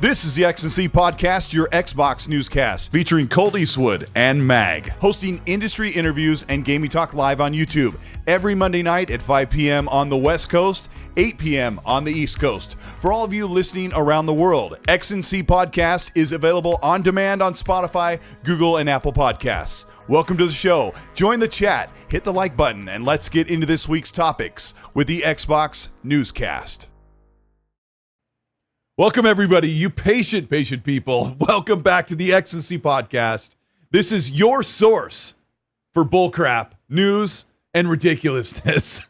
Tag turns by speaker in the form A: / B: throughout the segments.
A: This is the X&C Podcast, your Xbox newscast, featuring Colteastwood and Mag, hosting industry interviews and gaming talk live on YouTube every Monday night at 5 p.m. on the West Coast, 8 p.m. on the East Coast. For all of you listening around the world, X&C Podcast is available on demand on Spotify, Google, and Apple Podcasts. Welcome to the show. Join the chat, hit the like button, and let's get into this week's topics with the Xbox Newscast. Welcome, everybody, you patient people. Welcome back to the X&C Podcast. This is your source for bullcrap, news, and ridiculousness.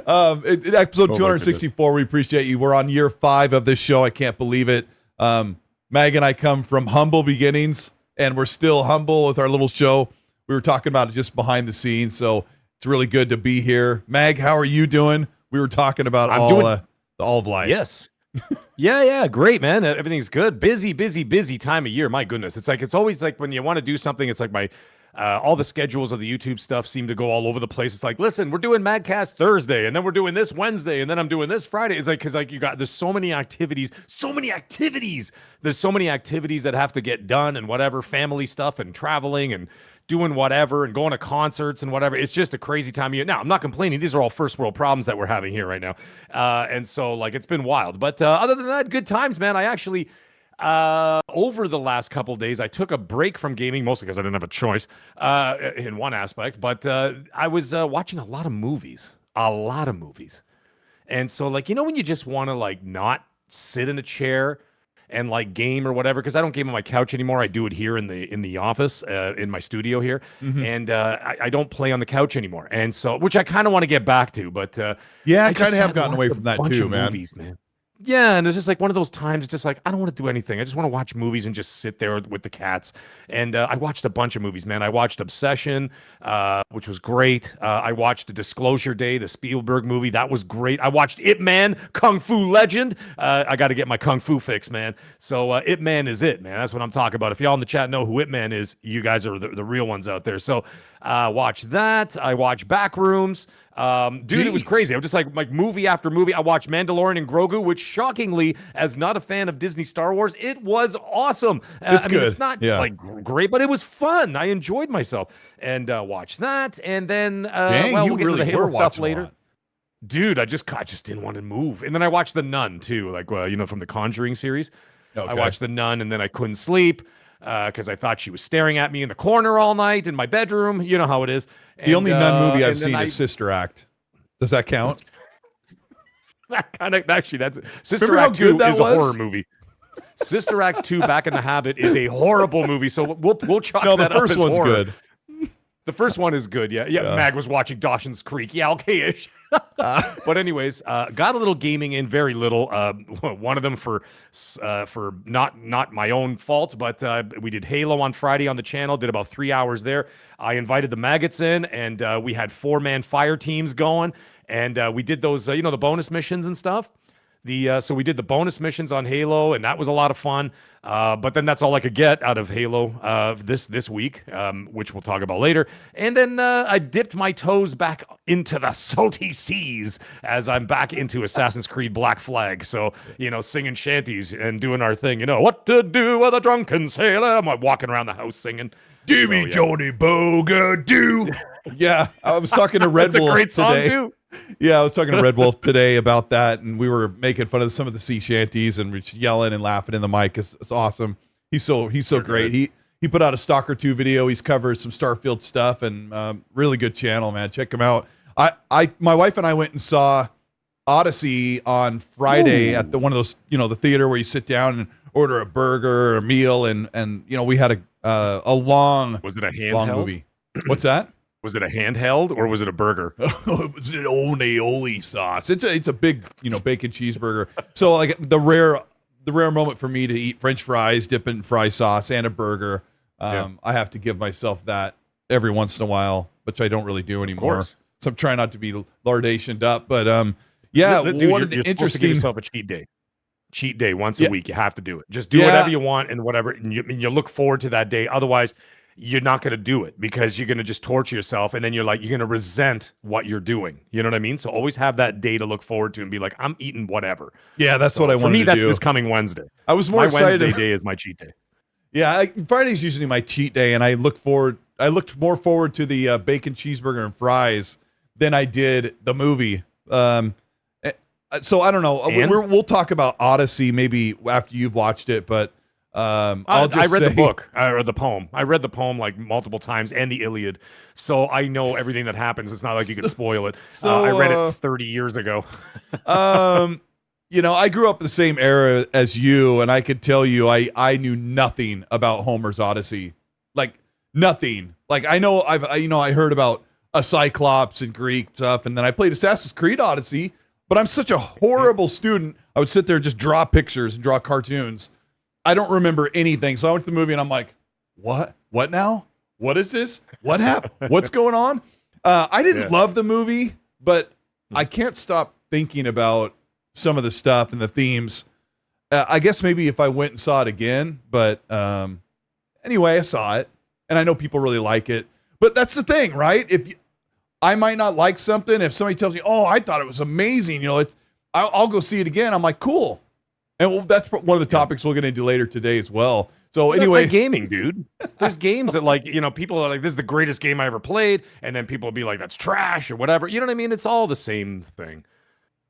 A: Episode 264, we appreciate you. We're on year 5 of this show. I can't believe it. Mag and I come from humble beginnings, and we're still humble with our little show. We were talking about it just behind the scenes, so it's really good to be here. Mag, how are you doing? We were talking about all of life.
B: Yes. Yeah, great, man. Everything's good. Busy time of year. My goodness. It's always like when you want to do something, it's like my all the schedules of the YouTube stuff seem to go all over the place. It's like, listen, we're doing Madcast Thursday, and then we're doing this Wednesday, and then I'm doing this Friday. It's like, because like there's so many activities. There's so many activities that have to get done, and whatever, family stuff and traveling and doing whatever and going to concerts and whatever. It's just a crazy time of year. Now, I'm not complaining. These are all first world problems that we're having here right now. And so like, it's been wild, but other than that, good times, man. I actually, over the last couple of days, I took a break from gaming, mostly because I didn't have a choice in one aspect, but I was watching a lot of movies. And so like, when you just want to like not sit in a chair and like game or whatever, because I don't game on my couch anymore. I do it here in the office, in my studio here, and I don't play on the couch anymore. And so, which I kind of want to get back to, but
A: yeah, I kind of have gotten away from that too, man.
B: Movies, man. Yeah, and it's just like one of those times, just like, I don't want to do anything. I just want to watch movies and just sit there with the cats. And I watched a bunch of movies, man. I watched Obsession, which was great. I watched Disclosure Day, the Spielberg movie. That was great. I watched Ip Man, Kung Fu Legend. I got to get my Kung Fu fix, man. So Ip Man is it, man. That's what I'm talking about. If y'all in the chat know who Ip Man is, you guys are the real ones out there. So watch that. I watched Backrooms. Dude, it was crazy. I was just like movie after movie. I watched Mandalorian and Grogu, which shockingly, as not a fan of Disney Star Wars, it was awesome.
A: It's good.
B: It's not like great, but it was fun. I enjoyed myself and watched that. And then, we'll get to the Halo stuff later. Dude, I just didn't want to move. And then I watched The Nun too, like from the Conjuring series. Okay. I watched The Nun, and then I couldn't sleep because I thought she was staring at me in the corner all night in my bedroom. You know how it is.
A: The only Nun movie I've seen is Sister Act. Does that count?
B: That's Sister Act 2 is a horror movie. Sister Act 2, Back in the Habit, is a horrible movie. So we'll chalk that up as horror. No, the first one's good. The first one is good, yeah. Mag was watching Dawson's Creek. Yeah, okay-ish. But anyways, got a little gaming in, very little. One of them for not my own fault, but we did Halo on Friday on the channel, did about 3 hours there. I invited the maggots in, and we had 4-man fire teams going, and we did those, the bonus missions and stuff. So we did the bonus missions on Halo, and that was a lot of fun. But then that's all I could get out of Halo this week, which we'll talk about later. And then I dipped my toes back into the salty seas as I'm back into Assassin's Creed Black Flag. So, singing shanties and doing our thing. What to do with a drunken sailor? I'm walking around the house singing.
A: Do me, Johnny Boga, do. Yeah, I was talking to Red Wolf today. That's a great song, too. Yeah, I was talking to Red Wolf today about that, and we were making fun of some of the sea shanties and we're yelling and laughing in the mic. It's awesome. He's so great. He put out a Stalker 2 video. He's covered some Starfield stuff, and really good channel, man. Check him out. My wife and I went and saw Odyssey on Friday at one of those, the theater where you sit down and order a burger or a meal, and we had a long,
B: was it a handheld?
A: Long movie. What's that?
B: Was it a handheld or was it a burger?
A: It was an old aioli sauce. It's a big, bacon cheeseburger. So like the rare moment for me to eat French fries, dip in fry sauce, and a burger. I have to give myself that every once in a while, which I don't really do anymore. So I'm trying not to be lardationed up, but
B: dude,
A: what an
B: you're
A: interesting.
B: Supposed to give yourself a cheat day once a week. You have to do it. Just do whatever you want and whatever, and you look forward to that day. Otherwise, you're not going to do it because you're going to just torture yourself. And then you're going to resent what you're doing. You know what I mean? So always have that day to look forward to and be like, I'm eating whatever.
A: Yeah, that's what I wanted to do.
B: For me, that's this coming Wednesday.
A: I was more excited.
B: Wednesday day is my cheat day.
A: Yeah, Friday's usually my cheat day, and I looked more forward to the bacon cheeseburger and fries than I did the movie. So I don't know. We'll talk about Odyssey maybe after you've watched it, but I
B: read the book or the poem. I read the poem like multiple times and the Iliad, so I know everything that happens. It's not like you could spoil it. So I read it 30 years ago.
A: I grew up in the same era as you, and I could tell you I knew nothing about Homer's Odyssey, like nothing. Like I know I heard about a Cyclops and Greek stuff, and then I played Assassin's Creed Odyssey. But I'm such a horrible student. I would sit there and just draw pictures and draw cartoons. I don't remember anything. So I went to the movie and I'm like, what? What now? What is this? What happened? What's going on? I didn't love the movie, but I can't stop thinking about some of the stuff and the themes. I guess maybe if I went and saw it again, but anyway, I saw it and I know people really like it. But that's the thing, right? I might not like something. If somebody tells me, "Oh, I thought it was amazing," I'll go see it again. I'm like, cool. And that's one of the topics we're going to do later today as well. So anyway,
B: that's like gaming, dude. There's games that people are like, "This is the greatest game I ever played," and then people will be like, "That's trash" or whatever. You know what I mean? It's all the same thing.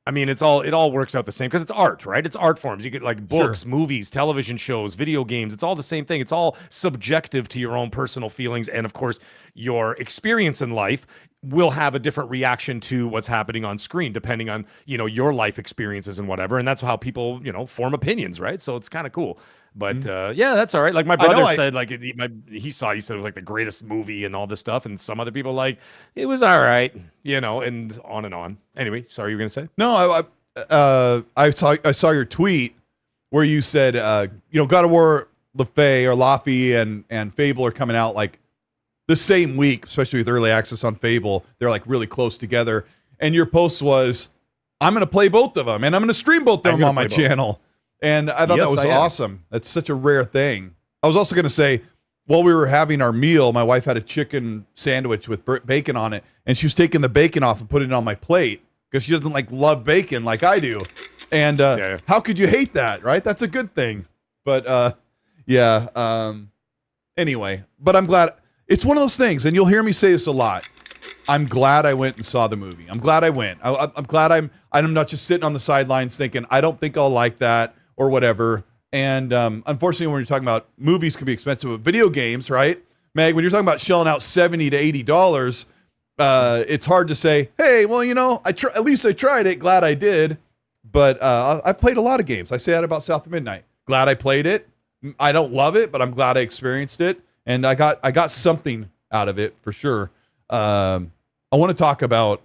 B: I mean, it all works out the same because it's art, right? It's art forms. You get like books, movies, television shows, video games. It's all the same thing. It's all subjective to your own personal feelings. And of course, your experience in life will have a different reaction to what's happening on screen, depending on, your life experiences and whatever. And that's how people, form opinions, right? So it's kind of cool. But that's all right. Like my brother said, like he said it was like the greatest movie and all this stuff. And some other people like, it was all right, and on and on. Anyway, sorry, you were going to say?
A: No, I saw your tweet where you said, God of War, Lafay and Fable are coming out like the same week, especially with early access on Fable. They're like really close together. And your post was, I'm going to play both of them and I'm going to stream both of them on my channel. And I thought that was awesome. That's such a rare thing. I was also going to say, while we were having our meal, my wife had a chicken sandwich with bacon on it, and she was taking the bacon off and putting it on my plate because she doesn't love bacon like I do. And how could you hate that, right? That's a good thing. But anyway, but I'm glad. It's one of those things, and you'll hear me say this a lot. I'm glad I went and saw the movie. I'm glad I went. I'm glad I'm not just sitting on the sidelines thinking, I don't think I'll like that or whatever. And unfortunately, when you're talking about movies can be expensive, but video games, right? Meg, when you're talking about shelling out $70 to $80, it's hard to say, hey, well, at least I tried it. Glad I did. But I've played a lot of games. I say that about South of Midnight. Glad I played it. I don't love it, but I'm glad I experienced it. And I got something out of it for sure. I want to talk about,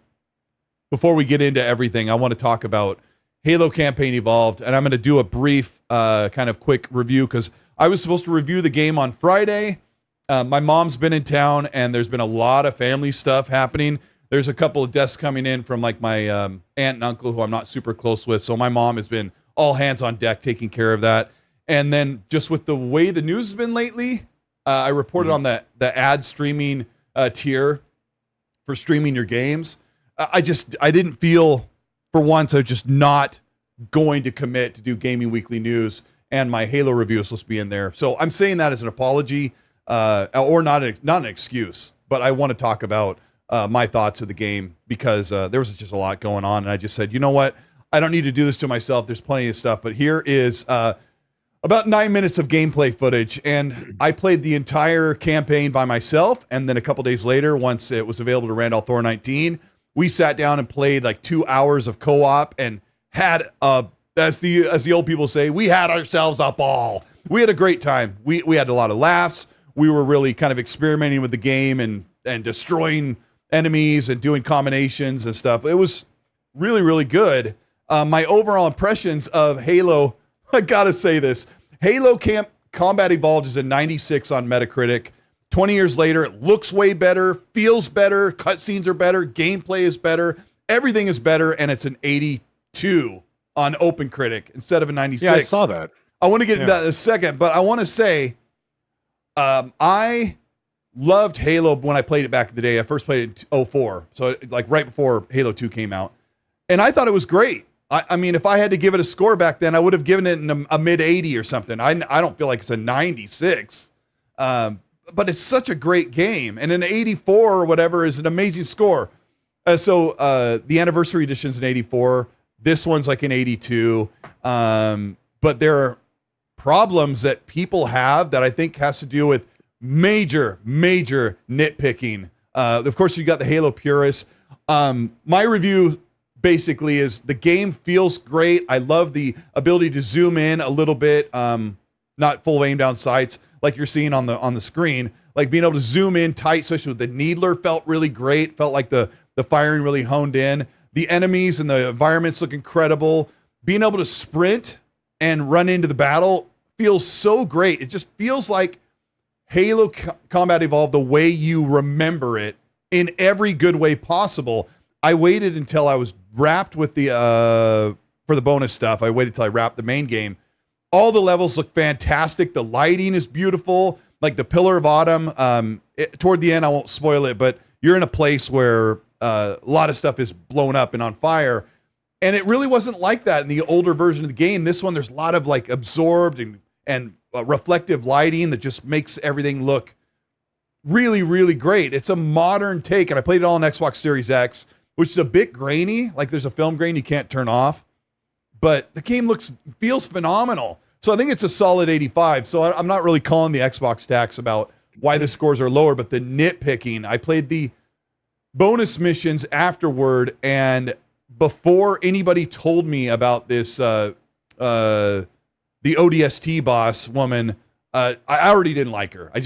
A: before we get into everything, I want to talk about Halo Campaign Evolved, and I'm going to do a brief kind of quick review because I was supposed to review the game on Friday. My mom's been in town, and there's been a lot of family stuff happening. There's a couple of deaths coming in from like my aunt and uncle who I'm not super close with, so my mom has been all hands on deck taking care of that. And then just with the way the news has been lately, I reported on the ad streaming tier for streaming your games. I didn't feel, for once, I was just not going to commit to do Gaming Weekly News, and my Halo review is supposed to be in there. So I'm saying that as an apology, or not an excuse, but I want to talk about my thoughts of the game because there was just a lot going on, and I just said, you know what? I don't need to do this to myself. There's plenty of stuff, but here is about 9 minutes of gameplay footage, and I played the entire campaign by myself, and then a couple days later, once it was available to Randall Thor 19, we sat down and played like 2 hours of co-op and had, as the old people say, we had ourselves a ball. We had a great time. We had a lot of laughs. We were really kind of experimenting with the game and destroying enemies and doing combinations and stuff. It was really, really good. My overall impressions of Halo, I gotta say this, Halo Combat Evolved is a 96 on Metacritic. 20 years later, it looks way better, feels better, cutscenes are better, gameplay is better, everything is better, and it's an 82 on OpenCritic instead of a 96.
B: Yeah, I saw that.
A: I want to get into that in a second, but I want to say, I loved Halo when I played it back in the day. I first played it in 04, so like right before Halo 2 came out. And I thought it was great. I mean, if I had to give it a score back then, I would have given it a mid 80 or something. I don't feel like it's a 96. But it's such a great game. And an 84 or whatever is an amazing score. So the anniversary edition's an 84. This one's like an 82. But there are problems that people have that I think has to do with major nitpicking. Of course, you got the Halo purists. My review basically is the game feels great. I love the ability to zoom in a little bit, not full aim down sights like you're seeing on the screen. Like being able to zoom in tight, especially with the Needler, felt really great. Felt like the firing really honed in. The enemies and the environments look incredible. Being able to sprint and run into the battle feels so great. It just feels like Halo Combat Evolved the way you remember it in every good way possible. I waited until I was wrapped with the for the bonus stuff. I waited till I wrapped the main game. All the levels look fantastic. The lighting is beautiful. Like the Pillar of Autumn. Toward the end, I won't spoil it, but you're in a place where a lot of stuff is blown up and on fire. And it really wasn't like that in the older version of the game. This one, there's a lot of like absorbed and reflective lighting that just makes everything look really great. It's a modern take, and I played it all on Xbox Series X, which is a bit grainy. Like there's a film grain you can't turn off, but the game feels phenomenal. So I think it's a solid 85. So I'm not really calling the Xbox tax about why the scores are lower, but the nitpicking. I played the bonus missions afterward, and before anybody told me about this, the ODST boss woman, I already didn't like her. I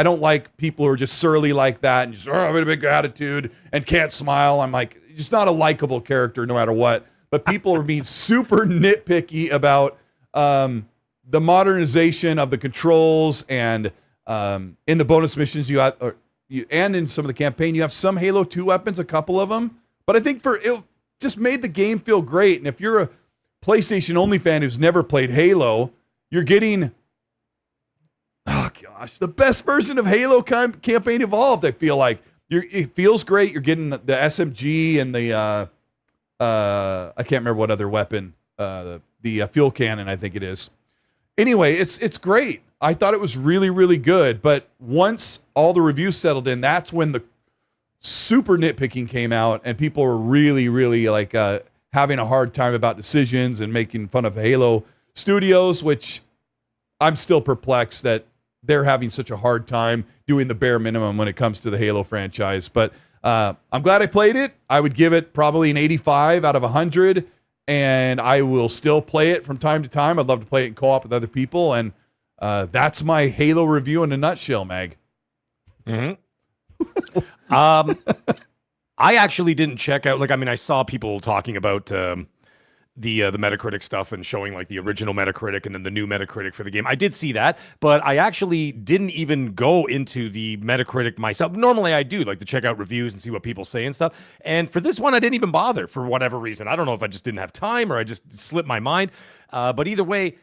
A: don't like people who are just surly like that and just have a big attitude and can't smile. I'm like, just not a likable character no matter what. But people are being super nitpicky about the modernization of the controls, and in the bonus missions and in some of the campaign, you have some Halo 2 weapons, a couple of them. But I think it just made the game feel great. And if you're a PlayStation only fan who's never played Halo, you're getting, oh gosh, the best version of Halo Campaign Evolved. I feel like it feels great. You're getting the SMG and the I can't remember what other weapon, the fuel cannon, I think it is. Anyway, it's great. I thought it was really good. But once all the reviews settled in, that's when the super nitpicking came out, and people were really like having a hard time about decisions and making fun of Halo Studios, which I'm still perplexed that they're having such a hard time doing the bare minimum when it comes to the Halo franchise. But I'm glad I played it. I would give it probably an 85 out of 100, and I will still play it from time to time. I'd love to play it in co-op with other people, and that's my Halo review in a nutshell, Mag.
B: Mm-hmm. I actually didn't check out, I saw people talking about the Metacritic stuff and showing like the original Metacritic and then the new Metacritic for the game. I did see that, but I actually didn't even go into the Metacritic myself. Normally I do like to check out reviews and see what people say and stuff. And for this one, I didn't even bother for whatever reason. I don't know if I just didn't have time or I just slipped my mind. But either way,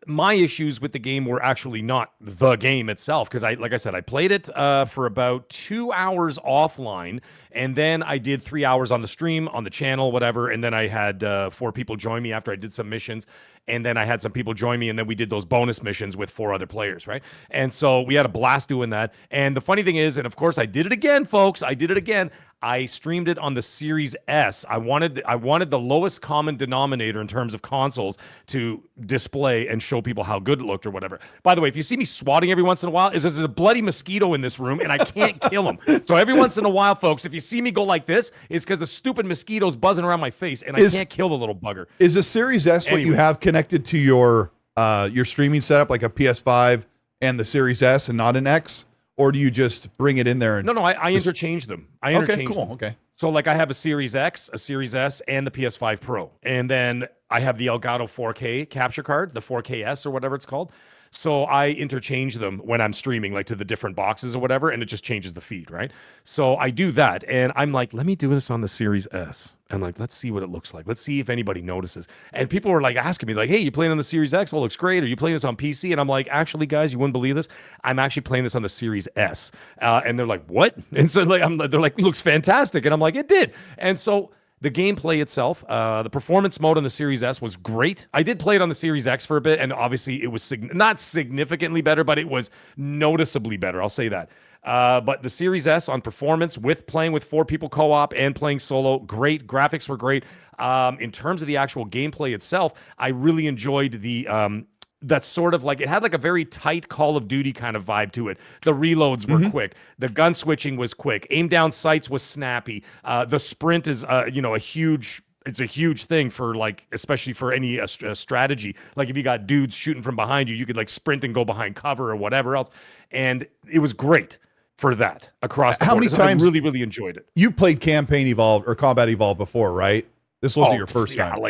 B: my issues with the game were actually not the game itself, because like I said, I played it for about 2 hours offline, and then I did 3 hours on the stream, on the channel, whatever, and then I had 4 people join me after I did some missions, and then I had some people join me, and then we did those bonus missions with 4 other players, right? And so we had a blast doing that, and the funny thing is, and of course I did it again, folks, I streamed it on the Series S. I wanted the lowest common denominator in terms of consoles to display and show people how good it looked or whatever. By the way, if you see me swatting every once in a while, there's a bloody mosquito in this room and I can't kill him. So every once in a while, folks, if you see me go like this, it's because the stupid mosquito's buzzing around my face and I can't kill the little bugger.
A: Is the Series S what you have connected to your streaming setup, like a PS5 and the Series S and not an X? Or do you just bring it in there?
B: No, I interchange them.
A: Okay, cool. Okay.
B: So like I have a Series X, a Series S, and the PS5 Pro. And then I have the Elgato 4K capture card, the 4KS or whatever it's called. So I interchange them when I'm streaming, like to the different boxes or whatever, and it just changes the feed, right? So I do that, and I'm like, let me do this on the Series S. And like, let's see what it looks like. Let's see if anybody notices. And people were like asking me, like, hey, you playing on the Series X? Oh, looks great. Are you playing this on PC? And I'm like, actually, guys, you wouldn't believe this. I'm actually playing this on the Series S. And they're like, what? And so like, they're like, it looks fantastic. And I'm like, it did. And so the gameplay itself, the performance mode on the Series S was great. I did play it on the Series X for a bit, and obviously it was not significantly better, but it was noticeably better. I'll say that. But the Series S on performance, with playing with 4 people co-op and playing solo, great. Graphics were great. In terms of the actual gameplay itself, I really enjoyed the that's sort of like, it had like a very tight Call of Duty kind of vibe to it. The reloads were quick. The gun switching was quick. Aim down sights was snappy. The sprint is, it's a huge thing for like, especially for any strategy. Like if you got dudes shooting from behind you, you could like sprint and go behind cover or whatever else. And it was great for that across the board.
A: How many times
B: I really, really enjoyed it.
A: You played Campaign Evolved or Combat Evolved before, right? This wasn't your first time.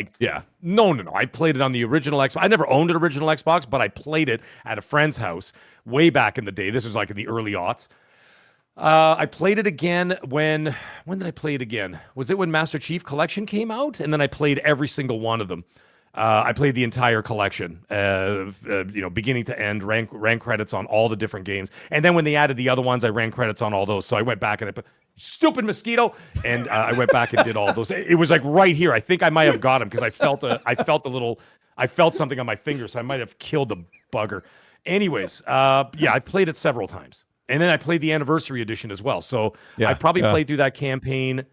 B: No. I played it on the original Xbox. I never owned an original Xbox, but I played it at a friend's house way back in the day. This was like in the early aughts. I played it again when did I play it again? Was it when Master Chief Collection came out? And then I played every single one of them. I played the entire collection, beginning to end, ran credits on all the different games. And then when they added the other ones, I ran credits on all those. So I went back and I put, stupid mosquito, and I went back and did all those. It was like right here. I think I might have got him because I felt something on my finger, so I might have killed the bugger. Anyways, I played it several times. And then I played the Anniversary Edition as well. So I probably played through that campaign,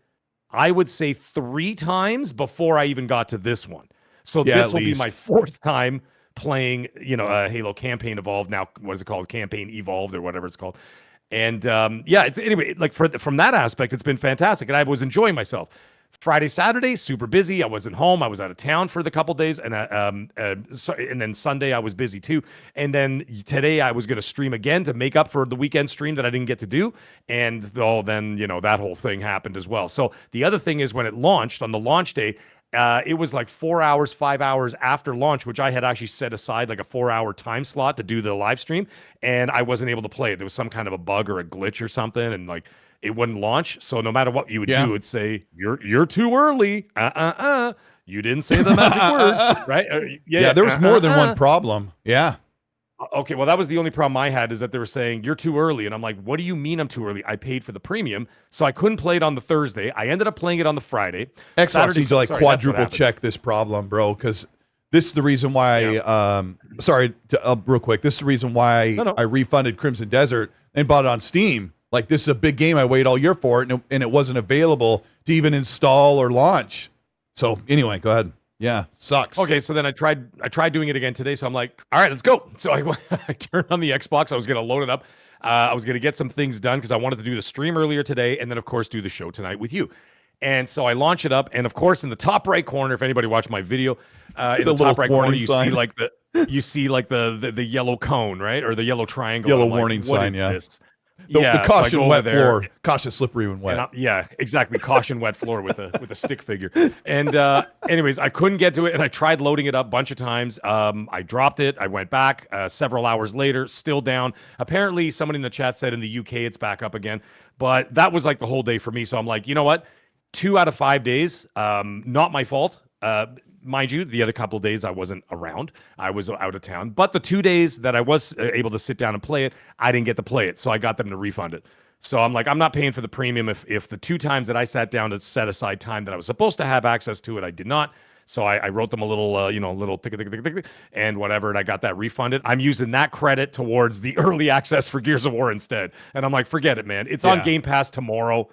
B: I would say 3 times before I even got to this one. So this will be my 4th time playing, Halo Campaign Evolved. Now, what is it called? Campaign Evolved or whatever it's called. And it's anyway, like from that aspect, it's been fantastic. And I was enjoying myself. Friday, Saturday, super busy. I wasn't home. I was out of town for the couple days. And then Sunday, I was busy too. And then today, I was going to stream again to make up for the weekend stream that I didn't get to do. And then, that whole thing happened as well. So the other thing is when it launched on the launch day, it was like 5 hours after launch, which I had actually set aside like a 4-hour time slot to do the live stream. And I wasn't able to play it. There was some kind of a bug or a glitch or something. And like, it wouldn't launch. So no matter what you would do, it'd say, you're too early. You didn't say the magic word, right?
A: There was more than one problem. Yeah.
B: Okay, well, that was the only problem I had, is that they were saying, you're too early. And I'm like, what do you mean I'm too early? I paid for the premium, so I couldn't play it on the Thursday. I ended up playing it on the Friday.
A: Xbox needs to like quadruple check this problem, bro, because this is the reason why, real quick, this is the reason why I refunded Crimson Desert and bought it on Steam. Like, this is a big game. I waited all year for it, and it wasn't available to even install or launch. So anyway, go ahead. Yeah, sucks.
B: Okay, so then I tried doing it again today. So I'm like, all right, let's go. So I turned on the Xbox. I was going to load it up. I was going to get some things done because I wanted to do the stream earlier today, and then of course do the show tonight with you. And so I launch it up, and of course in the top right corner, if anybody watched my video, in the top right corner you see like the yellow cone, right, or the yellow triangle.
A: Yellow warning sign. Yeah. The caution wet floor, caution slippery when wet.
B: Exactly. Caution wet floor with a stick figure. And anyways, I couldn't get to it, and I tried loading it up a bunch of times. I dropped it. I went back several hours later, still down. Apparently, somebody in the chat said in the UK it's back up again, but that was like the whole day for me. So I'm like, you know what? 2 out of 5 days, not my fault. Mind you, the other couple of days I wasn't around. I was out of town. But the 2 days that I was able to sit down and play it, I didn't get to play it. So I got them to refund it. So I'm like, I'm not paying for the premium if the 2 times that I sat down to set aside time that I was supposed to have access to it, I did not. So I wrote them a little, little tick, and whatever, and I got that refunded. I'm using that credit towards the early access for Gears of War instead. And I'm like, forget it, man. It's on Game Pass tomorrow.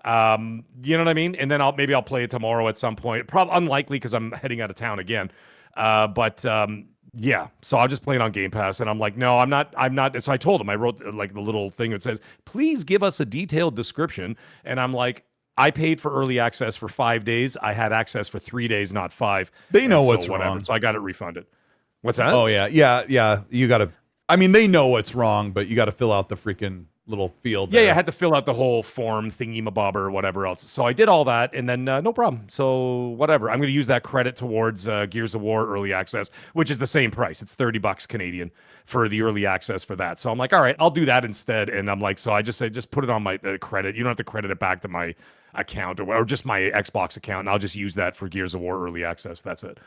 B: You know what I mean? And then I'll play it tomorrow at some point. Probably unlikely because I'm heading out of town again. So I'll just play it on Game Pass. And I'm like, no, I'm not. So I told him, I wrote like the little thing that says, please give us a detailed description. And I'm like, I paid for early access for 5 days. I had access for 3 days, not 5.
A: They know what's wrong.
B: So I got it refunded. What's that?
A: Oh yeah. You got to, I mean, they know what's wrong, but you got to fill out the freaking little field.
B: Yeah, I had to fill out the whole form thingy-mabob or whatever else. So I did all that, and then no problem. So whatever. I'm going to use that credit towards Gears of War early access, which is the same price. It's $30 Canadian for the early access for that. So I'm like, all right, I'll do that instead. And I'm like, so I just say, just put it on my credit. You don't have to credit it back to my account or just my Xbox account, and I'll just use that for Gears of War early access. That's it.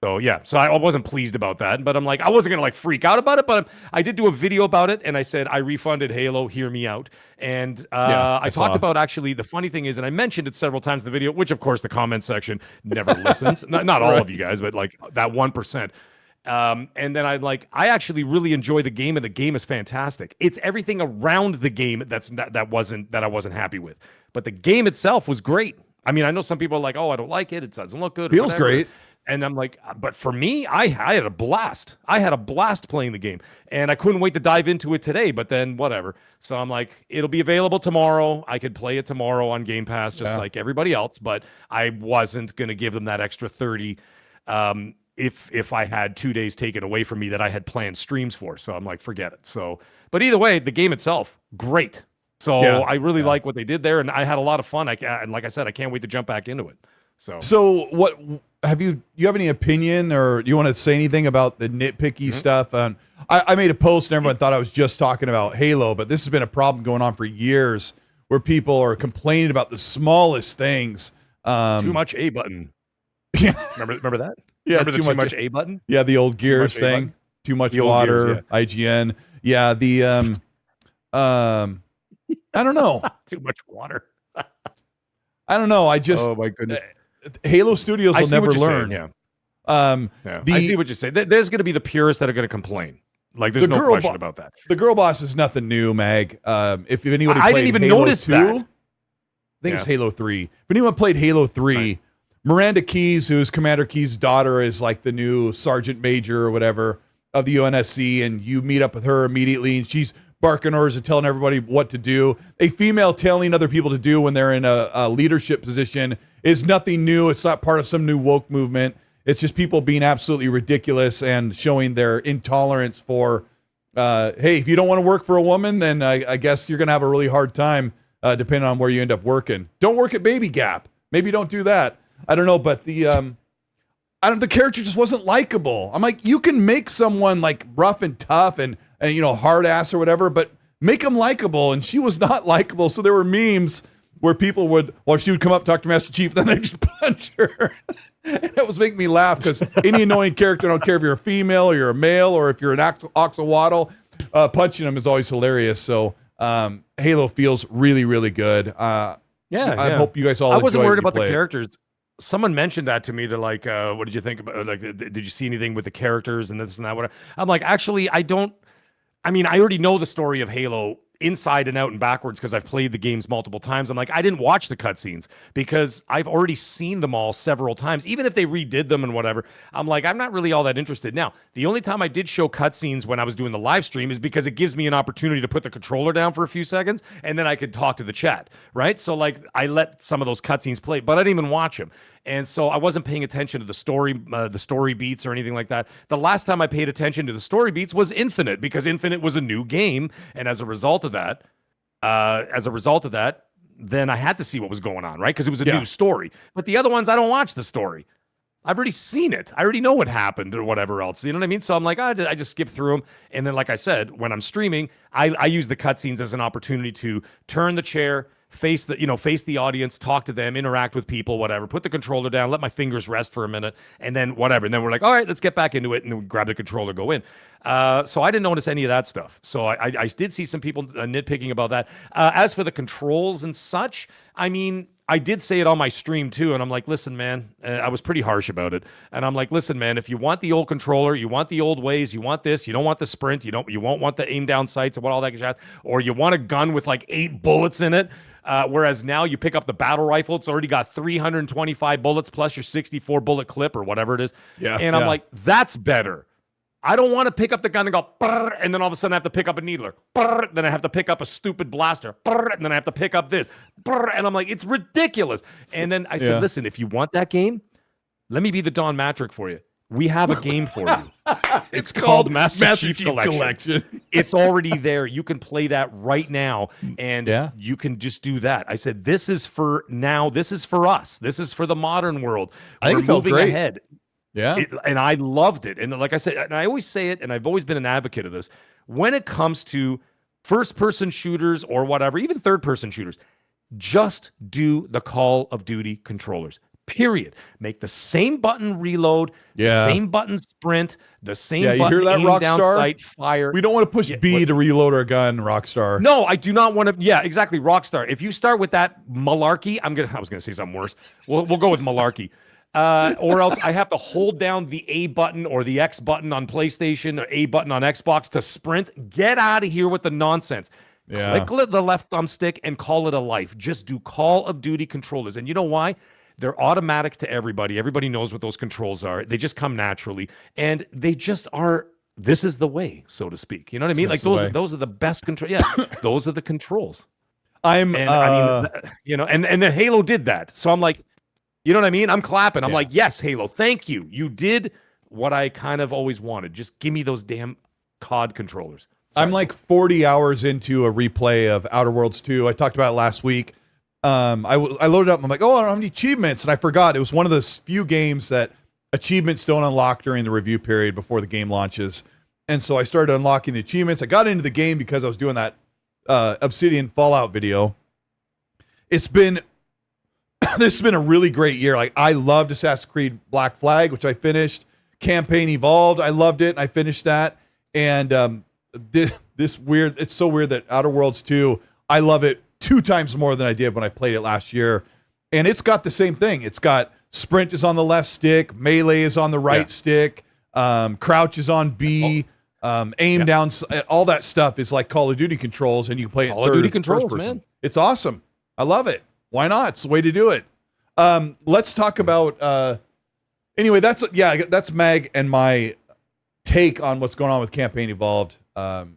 B: So yeah, so I wasn't pleased about that, but I'm like, I wasn't gonna like freak out about it, but I did do a video about it, and I said I refunded Halo. Hear me out, and I talked about actually the funny thing is, and I mentioned it several times in the video, which of course the comment section never listens, not all of you guys, but like that 1%. And then I actually really enjoy the game, and the game is fantastic. It's everything around the game that I wasn't happy with, but the game itself was great. I mean, I know some people are like, oh, I don't like it. It doesn't look good.
A: Feels great.
B: And I'm like, but for me, I had a blast. I had a blast playing the game, and I couldn't wait to dive into it today, but then whatever. So I'm like, it'll be available tomorrow. I could play it tomorrow on Game Pass, just like everybody else, but I wasn't going to give them that extra 30 if I had 2 days taken away from me that I had planned streams for. So I'm like, forget it. So, but either way, the game itself, great. So I really like what they did there, and I had a lot of fun. And like I said, I can't wait to jump back into it.
A: So what have you have any opinion, or do you want to say anything about the nitpicky stuff? I made a post and everyone thought I was just talking about Halo, but this has been a problem going on for years where people are complaining about the smallest things.
B: Too much A button.
A: Yeah.
B: Remember that?
A: Yeah.
B: Remember too much A button?
A: Yeah. The old Gears thing. Too much water. Gears, IGN. Yeah. The, I don't know.
B: Too much water.
A: I don't know.
B: Oh my goodness.
A: Halo Studios will never learn.
B: Saying, I see what you're saying. There's going to be the purists that are going to complain. Like, there's no question about that.
A: The girl boss is nothing new, Mag. If anybody
B: I
A: played
B: didn't even
A: Halo
B: notice
A: 2,
B: that.
A: I think it's Halo 3. If anyone played Halo 3, Miranda Keyes, who's Commander Keyes' daughter, is like the new Sergeant Major or whatever of the UNSC, and you meet up with her immediately, and she's barking orders and telling everybody what to do. A female telling other people to do when they're in a leadership position is nothing new. It's not part of some new woke movement. It's just people being absolutely ridiculous and showing their intolerance for, hey, if you don't want to work for a woman, then I guess you're going to have a really hard time depending on where you end up working. Don't work at Baby Gap. Maybe don't do that. I don't know, but the character just wasn't likable. I'm like, you can make someone like rough and tough and you know, hard ass or whatever, but make them likable. And she was not likable. So there were memes where people would, she would come up, talk to Master Chief, then they just punch her. And it was making me laugh because any annoying character, I don't care if you're a female or you're a male or if you're an axolotl, punching them is always hilarious. So Halo feels really, really good. I hope you guys all.
B: I wasn't worried about the characters. Someone mentioned that to me. They're like, "What did you think about? Like, did you see anything with the characters and this and that?" Whatever. I'm like, actually, I don't. I mean, I already know the story of Halo inside and out and backwards because I've played the games multiple times. I'm like, I didn't watch the cutscenes because I've already seen them all several times. Even if they redid them and whatever, I'm like, I'm not really all that interested. Now, the only time I did show cutscenes when I was doing the live stream is because it gives me an opportunity to put the controller down for a few seconds and then I could talk to the chat, right? So like I let some of those cutscenes play, but I didn't even watch them. And so I wasn't paying attention to the story beats or anything like that. The last time I paid attention to the story beats was Infinite because Infinite was a new game. And as a result of that, then I had to see what was going on, right? Because it was a new story. But the other ones, I don't watch the story. I've already seen it. I already know what happened or whatever else. You know what I mean? So I'm like, I just skip through them. And then, like I said, when I'm streaming, I use the cutscenes as an opportunity to turn the chair, face the audience, talk to them, interact with people, whatever, put the controller down, let my fingers rest for a minute, and then whatever. And then we're like, all right, let's get back into it. And then we grab the controller, go in. So I didn't notice any of that stuff. So I did see some people nitpicking about that. As for the controls and such, I mean, I did say it on my stream too, and I'm like, listen, man, I was pretty harsh about it. And I'm like, listen, man, if you want the old controller, you want the old ways, you want this, you don't want the sprint, you won't want the aim down sights and what all that shit, or you want a gun with like 8 bullets in it. Whereas now you pick up the battle rifle, it's already got 325 bullets plus your 64 bullet clip or whatever it is.
A: Yeah.
B: And I'm like, that's better. I don't want to pick up the gun and go, and then all of a sudden I have to pick up a needler. Then I have to pick up a stupid blaster. And then I have to pick up this. And I'm like, it's ridiculous. And then I said, listen, if you want that game, let me be the Don Matrick for you. we have a game for you. It's called Master Chief Collection. It's already there. You can play that right now, and you can just do that. I said, this is for now. This is for us. This is for the modern world.
A: I think it felt great. Ahead. Yeah.
B: And I loved it. And like I said, and I always say it, and I've always been an advocate of this, when it comes to first-person shooters or whatever, even third-person shooters, just do the Call of Duty controllers. Period. Make the same button reload, the same button sprint, the same button
A: you hear that,
B: aim
A: Rockstar?
B: Down sight, fire.
A: We don't want to push B to reload our gun, Rockstar.
B: No, I do not want to. Yeah, exactly, Rockstar. If you start with that malarkey, I was gonna say something worse. We'll go with malarkey. Or else I have to hold down the A button or the X button on PlayStation or A button on Xbox to sprint. Get out of here with the nonsense.
A: Yeah.
B: Click the left thumbstick and call it a life. Just do Call of Duty controllers. And you know why? They're automatic to everybody. Everybody knows what those controls are. They just come naturally. And they just are, this is the way, so to speak. You know what I mean? Like those are the best controls. Yeah, those are the controls. And then Halo did that. So I'm like, you know what I mean? I'm clapping. I'm like, yes, Halo, thank you. You did what I kind of always wanted. Just give me those damn COD controllers. Sorry.
A: I'm like 40 hours into a replay of Outer Worlds 2. I talked about it last week. I loaded up. I'm like, I don't have any achievements. And I forgot. It was one of those few games that achievements don't unlock during the review period before the game launches. And so I started unlocking the achievements. I got into the game because I was doing that Obsidian Fallout video. This has been a really great year. Like, I loved Assassin's Creed Black Flag, which I finished. Campaign Evolved, I loved it, and I finished that. And it's so weird that Outer Worlds 2, I love it 2 times more than I did when I played it last year. And it's got the same thing. It's got sprint is on the left stick, melee is on the right stick, crouch is on B, aim down, all that stuff is like Call of Duty controls, and you can play it
B: Call of Duty controls, man.
A: It's awesome. I love it. Why not? It's the way to do it. Let's talk about anyway, that's Mag and my take on what's going on with Campaign Evolved. So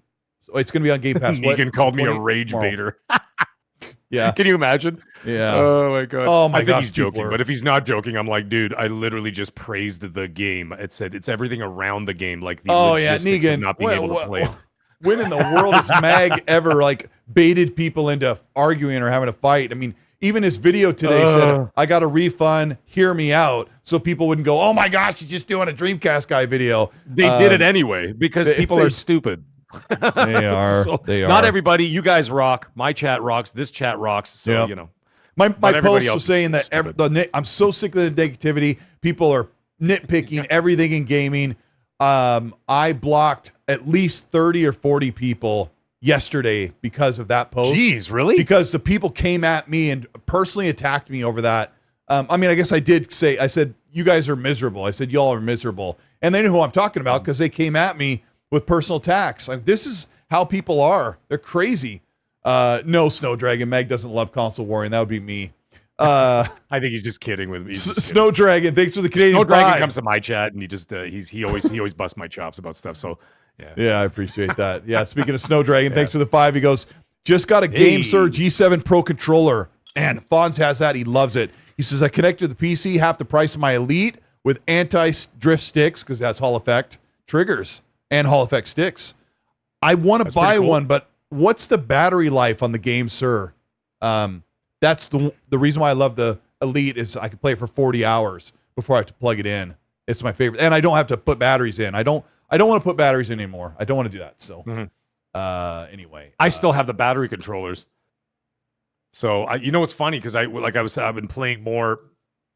A: it's going to be on Game Pass.
B: Negan called me a rage baiter.
A: Yeah.
B: Can you imagine?
A: Yeah.
B: Oh my god.
A: Oh my god. I think
B: he's joking, but if he's not joking, I'm like, dude, I literally just praised the game. It said it's everything around the game, like the logistics of not being able to play it.
A: When in the world has Mag ever like baited people into arguing or having a fight? I mean, even his video today said, I got a refund, hear me out. So people wouldn't go, oh my gosh, he's just doing a Dreamcast guy video.
B: They did it anyway because people are stupid.
A: They are. They are.
B: Not everybody. You guys rock. My chat rocks. This chat rocks. So, you know.
A: My post was saying that I'm so sick of the negativity. People are nitpicking everything in gaming. I blocked at least 30 or 40 people yesterday because of that post.
B: Jeez, really?
A: Because the people came at me and personally attacked me over that. I mean, I guess I said, you guys are miserable. I said, y'all are miserable. And they knew who I'm talking about because they came at me with personal attacks. Like, this is how people are. They're crazy. No, Snow Dragon. Meg doesn't love console warring. That would be me.
B: I think he's just kidding with me.
A: Snow Dragon, thanks for the Canadian
B: Snow Dragon comes to my chat and he just he always busts my chops about stuff. So
A: yeah, I appreciate that. Yeah, speaking of Snow Dragon, thanks for the 5. He goes, just got a Game Sir G7 Pro controller, and Fonz has that. He loves it. He says, I connected to the PC half the price of my Elite with anti-drift sticks because that's Hall effect triggers and Hall effect sticks. I want to buy one, but what's the battery life on the Game Sir? That's the reason why I love the Elite is I can play it for 40 hours before I have to plug it in. It's my favorite, and I don't have to put batteries in. I don't want to put batteries in anymore. I don't want to do that. So anyway,
B: I still have the battery controllers. So you know what's funny because I've been playing more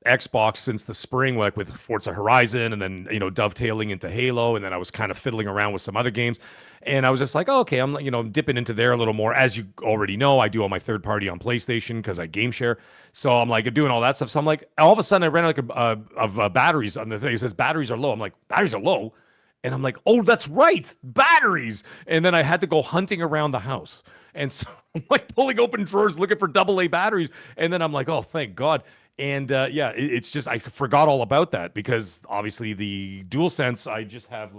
B: Xbox since the spring, like with Forza Horizon, and then dovetailing into Halo, and then I was kind of fiddling around with some other games, and I was just like, oh, okay, I'm dipping into there a little more. As you already know, I do all my third party on PlayStation because I game share, so I'm like doing all that stuff. So I'm like, all of a sudden I ran out of batteries on the thing. It says batteries are low. I'm like, batteries are low. And I'm like, oh, that's right, batteries. And then I had to go hunting around the house. And so I'm like pulling open drawers, looking for AA batteries. And then I'm like, oh, thank God. And it's just, I forgot all about that because obviously the DualSense, I just have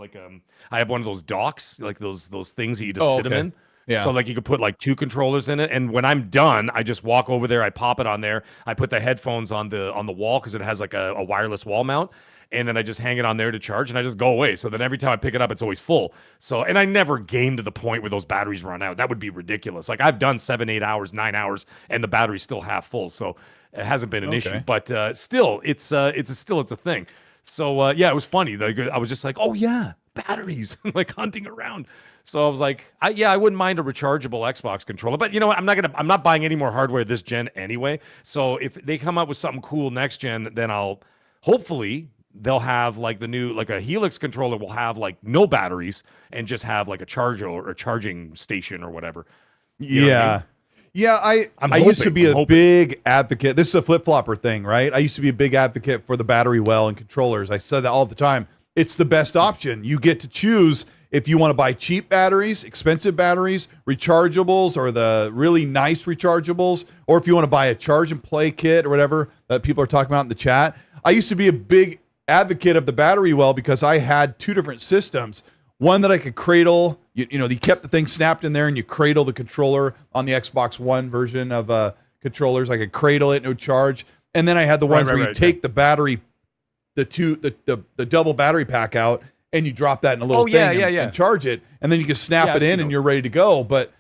B: I have one of those docks, like those things that you just sit them in.
A: Yeah.
B: So like you could put like 2 controllers in it, and when I'm done, I just walk over there, I pop it on there, I put the headphones on the wall because it has like a wireless wall mount, and then I just hang it on there to charge, and I just go away. So then every time I pick it up, it's always full. So, and I never game to the point where those batteries run out. That would be ridiculous. Like I've done 7, 8 hours, 9 hours, and the battery's still half full. So it hasn't been an issue, but still, it's a thing. So yeah, it was funny. Like, I was just like, oh yeah, batteries, like hunting around. So I was like, I wouldn't mind a rechargeable Xbox controller, but you know what? I'm not buying any more hardware this gen anyway. So if they come up with something cool next gen, then hopefully they'll have like the new, like a Helix controller will have like no batteries and just have like a charger or a charging station or whatever. You know what I mean?
A: Yeah, I used to be a big advocate. This is a flip-flopper thing, right? I used to be a big advocate for the battery well and controllers. I said that all the time. It's the best option. You get to choose if you want to buy cheap batteries, expensive batteries, rechargeables, or the really nice rechargeables, or if you want to buy a charge and play kit or whatever that people are talking about in the chat. I used to be a big advocate of the battery well because I had 2 different systems. One that I could cradle, you know, you kept the thing snapped in there and you cradle the controller on the Xbox One version of controllers. I could cradle it and it would charge. And then I had the ones where you take the battery, the double battery pack out and you drop that in a little thing and charge it. And then you can snap it in and you're ready to go. But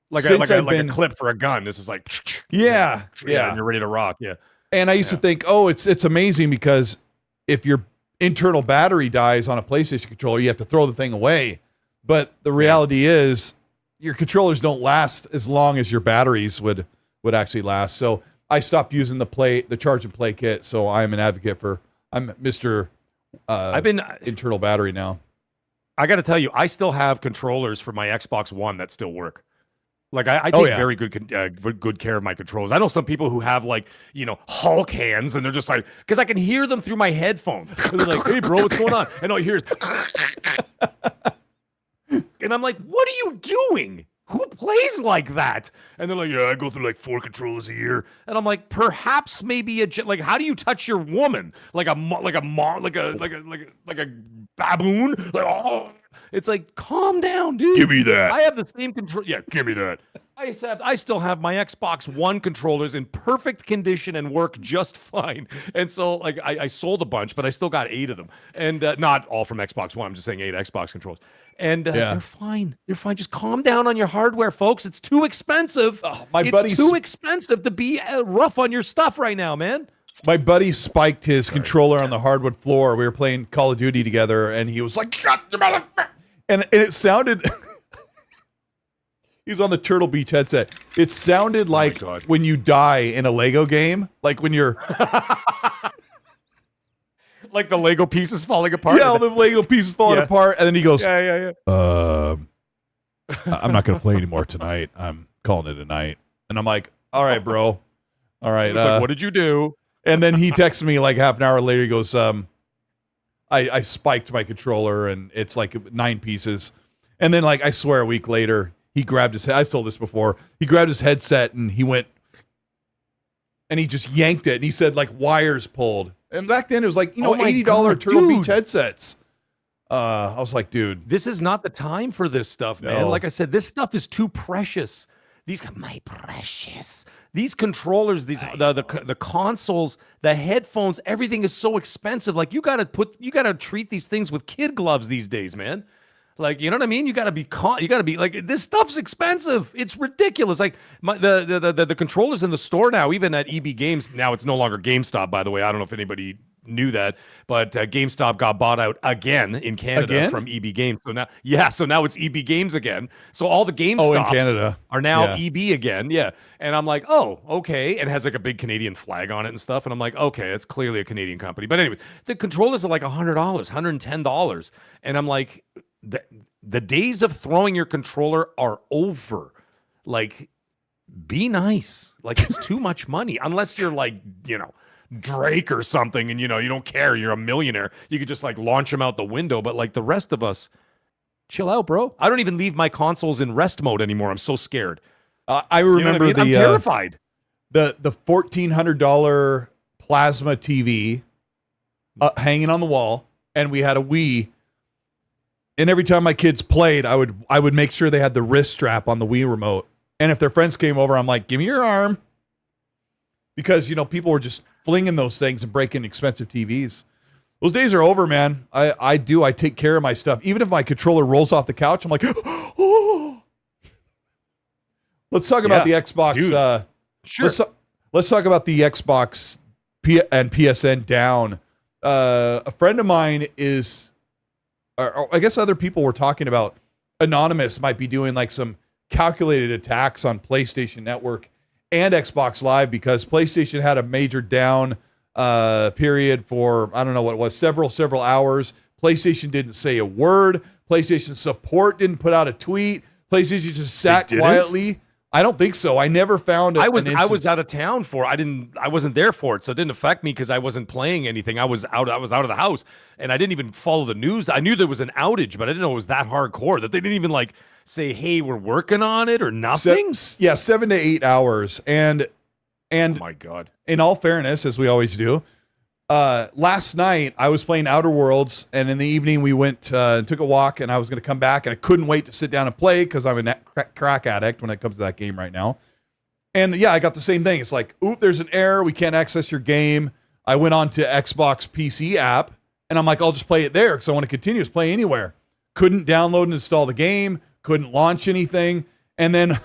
B: like a clip for a gun, this is like,
A: and
B: you're ready to rock. Yeah.
A: And I used to think, oh, it's amazing because if your internal battery dies on a PlayStation controller, you have to throw the thing away. But the reality is your controllers don't last as long as your batteries would actually last. So I stopped using the charge and play kit. So I'm an advocate I'm Mr. internal battery now.
B: I got to tell you, I still have controllers for my Xbox One that still work. Like I take very good care of my controls. I know some people who have like, you know, Hulk hands and they're just like, because I can hear them through my headphones. They're like, hey bro, what's going on? And all you hear is, and I'm like, what are you doing? Who plays like that? And they're like, yeah, I go through like 4 controllers a year. And I'm like, perhaps maybe like, how do you touch your woman? Like a baboon? Like, oh. It's like, calm down, dude.
A: Give me that.
B: I have the same control. Yeah, give me that. I still have my Xbox One controllers in perfect condition and work just fine. And so, like, I sold a bunch, but I still got 8 of them, and not all from Xbox One. I'm just saying 8 Xbox controllers, and they're fine. You're fine. Just calm down on your hardware, folks. It's too expensive. It's too expensive to be rough on your stuff right now, man.
A: My buddy spiked his controller on the hardwood floor. We were playing Call of Duty together, and he was like, "Shut your mouth!" And it sounded. He's on the Turtle Beach headset. It sounded like when you die in a Lego game, like when you're.
B: Like the Lego pieces falling apart.
A: Yeah, all the Lego pieces falling apart, and then he goes, I'm not going to play anymore tonight. I'm calling it a night. And I'm like, all right, bro. All right.
B: It's like, what did you do?
A: And then he texted me like half an hour later. He goes, I spiked my controller and it's like 9 pieces. And then like, I swear a week later, he grabbed his head. I told this before. He grabbed his headset and he went and he just yanked it. And he said like wires pulled. And back then it was like, $80 Turtle Beach headsets. I was like, dude,
B: this is not the time for this stuff, man. Like I said, this stuff is too precious. My precious. These controllers, the consoles, the headphones, everything is so expensive. Like you gotta treat these things with kid gloves these days, man. Like, you know what I mean? You gotta be like, this stuff's expensive. It's ridiculous. Like the controllers in the store now, even at EB Games, now it's no longer GameStop, by the way. I don't know if anybody knew that, but GameStop got bought out again in Canada from EB Games. So now it's EB Games again. So all the GameStops
A: in Canada
B: are now EB again. Yeah. And I'm like, oh, okay. And it has like a big Canadian flag on it and stuff. And I'm like, okay, it's clearly a Canadian company. But anyway, the controllers are like $100, $110. And I'm like, the days of throwing your controller are over. Like, be nice. Like, it's too much money. Unless you're like, Drake or something, and you don't care, you're a millionaire, you could just like launch them out the window. But like the rest of us, chill out, bro. I don't even leave my consoles in rest mode anymore. I'm so scared.
A: I remember
B: I'm terrified.
A: The $1,400 plasma TV hanging on the wall, and we had a Wii, And every time my kids played, I would make sure they had the wrist strap on the Wii remote. And if their friends came over, I'm like, give me your arm. Because, people were just flinging those things and breaking expensive TVs. Those days are over, man. I take care of my stuff. Even if my controller rolls off the couch, I'm like, oh. Let's talk about the Xbox.
B: Dude. Sure.
A: Let's talk about the Xbox and PSN down. A friend of mine is, or I guess other people were talking about, Anonymous might be doing like some calculated attacks on PlayStation Network and Xbox Live because PlayStation had a major down period for, I don't know what it was, several hours. PlayStation didn't say a word. PlayStation support didn't put out a tweet. PlayStation just sat quietly. I don't think so. I never found it.
B: I was out of town for it. I wasn't there for it, so it didn't affect me because I wasn't playing anything. I was out of the house, and I didn't even follow the news. I knew there was an outage, but I didn't know it was that hardcore that they didn't even like say, "Hey, we're working on it" or nothing.
A: 7 to 8 hours, and oh
B: my God.
A: In all fairness, as we always do, last night I was playing Outer Worlds, and in the evening we went took a walk, and I was going to come back, and I couldn't wait to sit down and play because I'm a crack addict when it comes to that game right now. And yeah, I got the same thing. It's like, oop, there's an error. We can't access your game. I went on to Xbox PC app, and I'm like, I'll just play it there because I want to continue to play anywhere. Couldn't download and install the game. Couldn't launch anything. And then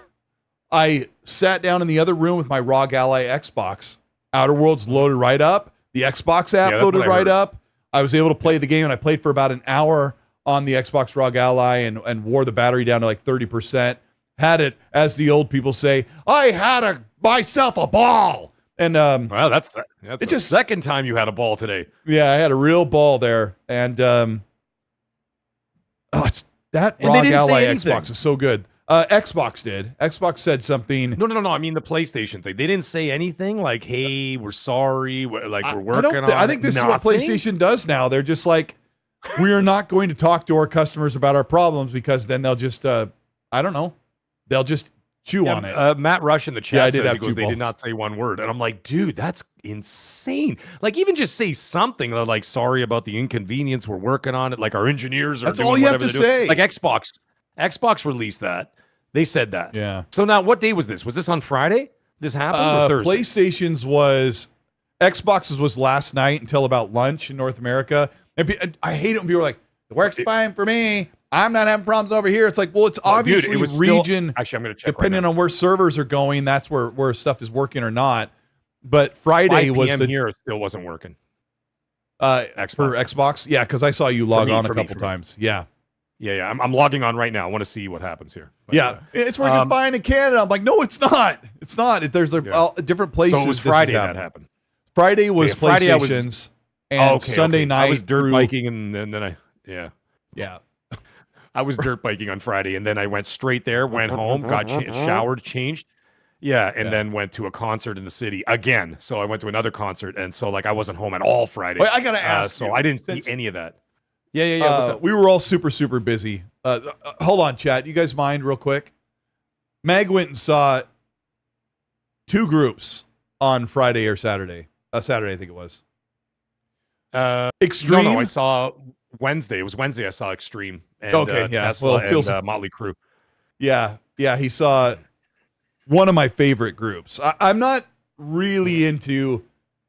A: I sat down in the other room with my ROG Ally Xbox. Outer Worlds loaded right up. The Xbox app loaded right up. I was able to play the game, and I played for about an hour on the Xbox ROG Ally and wore the battery down to like 30%. Had it, as the old people say, I had myself a ball. And
B: wow, that's the second time you had a ball today.
A: Yeah, I had a real ball there. And that ROG Ally Xbox is so good. Xbox did. Xbox said something.
B: No. I mean the PlayStation thing. They didn't say anything like, "Hey, we're sorry. We're working on it."
A: I think this is what PlayStation does now. They're just like, we are not going to talk to our customers about our problems because then they'll just, I don't know, they'll just chew on it.
B: Matt Rush in the chat says they did not say one word, and I'm like, dude, that's insane. Like, even just say something. They're like, sorry about the inconvenience. We're working on it. Like our engineers are.
A: That's all you have to say.
B: Like Xbox released that. They said that.
A: Yeah.
B: So now, what day was this? Was this on Friday? This happened or Thursday?
A: Xbox's was last night until about lunch in North America. And I hate it when people are like, it works fine for me. I'm not having problems over here. It's like, well, it's obviously region.
B: Actually, I'm going to check.
A: Depending on where servers are going, that's where stuff is working or not. But Friday was
B: here still wasn't working.
A: Xbox. For Xbox, yeah, because I saw you log on a couple times. Yeah.
B: Yeah. I'm logging on right now. I want to see what happens here. But,
A: it's working fine in Canada. I'm like, no, it's not. It's not. There's different places.
B: So it was Friday that happened.
A: Friday was PlayStation's, and Sunday night
B: I was dirt biking, and then I I was dirt biking on Friday, and then I went straight there, went home, got showered, changed. Yeah, and then went to a concert in the city again. So I went to another concert, and so like I wasn't home at all Friday.
A: Wait, I gotta ask.
B: So I didn't see any of that. Yeah. What's up?
A: We were all super busy. Hold on, chat. You guys mind real quick? Mag went and saw 2 groups on Friday or Saturday. Saturday, I think it was. Extreme.
B: No, I saw Wednesday. It was Wednesday. I saw Extreme and Tesla and Motley Crue.
A: Yeah. He saw one of my favorite groups. I'm not really into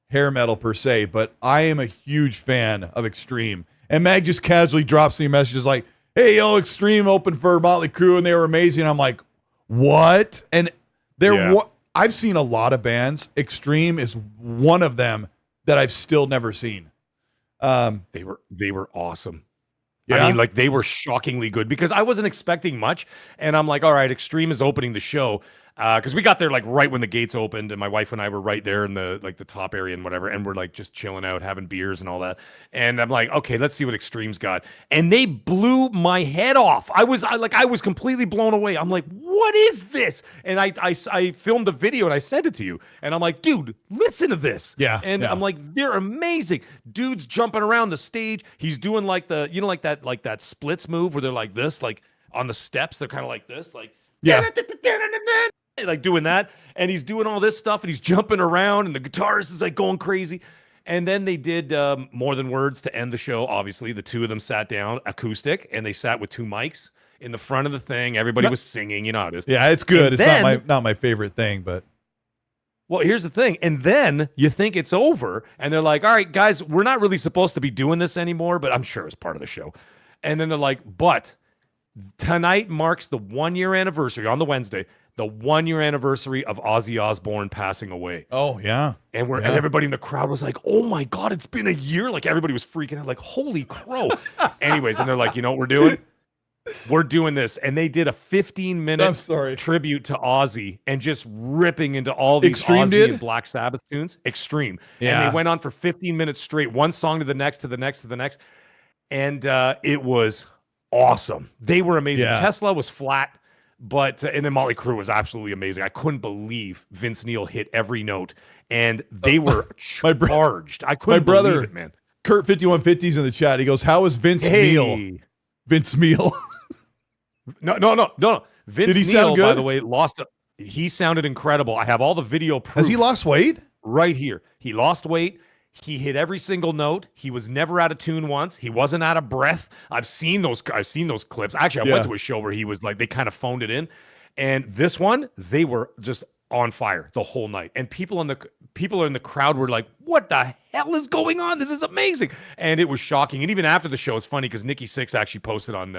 A: hair metal per se, but I am a huge fan of Extreme. And Mag just casually drops me messages like, hey, Extreme opened for Motley Crue and they were amazing. I'm like, what? And I've seen a lot of bands. Extreme is one of them that I've still never seen.
B: They were awesome.
A: Yeah?
B: I mean, like, they were shockingly good because I wasn't expecting much. And I'm like, all right, Extreme is opening the show. Because we got there like right when the gates opened, and my wife and I were right there in the top area and whatever, and we're like just chilling out, having beers and all that. And I'm like, okay, let's see what Extreme's got. And they blew my head off. I was completely blown away. I'm like, what is this? And I filmed the video and I sent it to you. And I'm like, dude, listen to this.
A: Yeah.
B: And I'm like, they're amazing. Dude's jumping around the stage. He's doing like that splits move where they're like this, like on the steps. They're kind of like this, like like doing that, and he's doing all this stuff, and he's jumping around, and the guitarist is like going crazy, And then they did More Than Words to end the show. Obviously, the two of them sat down, acoustic, and they sat with two mics in the front of the thing. Everybody was singing. You know how it is.
A: Yeah, it's good. And it's not my favorite thing, but.
B: Well, here's the thing. And then you think it's over, and they're like, all right, guys, we're not really supposed to be doing this anymore, but I'm sure it's part of the show. And then they're like, but tonight marks the 1-year anniversary on the Wednesday, the 1-year anniversary of Ozzy Osbourne passing away.
A: Oh, yeah.
B: And and everybody in the crowd was like, oh my God, it's been a year. Like everybody was freaking out, like, holy crow. Anyways, and they're like, you know what we're doing? We're doing this. And they did a 15-minute tribute to Ozzy and just ripping into all these Ozzy and Black Sabbath tunes. Extreme. Yeah. And they went on for 15 minutes straight, one song to the next, to the next, to the next. And it was awesome. They were amazing. Yeah. Tesla was flat, but and then Motley Crue was absolutely amazing. I couldn't believe Vince Neil hit every note, and they were charged. I couldn't believe it, man.
A: Kurt 5150's in the chat. He goes, "How is Vince Neil?" Vince Neil.
B: No. Vince Neil, by the way, he sounded incredible. I have all the video proof.
A: Has he lost weight?
B: Right here. He lost weight. He hit every single note. He was never out of tune once. He wasn't out of breath. I've seen those clips. Actually, I went to a show where he was like, they kind of phoned it in. And this one, they were just on fire the whole night. And people in the crowd were like, what the hell is going on? This is amazing. And it was shocking. And even after the show, it's funny because Nikki Sixx actually posted on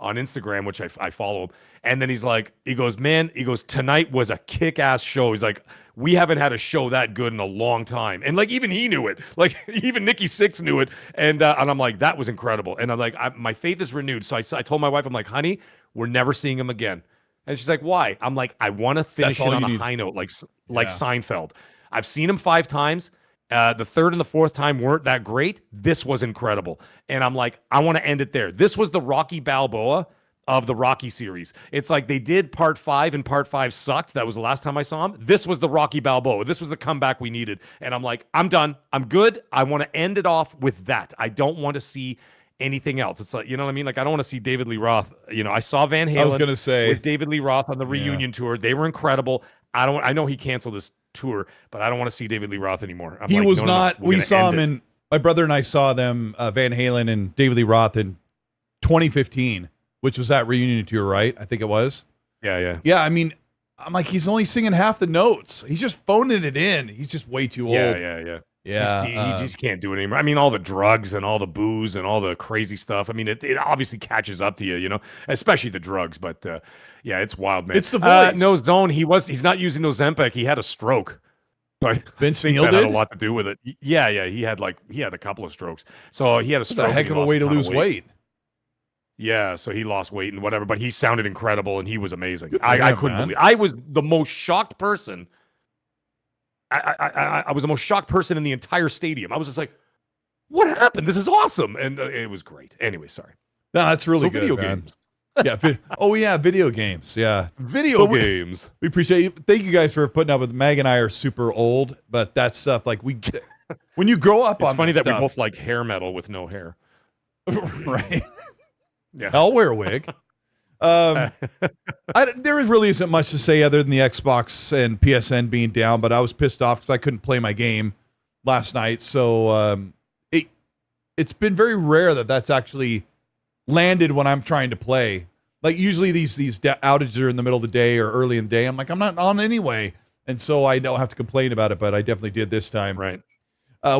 B: Instagram, which I follow him. And then he goes, tonight was a kick-ass show. He's like, we haven't had a show that good in a long time. And like, even he knew it. Like, even Nikki Sixx knew it. And I'm like, that was incredible. And I'm like, my faith is renewed. So I told my wife, I'm like, honey, we're never seeing him again. And she's like, why? I'm like, I want to finish it on a high note, like Seinfeld. I've seen him 5 times. The third and the fourth time weren't that great. This was incredible. And I'm like, I want to end it there. This was the Rocky Balboa of the Rocky series. It's like they did part 5 and part 5 sucked. That was the last time I saw him. This was the Rocky Balboa. This was the comeback we needed. And I'm like, I'm done. I'm good. I want to end it off with that. I don't want to see anything else. It's like, you know what I mean? Like, I don't want to see David Lee Roth. You know, I saw Van Halen with David Lee Roth on the reunion tour. They were incredible. I know he canceled this tour, but I don't want to see David Lee Roth anymore.
A: We saw him in, my brother and I saw them, Van Halen and David Lee Roth in 2015, which was that reunion tour, right? I think it was.
B: Yeah.
A: Yeah, I mean, I'm like, he's only singing half the notes. He's just phoning it in. He's just way too old.
B: Yeah. He just can't do it anymore. I mean, all the drugs and all the booze and all the crazy stuff. I mean, it obviously catches up to you, you know, especially the drugs. But yeah, it's wild, man.
A: It's the voice.
B: No Zone. He's not using Ozempic. He had a stroke. But
A: Vince Neil did?
B: Had a lot to do with it. Yeah. He had a couple of strokes. So he had a stroke.
A: That's a heck of a way to lose weight.
B: Yeah, so he lost weight and whatever, but he sounded incredible and he was amazing. I couldn't believe. I was the most shocked person. I was the most shocked person in the entire stadium. I was just like, what happened? This is awesome. And it was great. Anyway, sorry.
A: No, that's really good,
B: video
A: man.
B: Games.
A: Yeah. Video games. Yeah.
B: Video games.
A: We appreciate you. Thank you guys for putting up with Meg and I are super old, but that stuff, like when you grow up on
B: it's funny that we both like hair metal with no hair.
A: Right.
B: Yeah.
A: I'll wear a wig. There really isn't much to say other than the Xbox and PSN being down, but I was pissed off because I couldn't play my game last night. So it's been very rare that that's actually landed when I'm trying to play. Like usually these outages are in the middle of the day or early in the day. I'm like, I'm not on anyway. And so I don't have to complain about it, but I definitely did this time.
B: Right.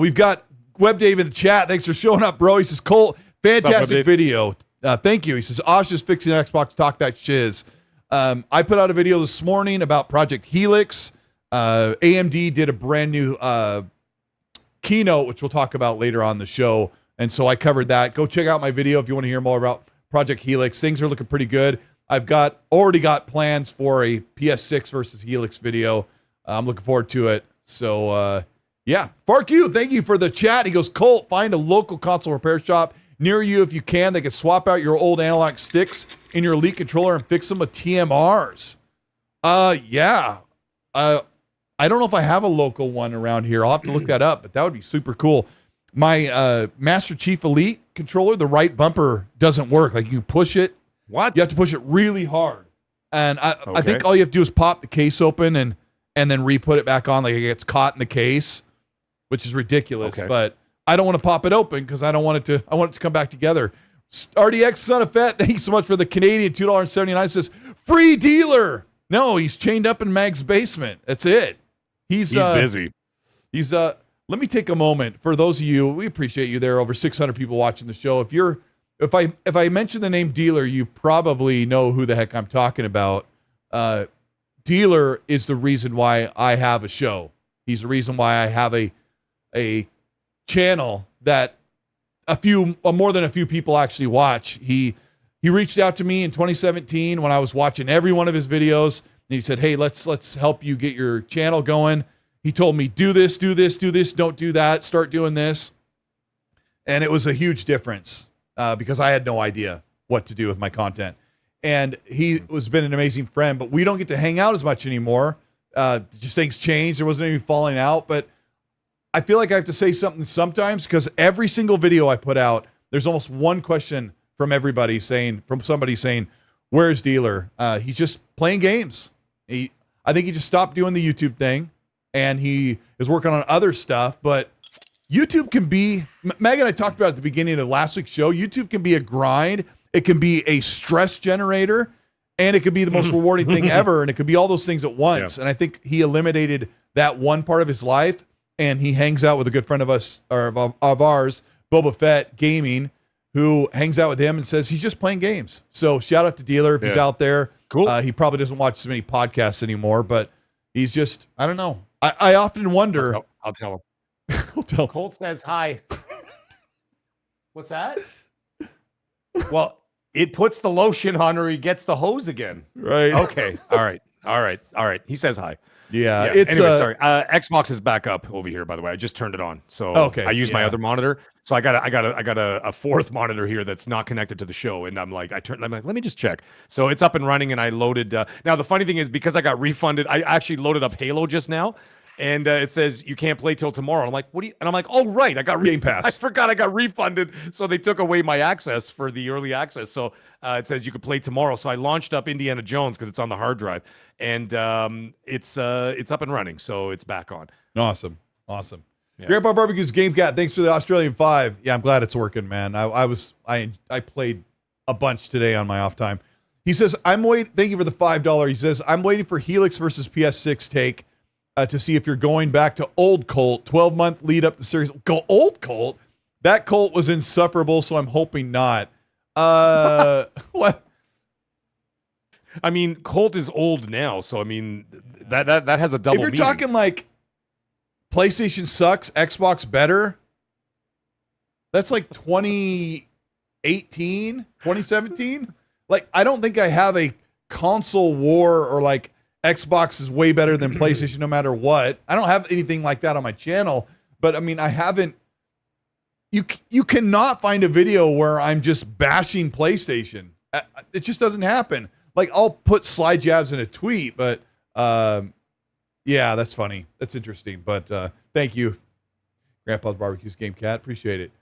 A: We've got Web Dave in the chat. Thanks for showing up, bro. He says, Colt, fantastic video. Thank you. He says, Osh is fixing Xbox. Talk that shiz. I put out a video this morning about Project Helix. AMD did a brand new keynote, which we'll talk about later on the show. And so I covered that. Go check out my video if you want to hear more about Project Helix. Things are looking pretty good. I've already got plans for a PS6 versus Helix video. I'm looking forward to it. So, yeah. Fark you, thank you for the chat. He goes, Colt, find a local console repair shop near you if you can. They can swap out your old analog sticks in your Elite controller and fix them with TMRs. Yeah. I don't know if I have a local one around here. I'll have to look that up, but that would be super cool. My Master Chief Elite controller, the right bumper doesn't work. Like you push it.
B: What?
A: You have to push it really hard. And I think all you have to do is pop the case open and then re-put it back on. Like it gets caught in the case, which is ridiculous. Okay. But I don't want to pop it open because I want it to come back together. RDX Son of Fat, thank you so much for the Canadian $2.79. Says free dealer. No, he's chained up in Mag's basement. That's it. He's
B: busy.
A: He's let me take a moment for those of you. We appreciate you. There are over 600 people watching the show. If I mention the name Dealer, you probably know who the heck I'm talking about. Dealer is the reason why I have a show. He's the reason why I have a channel that more than a few people actually watch. He reached out to me in 2017 when I was watching every one of his videos, and he said, "Hey, let's help you get your channel going." He told me, "Do this, do this, do this. Don't do that. Start doing this." And it was a huge difference because I had no idea what to do with my content. And he has been an amazing friend, but we don't get to hang out as much anymore. Just things changed. There wasn't any falling out, but I feel like I have to say something sometimes because every single video I put out, there's almost one question from somebody saying, "Where's Dealer?" He's just playing games. I think he just stopped doing the YouTube thing, and he is working on other stuff. But YouTube can be, Meg and I talked about at the beginning of last week's show, YouTube can be a grind. It can be a stress generator, and it could be the most rewarding thing ever, and it could be all those things at once. Yeah. And I think he eliminated that one part of his life, and he hangs out with a good friend of ours, Boba Fett Gaming, who hangs out with him and says he's just playing games. So shout out to Dealer if he's out there.
B: Cool.
A: He probably doesn't watch as many podcasts anymore, but he's just, I don't know. I often wonder.
B: I'll tell him.
A: I'll tell him.
B: Colt says hi. What's that? Well, it puts the lotion on or he gets the hose again.
A: Right.
B: Okay. All right. He says hi.
A: Yeah.
B: Anyway, sorry. Xbox is back up over here, by the way. I just turned it on. So I use my other monitor. So I got a fourth monitor here that's not connected to the show. And I'm like, let me just check. So it's up and running, and I loaded. Now, the funny thing is, because I got refunded, I actually loaded up Halo just now. And it says you can't play till tomorrow. I'm like, what do you? And I'm like, oh right, I got
A: Game Pass.
B: I forgot I got refunded, so they took away my access for the early access. So it says you could play tomorrow. So I launched up Indiana Jones because it's on the hard drive, and it's up and running. So it's back on.
A: Awesome. Yeah. Grandpa Barbecue's Game Cat. Thanks for the Australian 5. Yeah, I'm glad it's working, man. I played a bunch today on my off time. He says thank you for the $5. He says I'm waiting for Helix versus PS6 take. To see if you're going back to old Colt, 12-month lead up the series. Go old Colt? That Colt was insufferable, so I'm hoping not. What?
B: I mean, Colt is old now, so I mean that has a double meaning.
A: If you're talking like PlayStation sucks, Xbox better, that's like 2018, 2017. Like, I don't think I have a console war or like Xbox is way better than PlayStation no matter what. I don't have anything like that on my channel, but I mean, I haven't. You cannot find a video where I'm just bashing PlayStation. It just doesn't happen. Like, I'll put slide jabs in a tweet, but yeah, that's funny. That's interesting. But thank you, Grandpa's Barbecue's Game Cat. Appreciate it.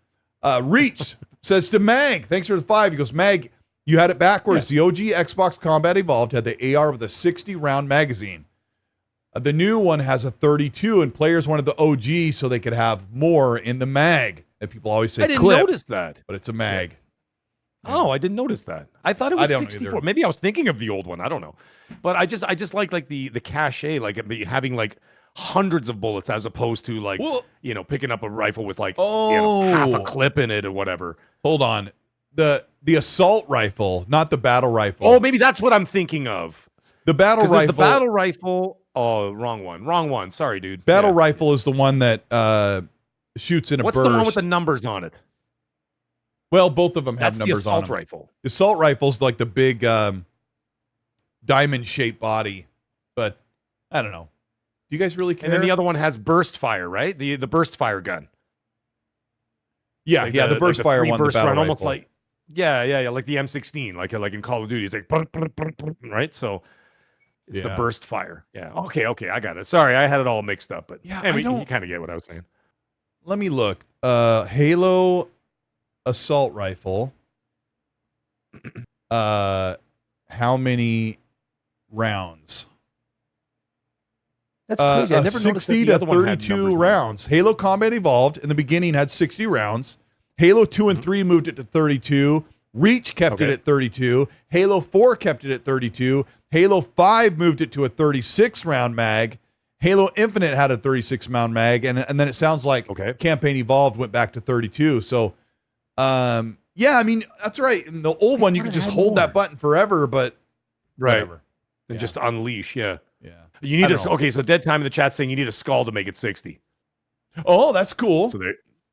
A: Reach says to Mag, thanks for the 5. He goes, Mag, you had it backwards. Yes. The OG Xbox Combat Evolved had the AR with a 60-round magazine. The new one has a 32, and players wanted the OG so they could have more in the mag. And people always say,
B: I didn't notice that.
A: But it's a mag.
B: Yeah. Oh, I didn't notice that. I thought it was 64. Either. Maybe I was thinking of the old one. I don't know. But I just like the cachet, like having like hundreds of bullets as opposed to like, picking up a rifle with like half a clip in it or whatever.
A: Hold on. The assault rifle, not the battle rifle.
B: Oh, maybe that's what I'm thinking of.
A: The battle rifle.
B: The battle rifle. Oh, wrong one. Sorry, dude.
A: Battle rifle is the one that shoots in a burst.
B: What's the one with the numbers on it?
A: Well, both of them have numbers on them.
B: That's the assault rifle.
A: The assault rifle's like the big diamond-shaped body, but I don't know. Do you guys really care?
B: And then the other one has burst fire, right? The burst fire gun.
A: Yeah, like the burst fire one, the battle rifle.
B: Almost like, like the M16, like in Call of Duty. It's like, right? So it's the burst fire. Yeah. Okay, I got it. Sorry, I had it all mixed up, but anyway, you kind of get what I was saying.
A: Let me look. Halo assault rifle. How many rounds?
B: That's crazy. I never
A: 60 to 32 rounds. Halo Combat Evolved in the beginning had 60 rounds. Halo 2 and 3 moved it to 32. Reach kept it at 32. Halo 4 kept it at 32. Halo 5 moved it to a 36 round mag. Halo Infinite had a 36 round mag, and then it sounds like Campaign Evolved went back to 32. So, yeah, I mean, that's right. In the old one, you could just hold that button forever, but whatever.
B: And just unleash, yeah.
A: You
B: need so Dead Time in the chat saying you need a skull to make it 60.
A: Oh, that's cool.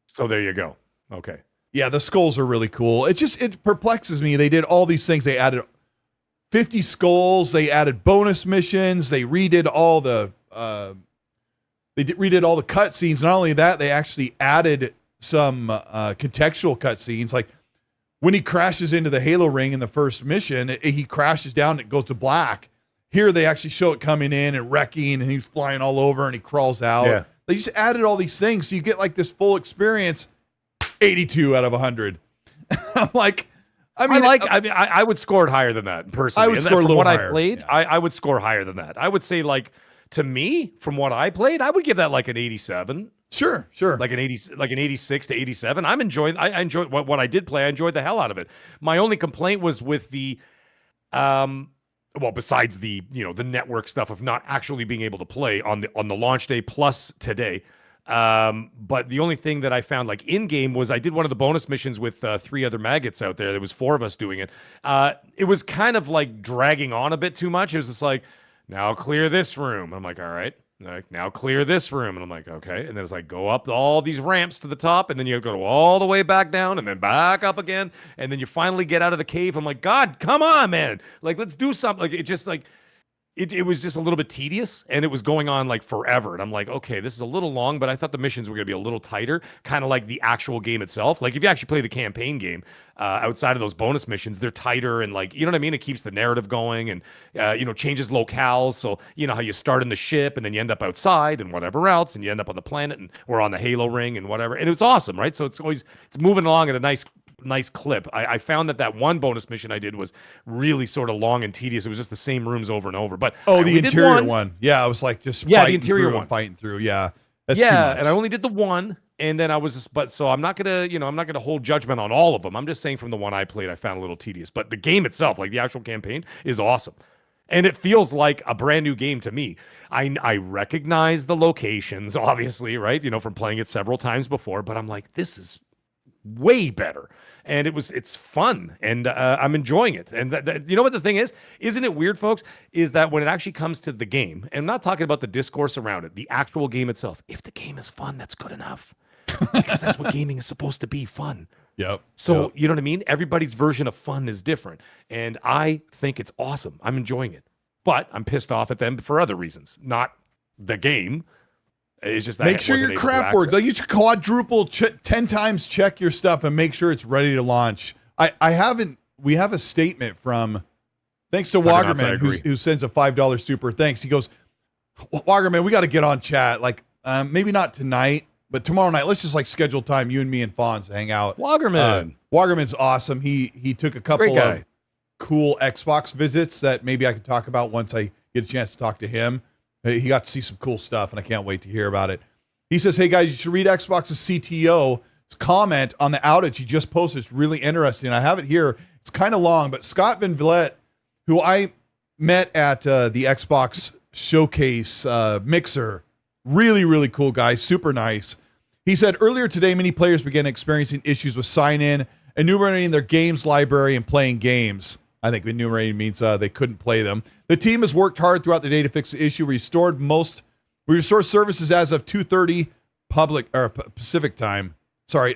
B: So there you go. Okay.
A: Yeah, the skulls are really cool. It perplexes me. They did all these things. They added 50 skulls. They added bonus missions. They redid all the cutscenes. Not only that, they actually added some contextual cutscenes. Like when he crashes into the Halo ring in the first mission, he crashes down and it goes to black. Here they actually show it coming in and wrecking, and he's flying all over and he crawls out.
B: Yeah.
A: They just added all these things so you get like this full experience. 82 out of 100. I'm like,
B: I would score it higher than that personally.
A: I would score a little higher.
B: What I played, I would score higher than that. I would say, like, to me, from what I played, I would give that like an 87.
A: Sure.
B: Like an 86 to 87. I enjoyed what I did play. I enjoyed the hell out of it. My only complaint was with the besides the the network stuff of not actually being able to play on the launch day plus today. But the only thing that I found like in game was I did one of the bonus missions with 3 other maggots out there. There was 4 of us doing it. It was kind of like dragging on a bit too much. It was just like, now clear this room. I'm like, all right. Like, now clear this room. And I'm like, okay. And then it's like, go up all these ramps to the top. And then you go all the way back down and then back up again. And then you finally get out of the cave. I'm like, God, come on, man. Like, let's do something. Like, it just like, it was just a little bit tedious, and it was going on like forever. And I'm like, okay, this is a little long, but I thought the missions were going to be a little tighter, kind of like the actual game itself. Like if you actually play the campaign game, outside of those bonus missions, they're tighter and like, you know what I mean? It keeps the narrative going and, changes locales. So, you know how you start in the ship and then you end up outside and whatever else, and you end up on the planet and we're on the Halo ring and whatever. And it's awesome, right? So it's moving along at a nice clip. I found that one bonus mission I did was really sort of long and tedious. It was just the same rooms over and over. But
A: the interior one. Yeah, I was like just
B: the interior one,
A: fighting through. Yeah, that's too much.
B: And I only did the one, and then I was just. So I'm not gonna hold judgment on all of them. I'm just saying from the one I played, I found a little tedious. But the game itself, like the actual campaign, is awesome. And it feels like a brand new game to me. I recognize the locations, obviously, right? From playing it several times before. But I'm like, this is way better, and it's fun, and I'm enjoying it. And you know what the thing is? Isn't it weird, folks? Is that when it actually comes to the game, and I'm not talking about the discourse around it, the actual game itself. If the game is fun, that's good enough, because that's what gaming is supposed to be, fun.
A: Yep.
B: So you know what I mean? Everybody's version of fun is different, and I think it's awesome. I'm enjoying it, but I'm pissed off at them for other reasons, not the game. It's just that
A: make sure your crap works. Like you should quadruple 10 times check your stuff and make sure it's ready to launch. We have a statement from, thanks to Wagerman who sends a $5 super. Thanks. He goes, Wagerman, we got to get on chat. Like maybe not tonight, but tomorrow night. Let's just like schedule time, you and me and Fonz to hang out. Wagerman's awesome. He took a couple of cool Xbox visits that maybe I could talk about once I get a chance to talk to him. He got to see some cool stuff, and I can't wait to hear about it. He says, hey, guys, you should read Xbox's CTO's comment on the outage he just posted. It's really interesting. I have it here. It's kind of long, but Scott Van Vliet, who I met at the Xbox Showcase Mixer, really, really cool guy, super nice. He said, earlier today, many players began experiencing issues with sign-in, enumerating their games library, and playing games. I think enumerating means they couldn't play them. The team has worked hard throughout the day to fix the issue. We restored services as of 2:30 Pacific time. Sorry,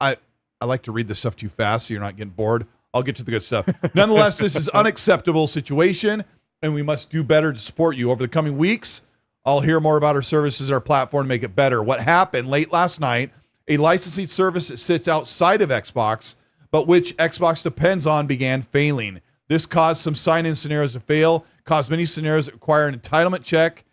A: I like to read this stuff too fast so you're not getting bored. I'll get to the good stuff. Nonetheless, this is unacceptable situation, and we must do better to support you. Over the coming weeks, I'll hear more about our services, our platform, to make it better. What happened late last night, a licensing service that sits outside of Xbox, but which Xbox depends on, began failing. This caused some sign-in scenarios to fail, caused many scenarios that require an entitlement check,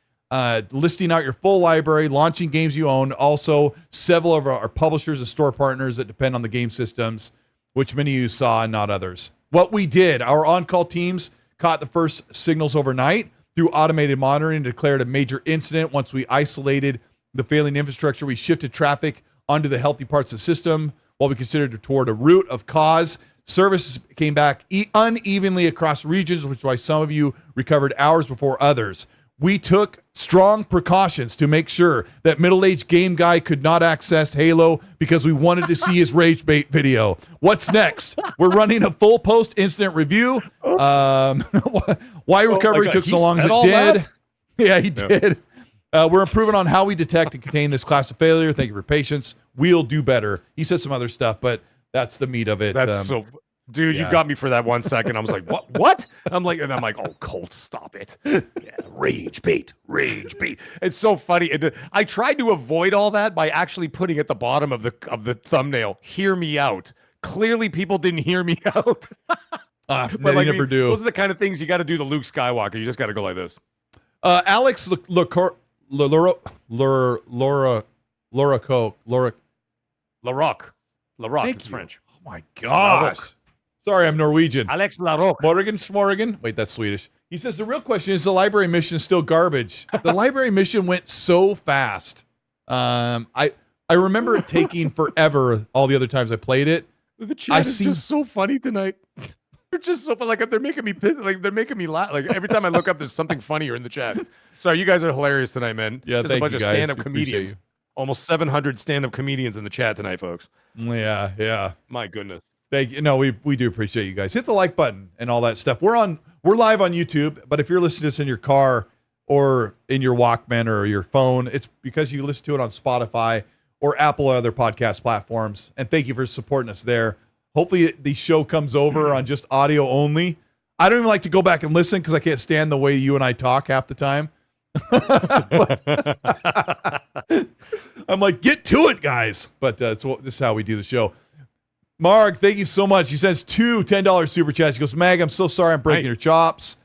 A: listing out your full library, launching games you own. Also, several of our publishers and store partners that depend on the game systems, which many of you saw and not others. What we did, our on-call teams caught the first signals overnight, through automated monitoring and declared a major incident. Once we isolated the failing infrastructure, we shifted traffic onto the healthy parts of the system while we considered toward a root of cause. Services came back unevenly across regions, which is why some of you recovered hours before others. We took strong precautions to make sure that middle-aged game guy could not access Halo because we wanted to see his rage bait video. What's next? We're running a full post-incident review. Why recovery took so long as it did. That? Yeah, he did. We're improving on how we detect and contain this class of failure. Thank you for your patience. We'll do better. He said some other stuff, but that's the meat of it.
B: That's dude, you got me for that 1 second. I was like, what? I'm like, oh, Colt, stop it. Yeah, rage bait. It's so funny. I tried to avoid all that by actually putting at the bottom of the thumbnail, hear me out. Clearly people didn't hear me out.
A: But they never do.
B: Those are the kind of things you got to do to Luke Skywalker. You just got to go like this.
A: Alex Lockhart.
B: LaRock, it's French.
A: Oh my gosh. Sorry, I'm Norwegian.
B: Alex Larocque.
A: Morgan. Wait, that's Swedish. He says the real question is the library mission still garbage? The library mission went so fast. I remember it taking forever all the other times I played it.
B: The chat is just so funny tonight. They're just so funny. Like they're making me piss, like they're making me laugh. Like every time I look up, there's something funnier in the chat. Sorry, you guys are hilarious tonight, man.
A: Yeah,
B: there's a bunch of stand-up comedians. Almost 700 stand-up comedians in the chat tonight, folks.
A: Yeah.
B: My goodness.
A: Thank you. No, we do appreciate you guys. Hit the like button and all that stuff. We're live on YouTube, but if you're listening to this in your car or in your Walkman or your phone, it's because you listen to it on Spotify or Apple or other podcast platforms. And thank you for supporting us there. Hopefully the show comes over on just audio only. I don't even like to go back and listen because I can't stand the way you and I talk half the time. I'm like, get to it, guys. But this is how we do the show. Mark, thank you so much. He sends two $10 super chats. He goes, Mag, I'm so sorry I'm breaking your chops.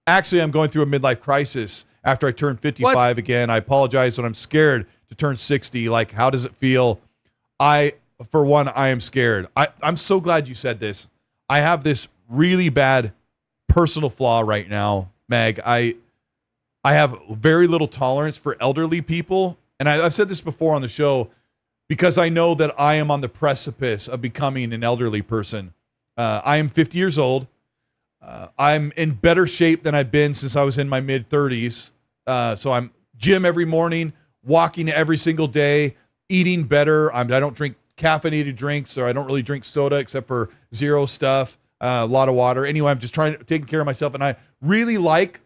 A: Actually, I'm going through a midlife crisis after I turned 55 again. I apologize, but I'm scared to turn 60. Like, how does it feel? For one, I am scared. I'm so glad you said this. I have this really bad personal flaw right now, Mag. I have very little tolerance for elderly people. And I've said this before on the show because I know that I am on the precipice of becoming an elderly person. I am 50 years old. I'm in better shape than I've been since I was in my mid-30s. So I'm gym every morning, walking every single day, eating better. I don't drink caffeinated drinks, or I don't really drink soda except for zero stuff, a lot of water. Anyway, I'm just taking care of myself, and I really like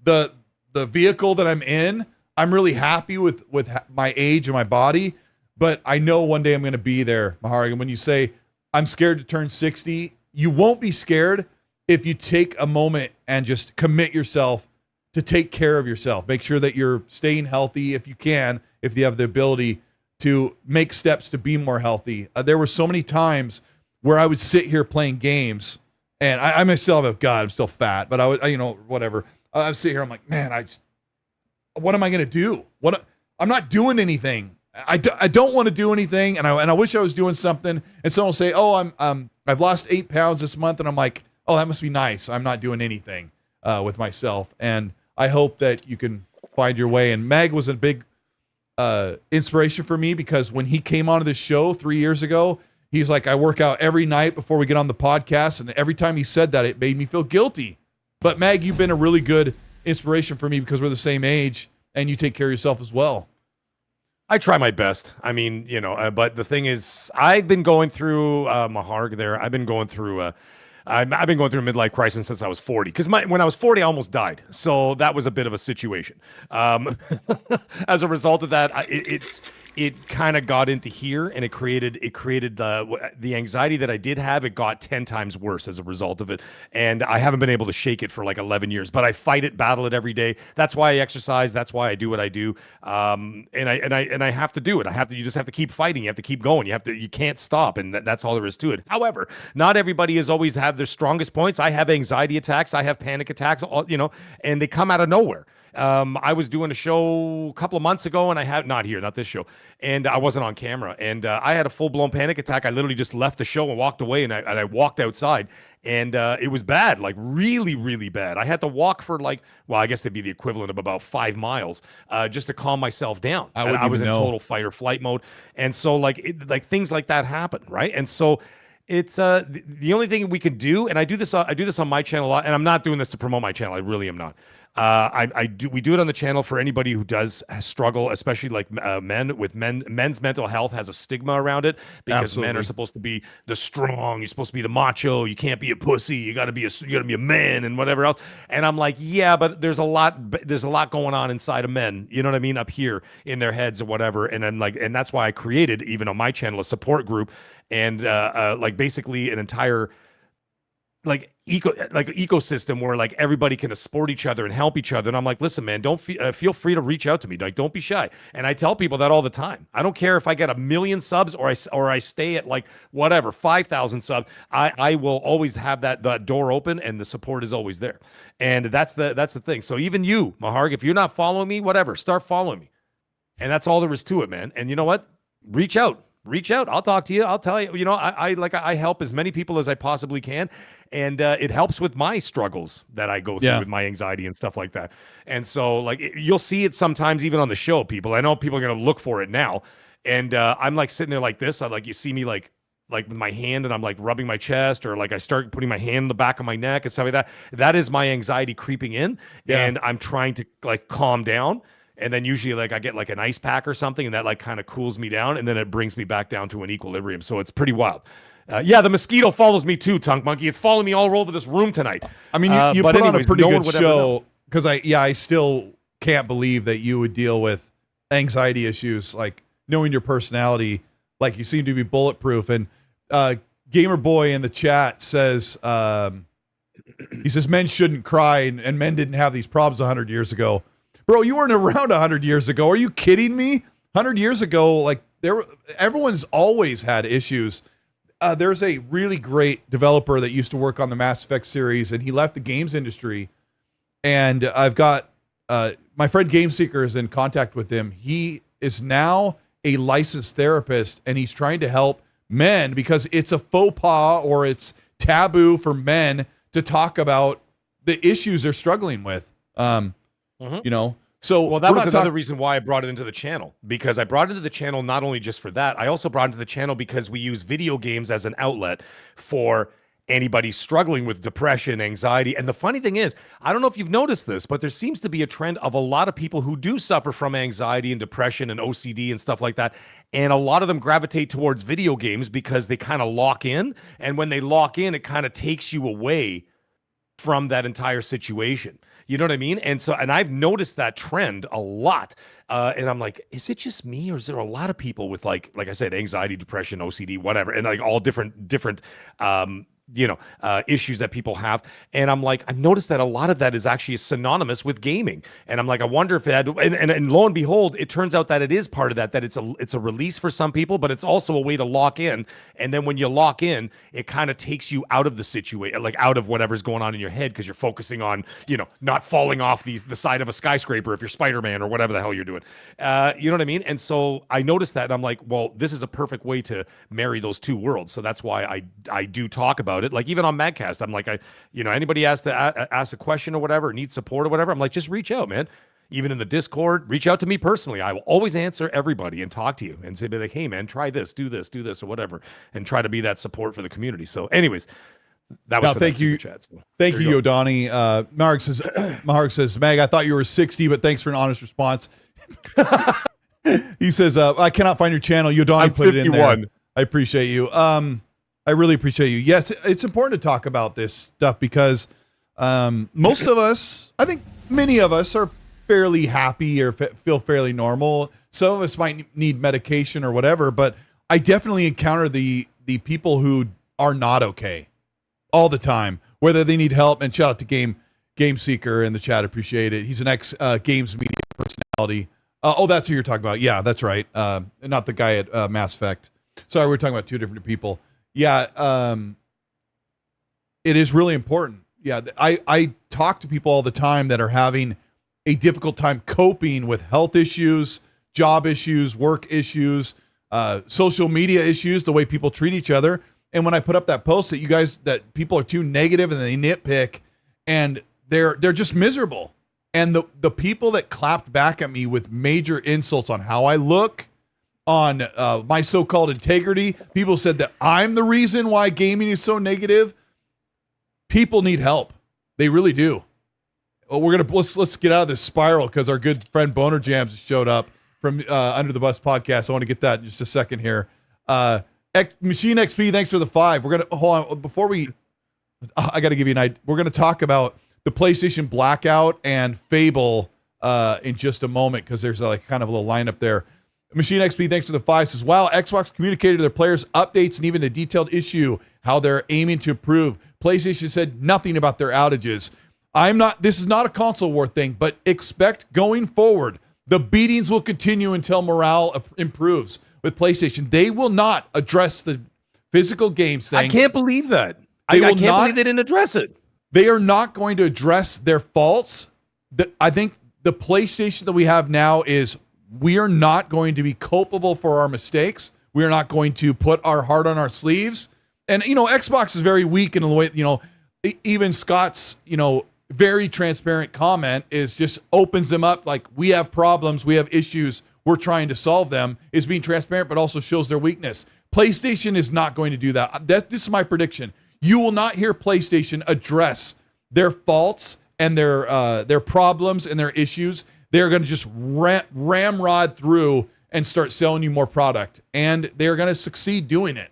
A: the vehicle that I'm in. I'm really happy with my age and my body, but I know one day I'm going to be there, Mahari. And when you say I'm scared to turn 60, you won't be scared if you take a moment and just commit yourself to take care of yourself. Make sure that you're staying healthy if you can, if you have the ability to make steps to be more healthy. There were so many times where I would sit here playing games, and I'm still I'm still fat, but I would, whatever. I would sit here, I'm like, man, what am I going to do? I'm not doing anything. I don't want to do anything, and I wish I was doing something. And someone will say, oh, I've lost 8 pounds this month, and I'm like, oh, that must be nice. I'm not doing anything with myself, and I hope that you can find your way. And Mag was a big inspiration for me, because when he came onto this show 3 years ago, he's like, I work out every night before we get on the podcast, and every time he said that, it made me feel guilty. But Mag, you've been a really good inspiration for me because we're the same age, and you take care of yourself as well.
B: I try my best. I mean, but the thing is, I've been going through Maharg there. I've been going through I've been going through a midlife crisis since I was 40. Because when I was 40, I almost died. So that was a bit of a situation. As a result of that, it kind of got into here, and it created the anxiety that I did have. It got 10 times worse as a result of it, and I haven't been able to shake it for like 11 years. But I fight it, battle it every day. That's why I exercise. That's why I do what I do. And I have to do it. You just have to keep fighting. You have to keep going. You can't stop, and that's all there is to it. However, not everybody has always had their strongest points. I have anxiety attacks. I have panic attacks, and they come out of nowhere. I was doing a show a couple of months ago, and I had not this show, and I wasn't on camera, and I had a full-blown panic attack. I literally just left the show and walked away, and I walked outside, and it was bad, like really, really bad. I had to walk for I guess it'd be the equivalent of about 5 miles, just to calm myself down. I was in total fight or flight mode, and so things like that happen, right? And so it's the only thing we can do, and I do this on my channel a lot, and I'm not doing this to promote my channel. I really am not. We do it on the channel for anybody who does struggle, especially men's mental health has a stigma around it because Absolutely. Men are supposed to be the strong, you're supposed to be the macho, you can't be a pussy, you gotta be a man and whatever else. And I'm like, yeah, but there's a lot going on inside of men, you know what I mean, up here in their heads or whatever. And then and that's why I created, even on my channel, a support group and basically an entire ecosystem where everybody can support each other and help each other. And I'm like, listen, man, don't feel free to reach out to me. Don't be shy. And I tell people that all the time. I don't care if I get 1 million subs or I stay at 5,000 subs. I will always have that door open, and the support is always there. And that's the thing. So even you, Maharg, if you're not following me, whatever, start following me. And that's all there is to it, man. And you know what? Reach out. I'll talk to you. I'll tell you, I help as many people as I possibly can. And it helps with my struggles that I go through with my anxiety and stuff like that. And so you'll see it sometimes even on the show, people. I know people are going to look for it now. And I'm sitting there like this. You see me like with my hand, and I'm rubbing my chest, or I start putting my hand in the back of my neck and stuff like that. That is my anxiety creeping in. Yeah. And I'm trying to calm down. And then usually I get an ice pack or something, and that kind of cools me down, and then it brings me back down to an equilibrium. So it's pretty wild. The mosquito follows me too, Tunk Monkey. It's following me all over this room tonight.
A: I mean, you put on a pretty good show, because I still can't believe that you would deal with anxiety issues, knowing your personality, you seem to be bulletproof. And Gamer Boy in the chat says, he says men shouldn't cry, and men didn't have these problems 100 years ago. Bro, you weren't around 100 years ago. Are you kidding me? 100 years ago, everyone's always had issues. There's a really great developer that used to work on the Mass Effect series, and he left the games industry. And I've got my friend Game Seeker is in contact with him. He is now a licensed therapist, and he's trying to help men because it's a faux pas, or it's taboo for men to talk about the issues they're struggling with. So
B: that was another reason why I brought it into the channel, because I brought it into the channel not only just for that, I also brought it into the channel because we use video games as an outlet for anybody struggling with depression, anxiety. And the funny thing is, I don't know if you've noticed this, but there seems to be a trend of a lot of people who do suffer from anxiety and depression and OCD and stuff like that. And a lot of them gravitate towards video games because they kind of lock in. And when they lock in, it kind of takes you away from that entire situation. You know what I mean? And I've noticed that trend a lot. And I'm like, is it just me, or is there a lot of people with like I said, anxiety, depression, OCD, whatever, and all different issues that people have. And I'm like, I've noticed that a lot of that is actually synonymous with gaming. And I'm like, I wonder if that, and lo and behold, it turns out that it is part of that it's a release for some people, but it's also a way to lock in. And then when you lock in, it kind of takes you out of the situation, out of whatever's going on in your head, because you're focusing on, not falling off the side of a skyscraper if you're Spider-Man or whatever the hell you're doing. You know what I mean? And so I noticed that, and I'm like, well, this is a perfect way to marry those two worlds. So that's why I do talk about it. Even on Madcast, I'm like, anybody has to ask a question or whatever, need support or whatever, I'm like, just reach out, man. Even in the Discord, reach out to me personally. I will always answer everybody and talk to you and say, hey, man, try this, do this, or whatever, and try to be that support for the community. So anyways, that was
A: thank you. Chat, so thank you, Yodani. Maharg says, Mag, I thought you were 60, but thanks for an honest response. He says, I cannot find your channel. Yodani put 51. It in there. I appreciate you. I really appreciate you. Yes, it's important to talk about this stuff because most of us, I think many of us, are fairly happy or feel fairly normal. Some of us might need medication or whatever, but I definitely encounter the people who are not okay all the time, whether they need help. And shout out to Game Seeker in the chat. Appreciate it. He's an ex-games media personality. That's who you're talking about. Yeah, that's right. Not the guy at Mass Effect. Sorry, we're talking about two different people. Yeah, It is really important. Yeah, I talk to people all the time that are having a difficult time coping with health issues, job issues, work issues, social media issues, the way people treat each other. And when I put up that post that people are too negative and they nitpick and they're just miserable. And the people that clapped back at me with major insults on how I look, on my so-called integrity, people said that I'm the reason why gaming is so negative. People need help. They really do. Let's get out of this spiral because our good friend Boner Jams showed up from Under the Bus podcast. I want to get that in just a second here. Machine XP, thanks for the 5. We're gonna hold on before I got to give you an idea. We're gonna talk about the PlayStation Blackout and Fable in just a moment because there's like kind of a little lineup there. Machine XP, thanks for the 5, says, wow, Xbox communicated to their players updates and even a detailed issue, how they're aiming to improve. PlayStation said nothing about their outages. This is not a console war thing, but expect going forward, the beatings will continue until morale improves with PlayStation. They will not address the physical games thing.
B: I can't believe that. I can't believe they didn't address it.
A: They are not going to address their faults. I think the PlayStation that we have now is we are not going to be culpable for our mistakes. We are not going to put our heart on our sleeves. And, Xbox is very weak in the way, even Scott's, very transparent comment is just opens them up like we have problems, we have issues, we're trying to solve them, is being transparent, but also shows their weakness. PlayStation is not going to do that. This is my prediction. You will not hear PlayStation address their faults and their problems and their issues. They're going to just ramrod through and start selling you more product, and they're going to succeed doing it.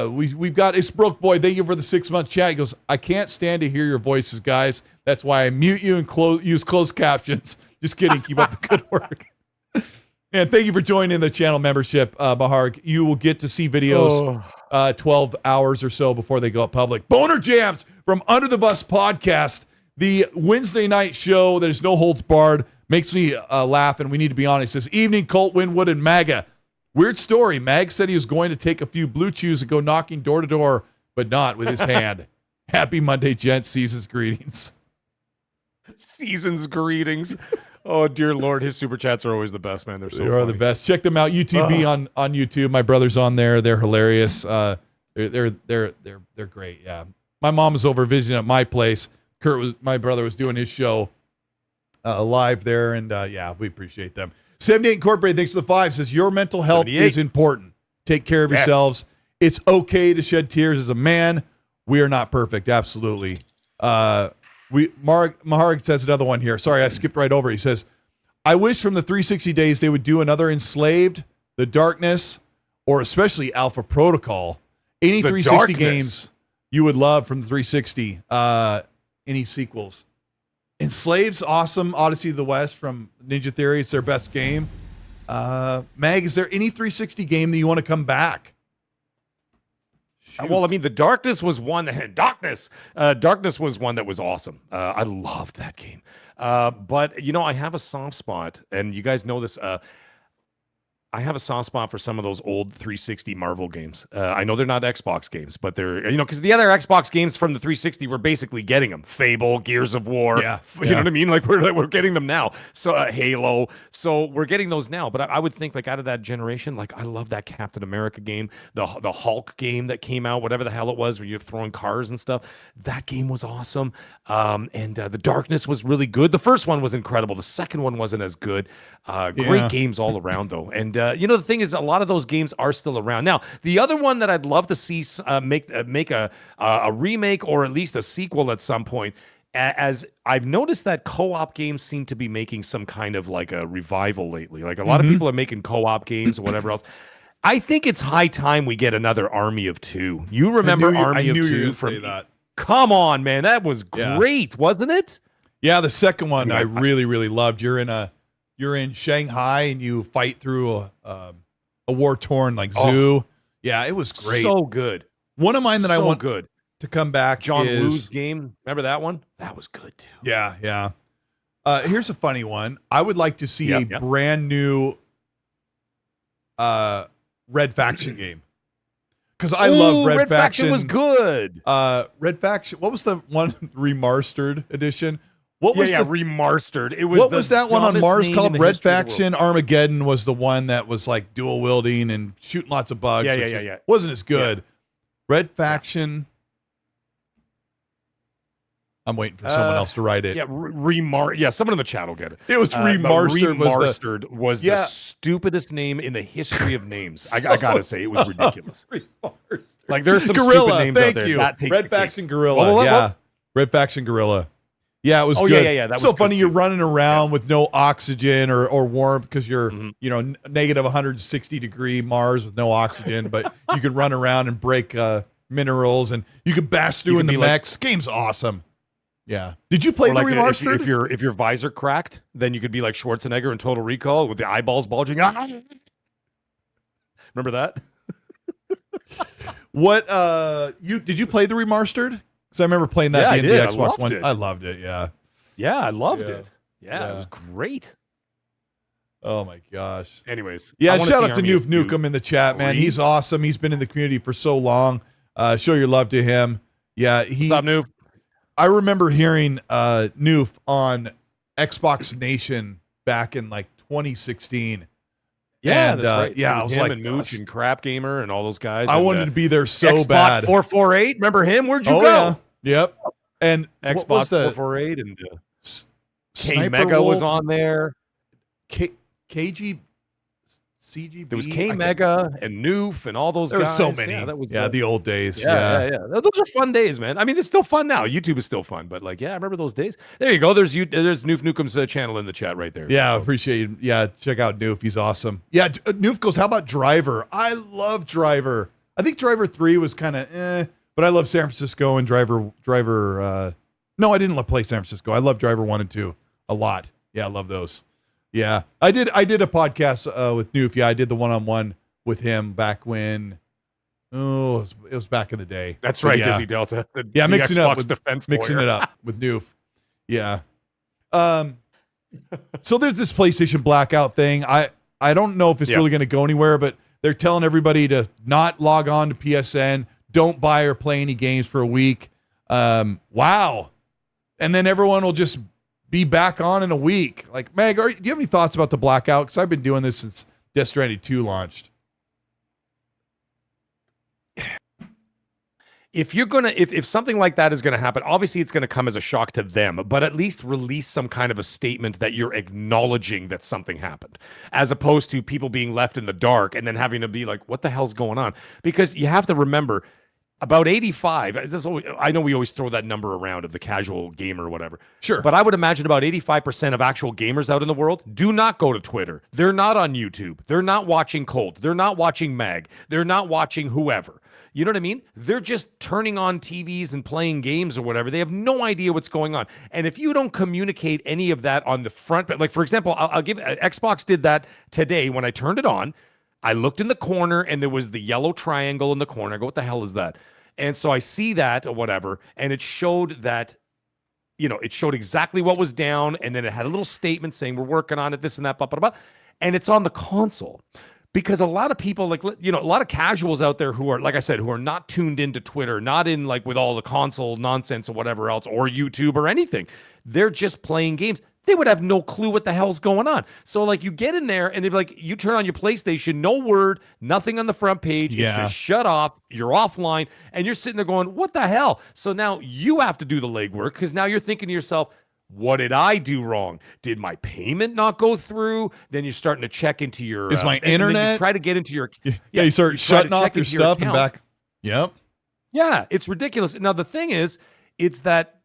A: We've got It's Broke Boy. Thank you for the 6-month chat. He goes, I can't stand to hear your voices, guys. That's why I mute you and use closed captions. Just kidding. Keep up the good work. And thank you for joining the channel membership, Maharg. You will get to see videos 12 hours or so before they go up public. Boner Jams from Under the Bus podcast, the Wednesday night show that is no holds barred, makes me laugh, and we need to be honest. It says, evening, Colt, Winwood, and MAGA. Weird story. Mag said he was going to take a few blue chews and go knocking door to door, but not with his hand. Happy Monday, gents. Season's greetings.
B: Season's greetings. Oh, dear Lord. His super chats are always the best, man. They're so funny.
A: The best. Check them out. UTB on YouTube. My brother's on there. They're hilarious. They're great. Yeah. My mom was over visiting at my place. My brother was doing his show live there, and we appreciate them. 78 Incorporated, thanks for the 5, says your mental health is important. Take care of yourselves. It's okay to shed tears as a man. We are not perfect. Absolutely. Maharg says another one here. Sorry, I skipped right over. He says, I wish from the 360 days they would do another Enslaved, The Darkness, or especially Alpha Protocol. Any 360 games you would love from the 360. Any sequels. Enslaved's awesome. Odyssey of the West from Ninja Theory. It's their best game. Mag, is there any 360 game that you want to come back?
B: Shoot. Well, I mean, the Darkness was one that Darkness was one that was awesome. I loved that game. But I have a soft spot, and you guys know this. I have a soft spot for some of those old 360 Marvel games. I know they're not Xbox games, but they're, because the other Xbox games from the 360 were basically getting them. Fable, Gears of War. You know what I mean? Like we're getting them now. So Halo. So we're getting those now. But I would think like out of that generation, like I love that Captain America game, the Hulk game that came out, whatever the hell it was, where you're throwing cars and stuff. That game was awesome. And the Darkness was really good. The first one was incredible. The second one wasn't as good. Great games all around though. And the thing is, a lot of those games are still around. Now, the other one that I'd love to see make a remake or at least a sequel at some point, as I've noticed that co-op games seem to be making some kind of like a revival lately. Like a lot of people are making co-op games or whatever else. I think it's high time we get another Army of Two. You remember Army of Two from that? Come on, man. That was great, wasn't it?
A: Yeah, the second one I really, really loved. You're in Shanghai and you fight through a war-torn zoo. Yeah, it was great.
B: So good.
A: One of mine that I want to come back
B: John
A: is
B: Woo's game. Remember that one? That was good too.
A: Yeah. Here's a funny one. I would like to see a brand new Red Faction game. because I love Red
B: Faction was good.
A: Red Faction. What was the one remastered edition? What was
B: remastered? It was.
A: What was that one on Mars called? Red Faction Armageddon was the one that was like dual wielding and shooting lots of bugs.
B: Yeah.
A: Wasn't as good. Red Faction. I'm waiting for someone else to write it.
B: Someone in the chat will get it.
A: It was remastered.
B: Remastered was the stupidest name in the history of names. I gotta say, it was ridiculous. Like there's some
A: Gorilla,
B: stupid names
A: thank
B: out there.
A: You.
B: That takes
A: Red Faction Gorilla. Red Faction Gorilla. Yeah, it was good.
B: Yeah. That
A: so
B: was
A: funny.
B: good
A: You're running around with no oxygen or warmth because you're negative 160 degree Mars with no oxygen, but you can run around and break minerals and you can bash through in the mechs. Game's awesome. Yeah. Did you play the remastered?
B: If your visor cracked, then you could be like Schwarzenegger in Total Recall with the eyeballs bulging out. Remember that?
A: What did you play the remastered? Because I remember playing that in the Xbox One. I loved it. Yeah.
B: Yeah, I loved it. Yeah, it was great.
A: Oh my gosh.
B: Anyways.
A: Yeah, shout out to Noof Nukem in the chat, man. He's awesome. He's been in the community for so long. Show your love to him. Yeah,
B: What's up, Noof?
A: I remember hearing Noof on Xbox Nation back in like 2016.
B: Yeah, and, that's right.
A: Yeah, I was like,
B: and Mooch and Crap Gamer and all those guys.
A: I wanted to be there so bad.
B: 448, remember him? Where'd you go?
A: Yeah. Yep. And
B: Xbox 448 and K Mega was on there.
A: KG. CGB.
B: There was K Mega and Noof and all those guys.
A: There were so many.
B: Yeah, that was
A: the old days.
B: Yeah. Those are fun days, man. I mean, it's still fun now. YouTube is still fun, but like, I remember those days. There you go. There's Noof Nukem's channel in the chat right there.
A: Yeah, appreciate you. Yeah, check out Noof. He's awesome. Yeah, Noof goes, how about Driver? I love Driver. I think Driver 3 was kind of but I love San Francisco and Driver. No, I didn't play San Francisco. I love Driver 1 and 2 a lot. Yeah, I love those. Yeah, I did a podcast with Noof. Yeah, I did the one-on-one with him back when. Oh, it was back in the day.
B: That's right, Dizzy Delta.
A: Mixing it up with Noof. Yeah. So there's this PlayStation Blackout thing. I don't know if it's really going to go anywhere, but they're telling everybody to not log on to PSN, don't buy or play any games for a week. Wow. And then everyone will just be back on in a week. Like, Meg, do you have any thoughts about the Blackout? Because I've been doing this since Death Stranding 2 launched.
B: If something like that is gonna happen, obviously it's gonna come as a shock to them, but at least release some kind of a statement that you're acknowledging that something happened, as opposed to people being left in the dark and then having to be like, what the hell's going on? Because you have to remember, about 85, I know we always throw that number around of the casual gamer or whatever.
A: Sure.
B: But I would imagine about 85% of actual gamers out in the world do not go to Twitter. They're not on YouTube. They're not watching Colt. They're not watching Mag. They're not watching whoever. You know what I mean? They're just turning on TVs and playing games or whatever. They have no idea what's going on. And if you don't communicate any of that on the front, like for example, I'll give Xbox did that today when I turned it on. I looked in the corner and there was the yellow triangle in the corner. I go, what the hell is that? And so I see that or whatever, and it showed that, it showed exactly what was down, and then it had a little statement saying we're working on it, this and that, blah, blah, blah. And it's on the console. Because a lot of people, a lot of casuals out there who are, like I said, who are not tuned into Twitter, not in like with all the console nonsense or whatever else, or YouTube or anything. They're just playing games. They would have no clue what the hell's going on. So like you get in there and you turn on your PlayStation, no word, nothing on the front page.
A: Yeah.
B: It's just shut off. You're offline and you're sitting there going, what the hell? So now you have to do the legwork because now you're thinking to yourself, what did I do wrong? Did my payment not go through? Then you're starting to check into your...
A: Is my internet?
B: You try to get into your...
A: Yeah, you start shutting off your stuff and back... Yep.
B: Yeah, it's ridiculous. Now, the thing is, it's that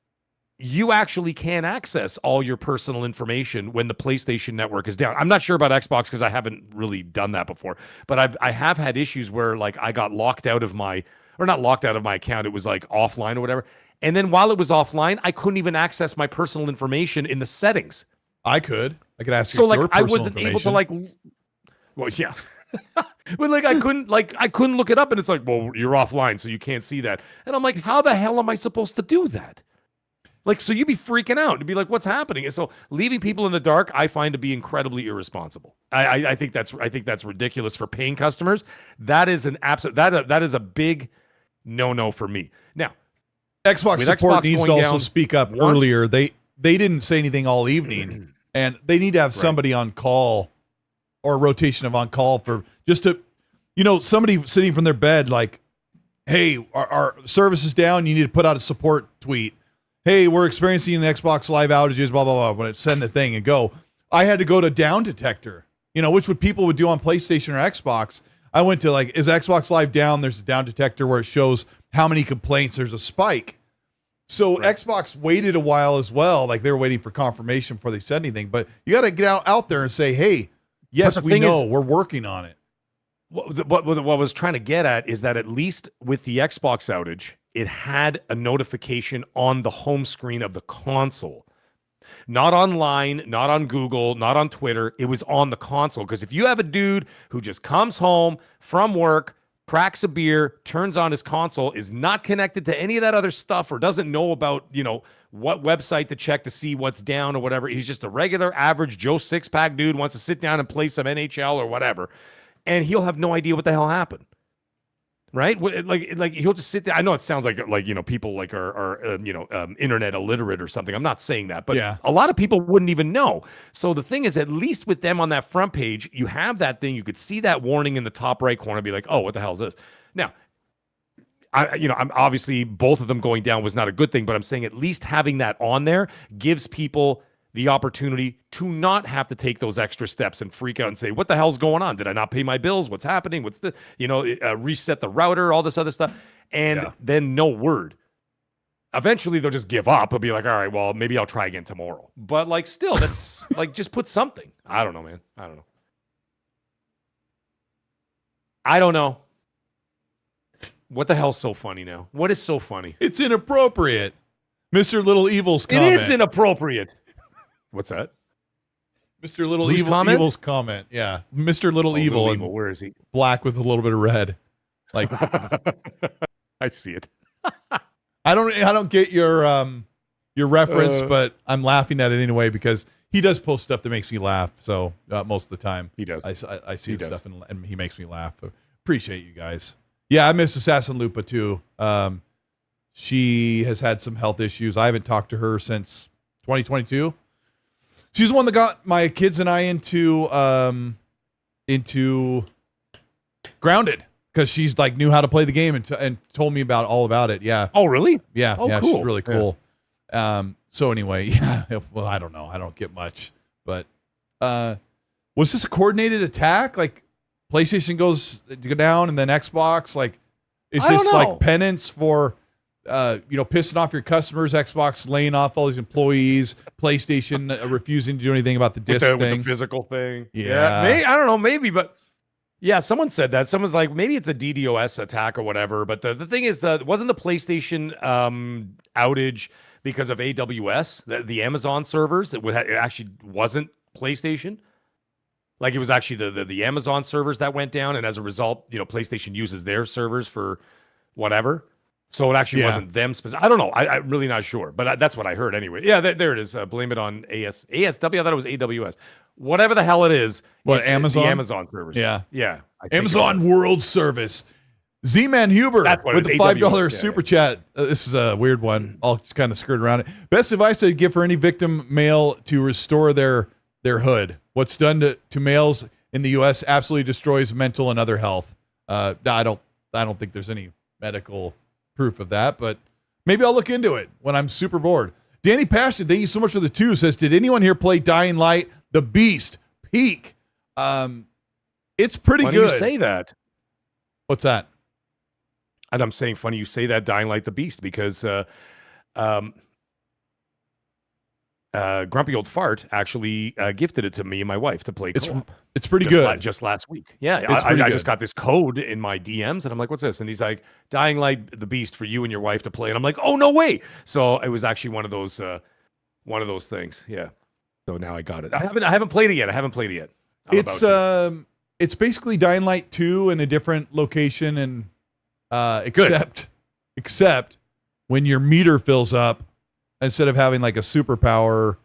B: you actually can access all your personal information when the PlayStation Network is down. I'm not sure about Xbox because I haven't really done that before, but I have had issues where like I got locked out of my... Or not locked out of my account. It was like offline or whatever. And then while it was offline, I couldn't even access my personal information in the settings.
A: I could ask you your personal
B: I wasn't able to well, yeah. But I couldn't look it up, and it's like, well, you're offline, so you can't see that. And I'm like, how the hell am I supposed to do that? Like, so you'd be freaking out to be like, what's happening? And so leaving people in the dark, I find to be incredibly irresponsible. I think that's ridiculous for paying customers. That is an absolute, that is a big no for me. Now,
A: Xbox support needs to also speak up earlier. They didn't say anything all evening, and they need to have somebody on call or a rotation of on call for just to, somebody sitting from their bed like, hey, our service is down. You need to put out a support tweet. Hey, we're experiencing Xbox Live outages, blah, blah, blah. When it send the thing and go. I had to go to Down Detector, which would people would do on PlayStation or Xbox. I went to is Xbox Live down? There's a Down Detector where it shows how many complaints. There's a spike. So Xbox waited a while as well. Like they were waiting for confirmation before they said anything. But you got to get out there and say, hey, yes, we know we're working on it.
B: What I was trying to get at is that at least with the Xbox outage, it had a notification on the home screen of the console. Not online, not on Google, not on Twitter. It was on the console. Because if you have a dude who just comes home from work, cracks a beer, turns on his console, is not connected to any of that other stuff or doesn't know about, what website to check to see what's down or whatever. He's just a regular average Joe six-pack dude, wants to sit down and play some NHL or whatever. And he'll have no idea what the hell happened. Right? Like he'll just sit there. I know it sounds like people are internet illiterate or something. I'm not saying that, but a lot of people wouldn't even know. So the thing is, at least with them on that front page, you have that thing. You could see that warning in the top right corner, be like, oh, what the hell is this? Now, I'm obviously both of them going down was not a good thing, but I'm saying at least having that on there gives people the opportunity to not have to take those extra steps and freak out and say, what the hell's going on? Did I not pay my bills? What's happening? What's the, reset the router, all this other stuff. And then no word. Eventually they'll just give up. They'll be like, all right, well, maybe I'll try again tomorrow. But still, that's just put something. I don't know, man. I don't know. What the hell's so funny now? What is so funny?
A: It's inappropriate. Mr. Little Evil's comment.
B: It is inappropriate. What's that?
A: Mr. Little Evil's comment. Yeah. Mr. Little Evil.
B: Little Evil. Where is he?
A: Black with a little bit of red. Like
B: I see it.
A: I don't get your reference, but I'm laughing at it anyway because he does post stuff that makes me laugh. So most of the time
B: he does.
A: I see stuff and he makes me laugh. Appreciate you guys. Yeah, I miss Assassin Lupa too. She has had some health issues. I haven't talked to her since 2022. She's the one that got my kids and I into Grounded because she's knew how to play the game and told me all about it. Yeah.
B: Oh, really?
A: Yeah.
B: Oh,
A: yeah.
B: Cool.
A: She's really cool. Yeah. So anyway, yeah. Well, I don't know. I don't get much, but was this a coordinated attack? Like PlayStation goes down and then Xbox, is this penance for pissing off your customers, Xbox laying off all these employees, PlayStation refusing to do anything about the disc thing.
B: With the physical thing.
A: Yeah.
B: I don't know, maybe, but yeah, someone said that. Someone's like, maybe it's a DDoS attack or whatever. But the thing is, wasn't the PlayStation outage because of AWS, the Amazon servers? It actually wasn't PlayStation. Like it was actually the Amazon servers that went down. And as a result, PlayStation uses their servers for whatever. So it actually wasn't them specific. I don't know. I'm really not sure, but that's what I heard anyway. Yeah, there it is. Blame it on ASW. I thought it was AWS. Whatever the hell it is.
A: What, Amazon?
B: The Amazon servers.
A: Yeah.
B: Yeah.
A: Amazon World Service. Z-Man Huber with the $5 super chat. This is a weird one. I'll just kind of skirt around it. Best advice I'd give for any victim male to restore their hood. What's done to males in the U.S. absolutely destroys mental and other health. I don't think there's any medical proof of that, but maybe I'll look into it when I'm super bored. Danny Passion, thank you so much for the 2, says, did anyone here play Dying Light, The Beast, Peak? It's pretty good.
B: Funny you say that.
A: What's that?
B: And I'm saying funny you say that, Dying Light, The Beast, because Grumpy Old Fart actually gifted it to me and my wife to play co-op.
A: It's pretty good.
B: Just last week. Yeah, I just got this code in my DMs, and I'm like, what's this? And he's like, Dying Light, The Beast for you and your wife to play. And I'm like, oh, no way. So it was actually one of those things. Yeah. So now I got it. I haven't played it yet.
A: It's basically Dying Light 2 in a different location, and except when your meter fills up, instead of having like a superpower,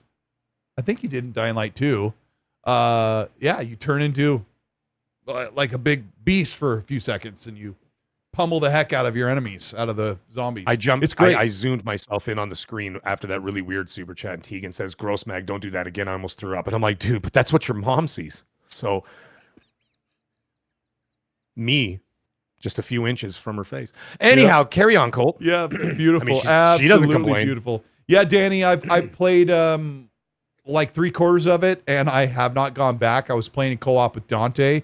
A: I think you did in Dying Light 2. You turn into like a big beast for a few seconds and you pummel the heck out of your enemies, out of the zombies.
B: I jumped.
A: It's great.
B: I zoomed myself in on the screen after that really weird super chat. And Tegan says, "Gross, Mag, don't do that again." I almost threw up. And I'm like, dude, but that's what your mom sees. So me, just a few inches from her face. Anyhow, carry on, Colt.
A: Yeah, beautiful. I mean,
B: absolutely she doesn't complain.
A: Beautiful. Yeah, Danny, I've played like 3/4 of it, and I have not gone back. I was playing in co-op with Dante,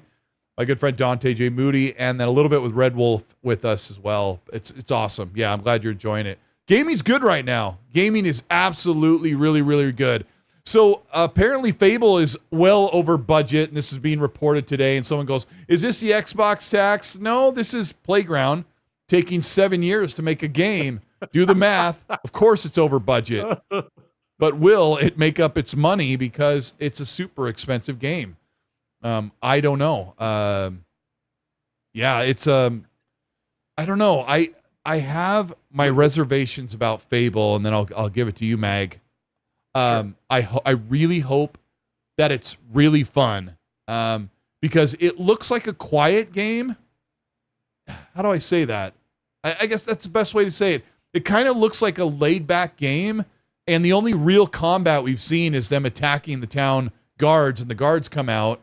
A: my good friend Dante J. Moody, and then a little bit with Red Wolf with us as well. It's awesome. Yeah, I'm glad you're enjoying it. Gaming's good right now. Gaming is absolutely really, really good. So apparently Fable is well over budget, and this is being reported today, and someone goes, is this the Xbox tax? No, this is Playground taking 7 years to make a game. Do the math. Of course it's over budget. But will it make up its money because it's a super expensive game? I don't know. It's I don't know. I have my reservations about Fable, and then I'll give it to you, Mag. Sure. I really hope that it's really fun, because it looks like a quiet game. How do I say that? I guess that's the best way to say it. It kind of looks like a laid-back game, and the only real combat we've seen is them attacking the town guards, and the guards come out,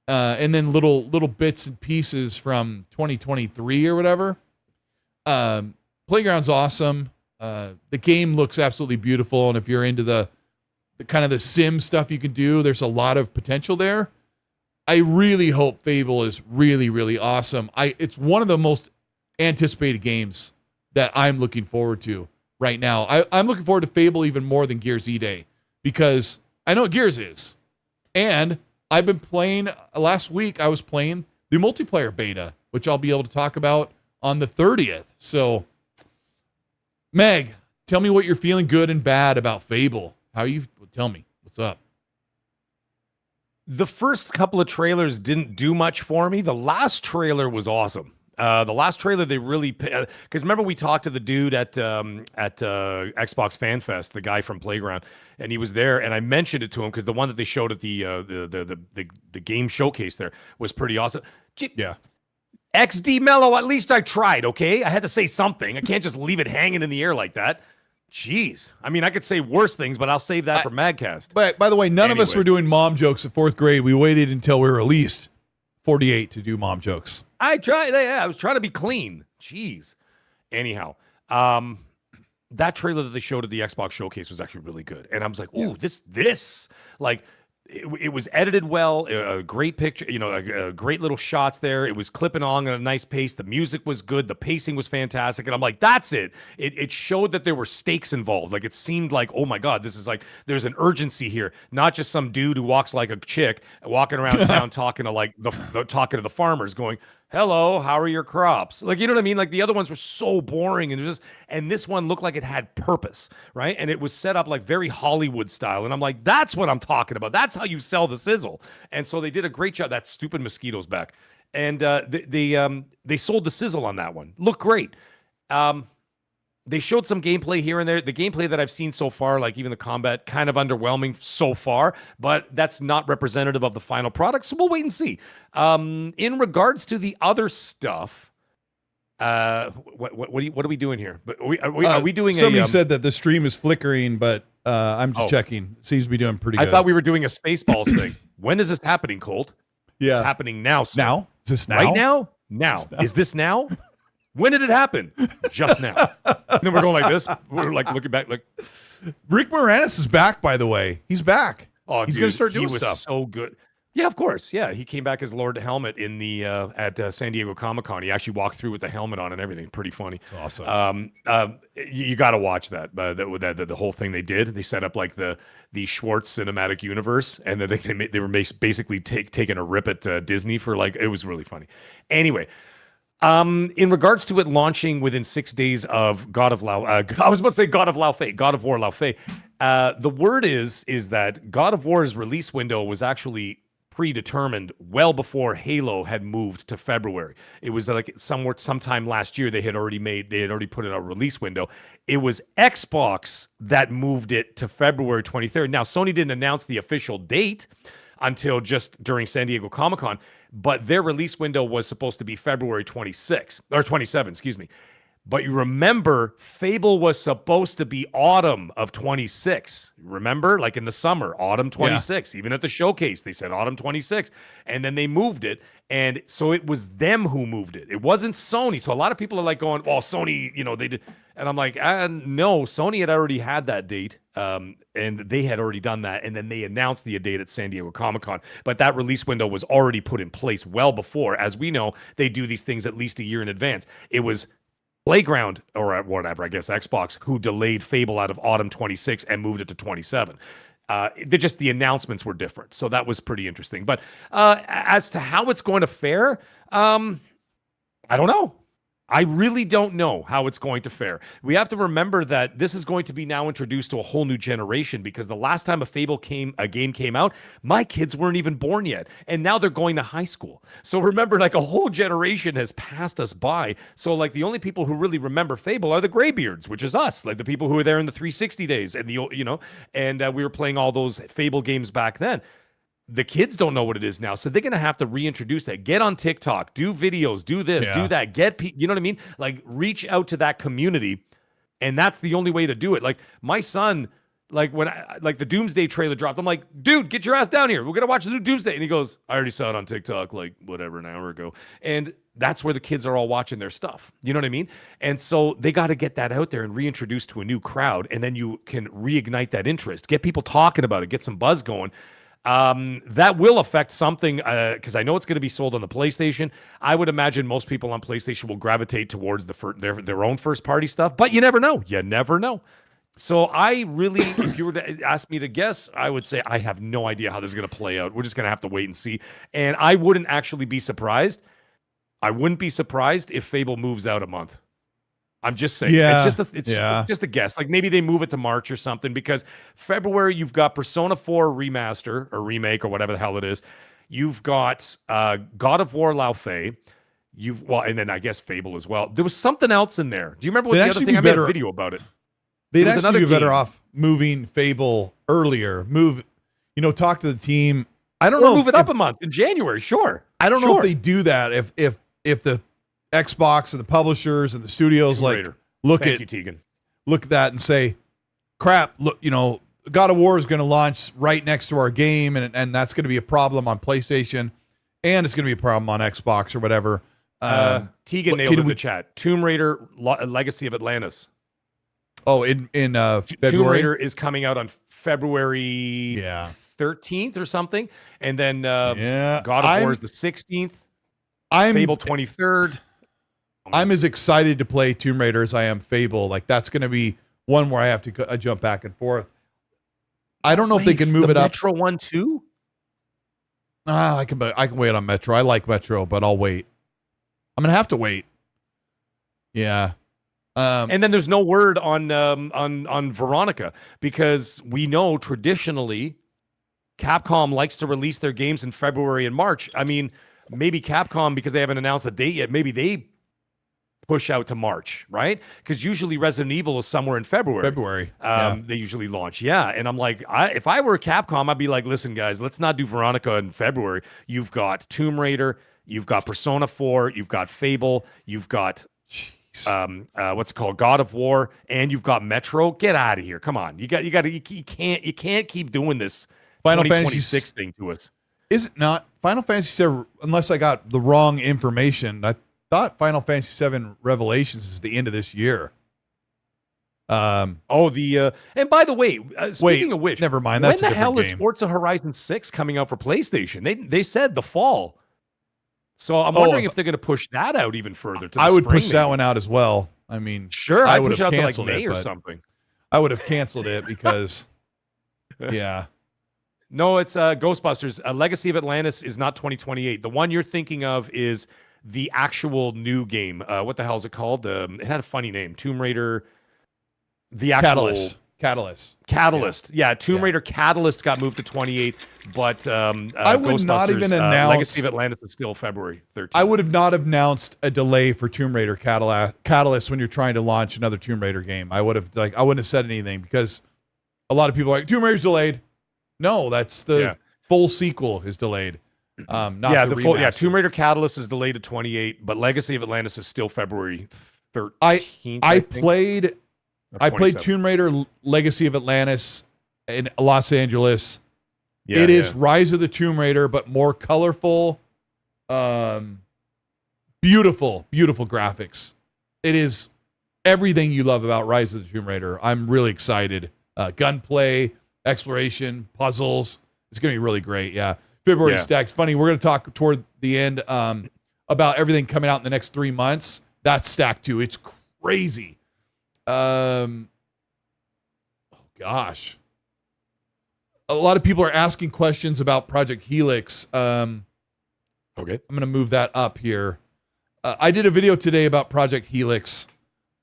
A: and then little bits and pieces from 2023 or whatever. Playground's awesome. The game looks absolutely beautiful, and if you're into the kind of the sim stuff you can do, there's a lot of potential there. I really hope Fable is really, really awesome. It's one of the most anticipated games that I'm looking forward to right now. I'm looking forward to Fable even more than Gears E-Day, because I know what Gears is. And I've been playing, last week I was playing the multiplayer beta, which I'll be able to talk about on the 30th. So, Meg, tell me what you're feeling good and bad about Fable. Tell me, what's up?
B: The first couple of trailers didn't do much for me. The last trailer was awesome. The last trailer, they really, because remember we talked to the dude at Xbox Fan Fest, the guy from Playground, and he was there, and I mentioned it to him because the one that they showed at the game showcase there was pretty awesome.
A: Yeah.
B: XD Mello, at least I tried. Okay, I had to say something. I can't just leave it hanging in the air like that. Jeez, I mean, I could say worse things, but I'll save that for Madcast.
A: But by the way, none of us were doing mom jokes in 4th grade. We waited until we were at least 48 to do mom jokes.
B: I tried. Yeah, I was trying to be clean. Jeez. Anyhow, that trailer that they showed at the Xbox showcase was actually really good, and I was like, "Ooh, this like." It was edited well, a great picture, great little shots there. It was clipping on at a nice pace. The music was good. The pacing was fantastic. And I'm like, that's it. It showed that there were stakes involved. Like, it seemed like, oh my God, this is like, there's an urgency here. Not just some dude who walks like a chick walking around town talking to the farmers going, hello, how are your crops? Like, you know what I mean? Like, the other ones were so boring, and this one looked like it had purpose, right? And it was set up like very Hollywood style. And I'm like, that's what I'm talking about. That's how you sell the sizzle. And so they did a great job. That stupid mosquito's back. And they sold the sizzle on that one. Looked great. They showed some gameplay here and there. The gameplay that I've seen so far, like even the combat, kind of underwhelming so far, but that's not representative of the final product, so we'll wait and see. In regards to the other stuff, what are we doing here? But are we doing
A: somebody said that the stream is flickering, but I'm just checking. It seems to be doing pretty good.
B: I thought we were doing a Spaceballs thing. When is this happening, Colt?
A: Yeah.
B: It's happening now. Sir.
A: Now? Is this now?
B: Right now? Now. Is this now? When did it happen? Just now. And then we're going like this. We're like looking back like.
A: Rick Moranis is back, by the way. He's back.
B: Oh,
A: he's going to start doing
B: stuff. He was so good. Yeah, of course. Yeah, he came back as Lord Helmet in the at San Diego Comic-Con. He actually walked through with the helmet on and everything. Pretty funny.
A: It's awesome.
B: You got to watch that. The whole thing they did. They set up like the Schwartz cinematic universe, and then they were basically taking a rip at Disney for like, it was really funny. Anyway. In regards to it launching within 6 days of God of War Lao Fei. The word is that God of War's release window was actually predetermined well before Halo had moved to February. It was like sometime last year they had already put in a release window. It was Xbox that moved it to February 23rd. Now, Sony didn't announce the official date until just during San Diego Comic-Con, but their release window was supposed to be February 26 or 27, excuse me. But you remember, Fable was supposed to be autumn of 26. Remember? Like in the summer, autumn 26. Yeah. Even at the showcase, they said autumn 26. And then they moved it. And so it was them who moved it. It wasn't Sony. So a lot of people are like going, well, Sony, they did. And I'm like, no, Sony had already had that date. And they had already done that. And then they announced the date at San Diego Comic-Con. But that release window was already put in place well before. As we know, they do these things at least a year in advance. It was Playground, or whatever, I guess Xbox, who delayed Fable out of autumn 26 and moved it to 27. The announcements were different. So that was pretty interesting. But as to how it's going to fare, I don't know. I really don't know how it's going to fare. We have to remember that this is going to be now introduced to a whole new generation, because the last time a game came out, my kids weren't even born yet. And now they're going to high school. So remember, like, a whole generation has passed us by. So like the only people who really remember Fable are the graybeards, which is us, like the people who were there in the 360 days and we were playing all those Fable games back then. The kids don't know what it is now, so they're going to have to reintroduce that. Get on TikTok, do videos, do this, do that. You know what I mean? Like, reach out to that community, and that's the only way to do it. Like, my son, like, when the Doomsday trailer dropped, I'm like, dude, get your ass down here. We're going to watch the new Doomsday. And he goes, I already saw it on TikTok, like, whatever, an hour ago. And that's where the kids are all watching their stuff. You know what I mean? And so they got to get that out there and reintroduce to a new crowd, and then you can reignite that interest. Get people talking about it. Get some buzz going. That will affect something, because I know it's going to be sold on the PlayStation. I would imagine most people on PlayStation will gravitate towards their own first party stuff, but you never know. You never know. So I really, if you were to ask me to guess, I would say I have no idea how this is going to play out. We're just going to have to wait and see. And I wouldn't actually be surprised. I wouldn't be surprised if Fable moves out a month. I'm just saying. Yeah, it's just a guess. Like, maybe they move it to March or something, because February you've got Persona 4 remaster or remake or whatever the hell it is. You've got God of War Lao Fei. And then I guess Fable as well. There was something else in there. Do you remember what the other thing? I made a video about it.
A: They'd actually be better off moving Fable earlier. Talk to the team. I don't know.
B: Move it up a month in January. Sure.
A: I don't know if they do that. If the Xbox and the publishers and the studios look at that and say, crap, look, God of War is going to launch right next to our game, and that's going to be a problem on PlayStation, and it's going to be a problem on Xbox or whatever.
B: Tegan nailed in the chat. Tomb Raider Legacy of Atlantis.
A: Oh, in February?
B: Tomb Raider is coming out on February 13th or something, and then God of War is the 16th. Fable 23rd.
A: I'm as excited to play Tomb Raider as I am Fable. Like, that's going to be one where I have to jump back and forth. I don't know if they can move it up.
B: Metro one too?
A: I can wait on Metro. I like Metro, but I'll wait. I'm going to have to wait. Yeah.
B: And then there's no word on Veronica, because we know traditionally Capcom likes to release their games in February and March. I mean, maybe Capcom, because they haven't announced a date yet, maybe they push out to March, right? Because usually Resident Evil is somewhere in February. They usually launch. Yeah. And I'm like, if I were Capcom, I'd be like, listen, guys, let's not do Veronica in February. You've got Tomb Raider, you've got Persona 4, you've got Fable, you've got what's it called, God of War, and you've got Metro. Get out of here. Come on. You can't keep doing this
A: Final
B: 2026 thing to us.
A: Is it not? Final Fantasy VII, unless I got the wrong information, I thought Final Fantasy VII Revelations is the end of this year.
B: And by the way, speaking of which,
A: never mind.
B: When
A: That's
B: the hell is Forza Horizon 6 coming out for PlayStation? They said the fall. So I'm wondering if they're going to push that out even further. To the
A: I would
B: spring,
A: push that one out as well. I mean,
B: sure,
A: I would have
B: canceled
A: it,
B: May or something.
A: I would have canceled it because, yeah.
B: No, it's Ghostbusters. Legacy of Atlantis is not 2028. The one you're thinking of is the actual new game. What the hell is it called? It had a funny name. Tomb Raider. The actual
A: Catalyst.
B: Yeah, Tomb Raider Catalyst got moved to 28, but
A: I would not even announce
B: Legacy of Atlantis is still February 13th.
A: I would have not announced a delay for Tomb Raider Catalyst when you're trying to launch another Tomb Raider game. I wouldn't have said anything because a lot of people are like, Tomb Raider's delayed. No, that's the full sequel is delayed. Not the full.
B: Yeah, Tomb Raider Catalyst is delayed to 28, but Legacy of Atlantis is still February 13th.
A: I played Tomb Raider Legacy of Atlantis in Los Angeles. Yeah, it is Rise of the Tomb Raider, but more colorful. Beautiful graphics. It is everything you love about Rise of the Tomb Raider. I'm really excited. Gunplay, exploration, puzzles. It's going to be really great. Yeah. February stacks. Funny, we're going to talk toward the end about everything coming out in the next 3 months. That's stacked too. It's crazy. Oh gosh. A lot of people are asking questions about Project Helix. Okay. I'm going to move that up here. I did a video today about Project Helix.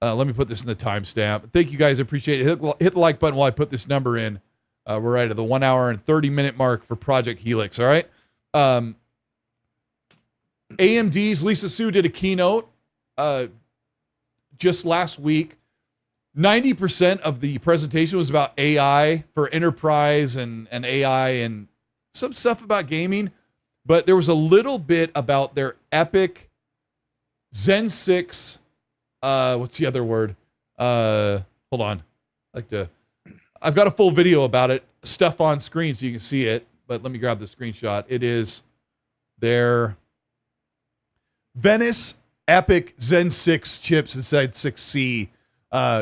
A: Let me put this in the timestamp. Thank you guys. I appreciate it. Hit the like button while I put this number in. We're right at the 1 hour and 30-minute mark for Project Helix. All right. AMD's Lisa Su did a keynote just last week. 90% of the presentation was about AI for enterprise and AI and some stuff about gaming. But there was a little bit about their epic Zen 6. What's the other word? Hold on. I've got a full video about it, stuff on screen so you can see it, but let me grab the screenshot. It is their Venice Epic Zen 6 chips inside 6C.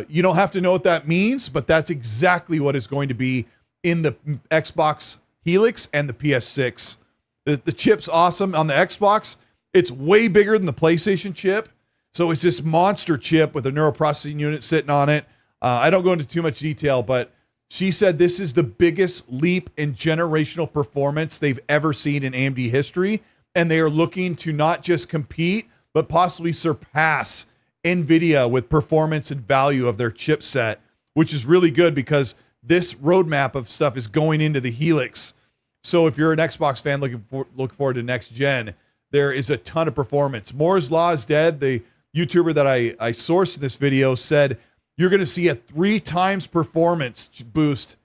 A: You don't have to know what that means, but that's exactly what is going to be in the Xbox Helix and the PS6. The chip's awesome. On the Xbox, it's way bigger than the PlayStation chip. So it's this monster chip with a neural processing unit sitting on it. I don't go into too much detail, but she said this is the biggest leap in generational performance they've ever seen in AMD history. And they are looking to not just compete, but possibly surpass NVIDIA with performance and value of their chipset, which is really good because this roadmap of stuff is going into the Helix. So if you're an Xbox fan look forward to next gen, there is a ton of performance. Moore's Law is dead. The YouTuber that I sourced in this video said you're going to see a 3 times performance boost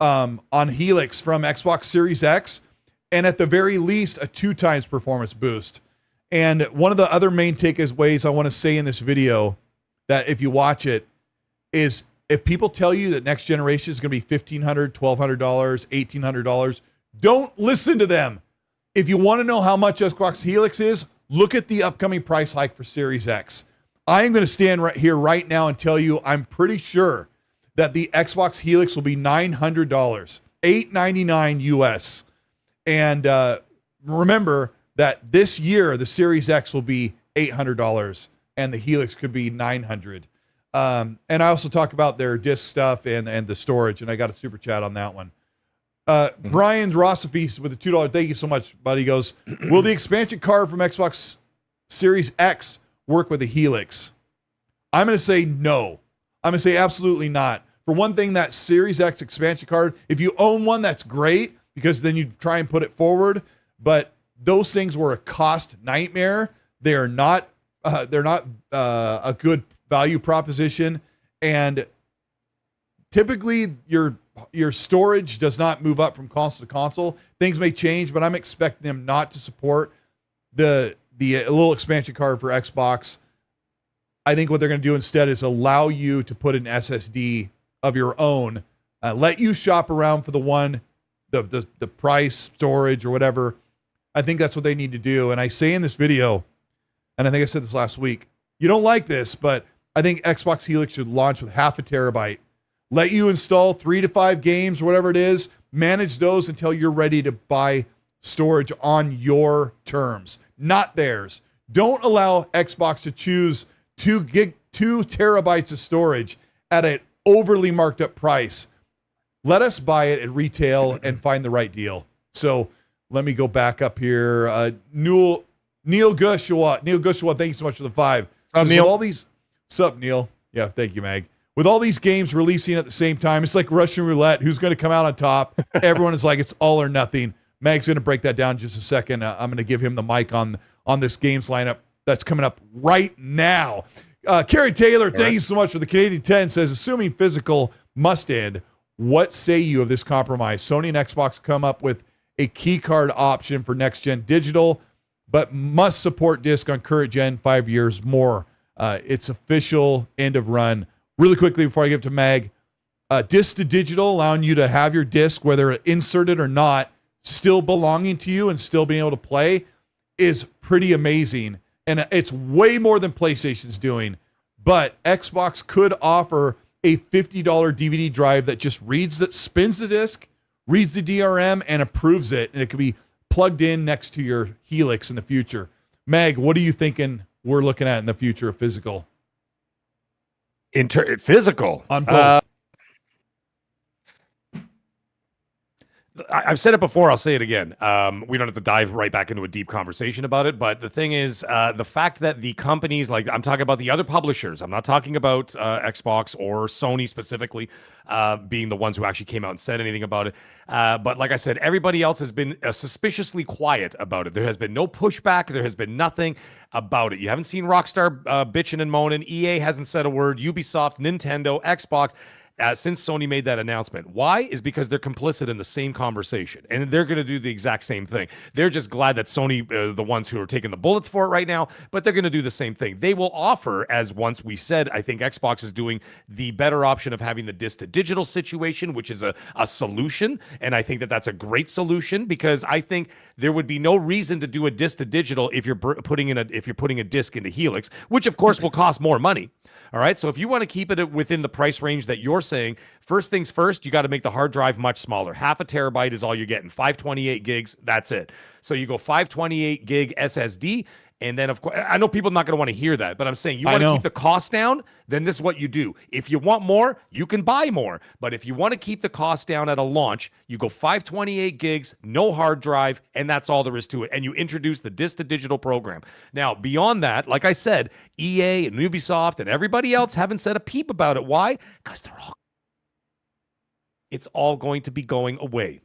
A: on Helix from Xbox Series X, and at the very least a 2 times performance boost. And one of the other main takeaways I want to say in this video that if you watch it is if people tell you that next generation is going to be $1,500, $1,200, $1,800, don't listen to them. If you want to know how much Xbox Helix is, look at the upcoming price hike for Series X. I am going to stand right here right now and tell you I'm pretty sure that the Xbox Helix will be $900, $899 US. And remember that this year the Series X will be $800 and the Helix could be $900. And I also talk about their disc stuff and the storage, and I got a super chat on that one. Brian Rossifee with a $2. Thank you so much, buddy. Goes, will the expansion card from Xbox Series X work with the Helix? I'm going to say no. I'm going to say absolutely not. For one thing, that Series X expansion card, if you own one, that's great because then you try and put it forward. But those things were a cost nightmare. They're not a good value proposition. And typically your storage does not move up from console to console. Things may change, but I'm expecting them not to support the little expansion card for Xbox. I think what they're going to do instead is allow you to put an SSD of your own, let you shop around for the price, storage, or whatever. I think that's what they need to do. And I say in this video, and I think I said this last week, you don't like this, but I think Xbox Helix should launch with 0.5 terabyte. Let you install 3 to 5 games or whatever it is, manage those until you're ready to buy storage on your terms, not theirs. Don't allow Xbox to choose 2 terabytes of storage at an overly marked up price. Let us buy it at retail and find the right deal. So let me go back up here. Neil Gushua, thank you so much for the 5.
B: Neil?
A: With all these, sup, Neil? Yeah, thank you, Mag. with all these games releasing at the same time, it's like Russian roulette. Who's going to come out on top? Everyone is like, it's all or nothing. Mag's going to break that down in just a second. I'm going to give him the mic on this games lineup that's coming up right now. Kerry Taylor, thank you so much for the Canadian 10, says, assuming physical must end, what say you of this compromise? Sony and Xbox come up with a key card option for next-gen digital, but must support disc on current gen 5 years more. It's official end of run. Really quickly before I give it to Mag, disc to digital, allowing you to have your disc, whether inserted or not, still belonging to you and still being able to play, is pretty amazing. And it's way more than PlayStation's doing. But Xbox could offer a $50 DVD drive that just spins the disc, reads the DRM, and approves it. And it could be plugged in next to your Helix in the future. Mag, what are you thinking we're looking at in the future of physical?
B: Physical?
A: On both.
B: I've said it before, I'll say it again. We don't have to dive right back into a deep conversation about it, but the thing is, the fact that the companies, like I'm talking about the other publishers, I'm not talking about Xbox or Sony specifically, being the ones who actually came out and said anything about it. But like I said, everybody else has been suspiciously quiet about it. There has been no pushback. There has been nothing about it. You haven't seen Rockstar bitching and moaning. EA hasn't said a word. Ubisoft, Nintendo, Xbox, since Sony made that announcement. Why? Is because they're complicit in the same conversation, and they're going to do the exact same thing. They're just glad that Sony, the ones who are taking the bullets for it right now, but they're going to do the same thing. They will offer, as once we said, I think Xbox is doing the better option of having the disc to digital situation, which is a solution, and I think that that's a great solution, because I think there would be no reason to do a disc to digital if you're putting a disc into Helix, which of course will cost more money. All right, so if you want to keep it within the price range that you're saying, first things first, you got to make the hard drive much smaller. 0.5 terabyte is all you're getting. 528 gigs, that's it. So you go 528 gig SSD, and then, of course, I know people are not going to want to hear that, but I'm saying you want to keep the cost down, then this is what you do. If you want more, you can buy more. But if you want to keep the cost down at a launch, you go 528 gigs, no hard drive, and that's all there is to it. And you introduce the disc-to-digital program. Now, beyond that, like I said, EA and Ubisoft and everybody else haven't said a peep about it. Why? Because it's all going to be going away.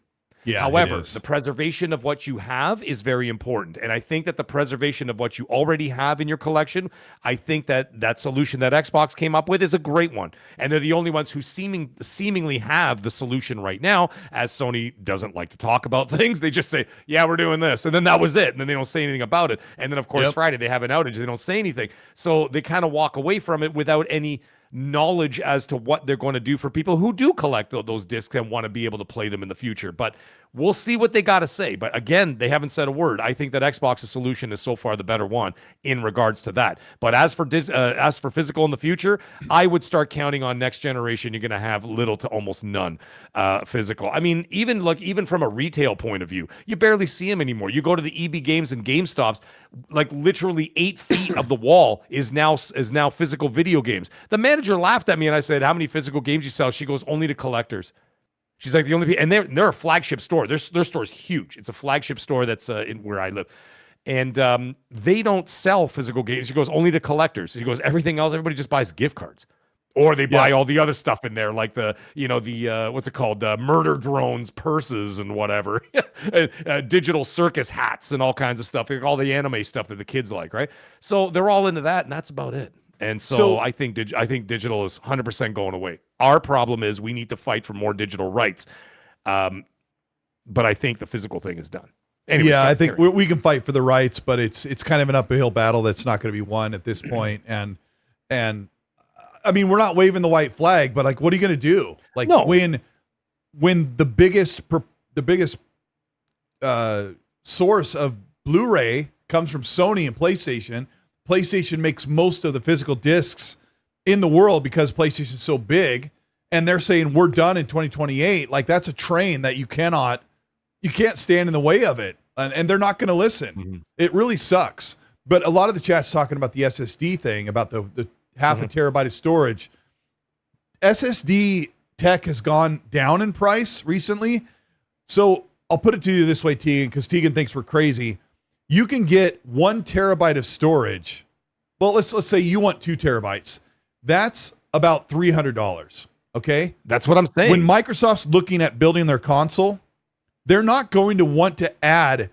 A: Yeah,
B: however, the preservation of what you have is very important. And I think that the preservation of what you already have in your collection, I think that solution that Xbox came up with is a great one. And they're the only ones who seemingly have the solution right now, as Sony doesn't like to talk about things. They just say, yeah, we're doing this. And then that was it. And then they don't say anything about it. And then, of course, Friday, they have an outage. They don't say anything. So they kind of walk away from it without any knowledge as to what they're going to do for people who do collect those discs and want to be able to play them in the future. But we'll see what they got to say. But again, they haven't said a word. I think that Xbox's solution is so far the better one in regards to that. But as for physical in the future, I would start counting on next generation. You're going to have little to almost none physical. I mean, even from a retail point of view, you barely see them anymore. You go to the EB Games and GameStops, like literally 8 feet of the wall is now physical video games. The manager laughed at me and I said, how many physical games you sell? She goes, only to collectors. She's like, the only people, and they're a flagship store. Their store is huge. It's a flagship store that's in where I live. And they don't sell physical games. She goes, only to collectors. She goes, everything else, everybody just buys gift cards. Or they buy all the other stuff in there, like the what's it called? Murder drones, purses, and whatever. Digital circus hats and all kinds of stuff. Like all the anime stuff that the kids like, right? So they're all into that, and that's about it. And so I think digital is 100% going away. Our problem is we need to fight for more digital rights. But I think the physical thing is done. Anyways,
A: yeah, I think we can fight for the rights, but it's kind of an uphill battle that's not going to be won at this point. And I mean, we're not waving the white flag, but like, what are you going to do? Like when the biggest source of Blu-ray comes from Sony and PlayStation. PlayStation makes most of the physical discs in the world because PlayStation's so big, and they're saying we're done in 2028. Like, that's a train that you can't stand in the way of it, and they're not going to listen. Mm-hmm. It really sucks. But a lot of the chat's talking about the SSD thing, about the 0.5 terabyte of storage. SSD tech has gone down in price recently. So I'll put it to you this way, Tegan, because Tegan thinks we're crazy. You can get 1 terabyte of storage. Well, let's say you want 2 terabytes. That's about $300. Okay,
B: that's what I'm saying.
A: When Microsoft's looking at building their console, they're not going to want to add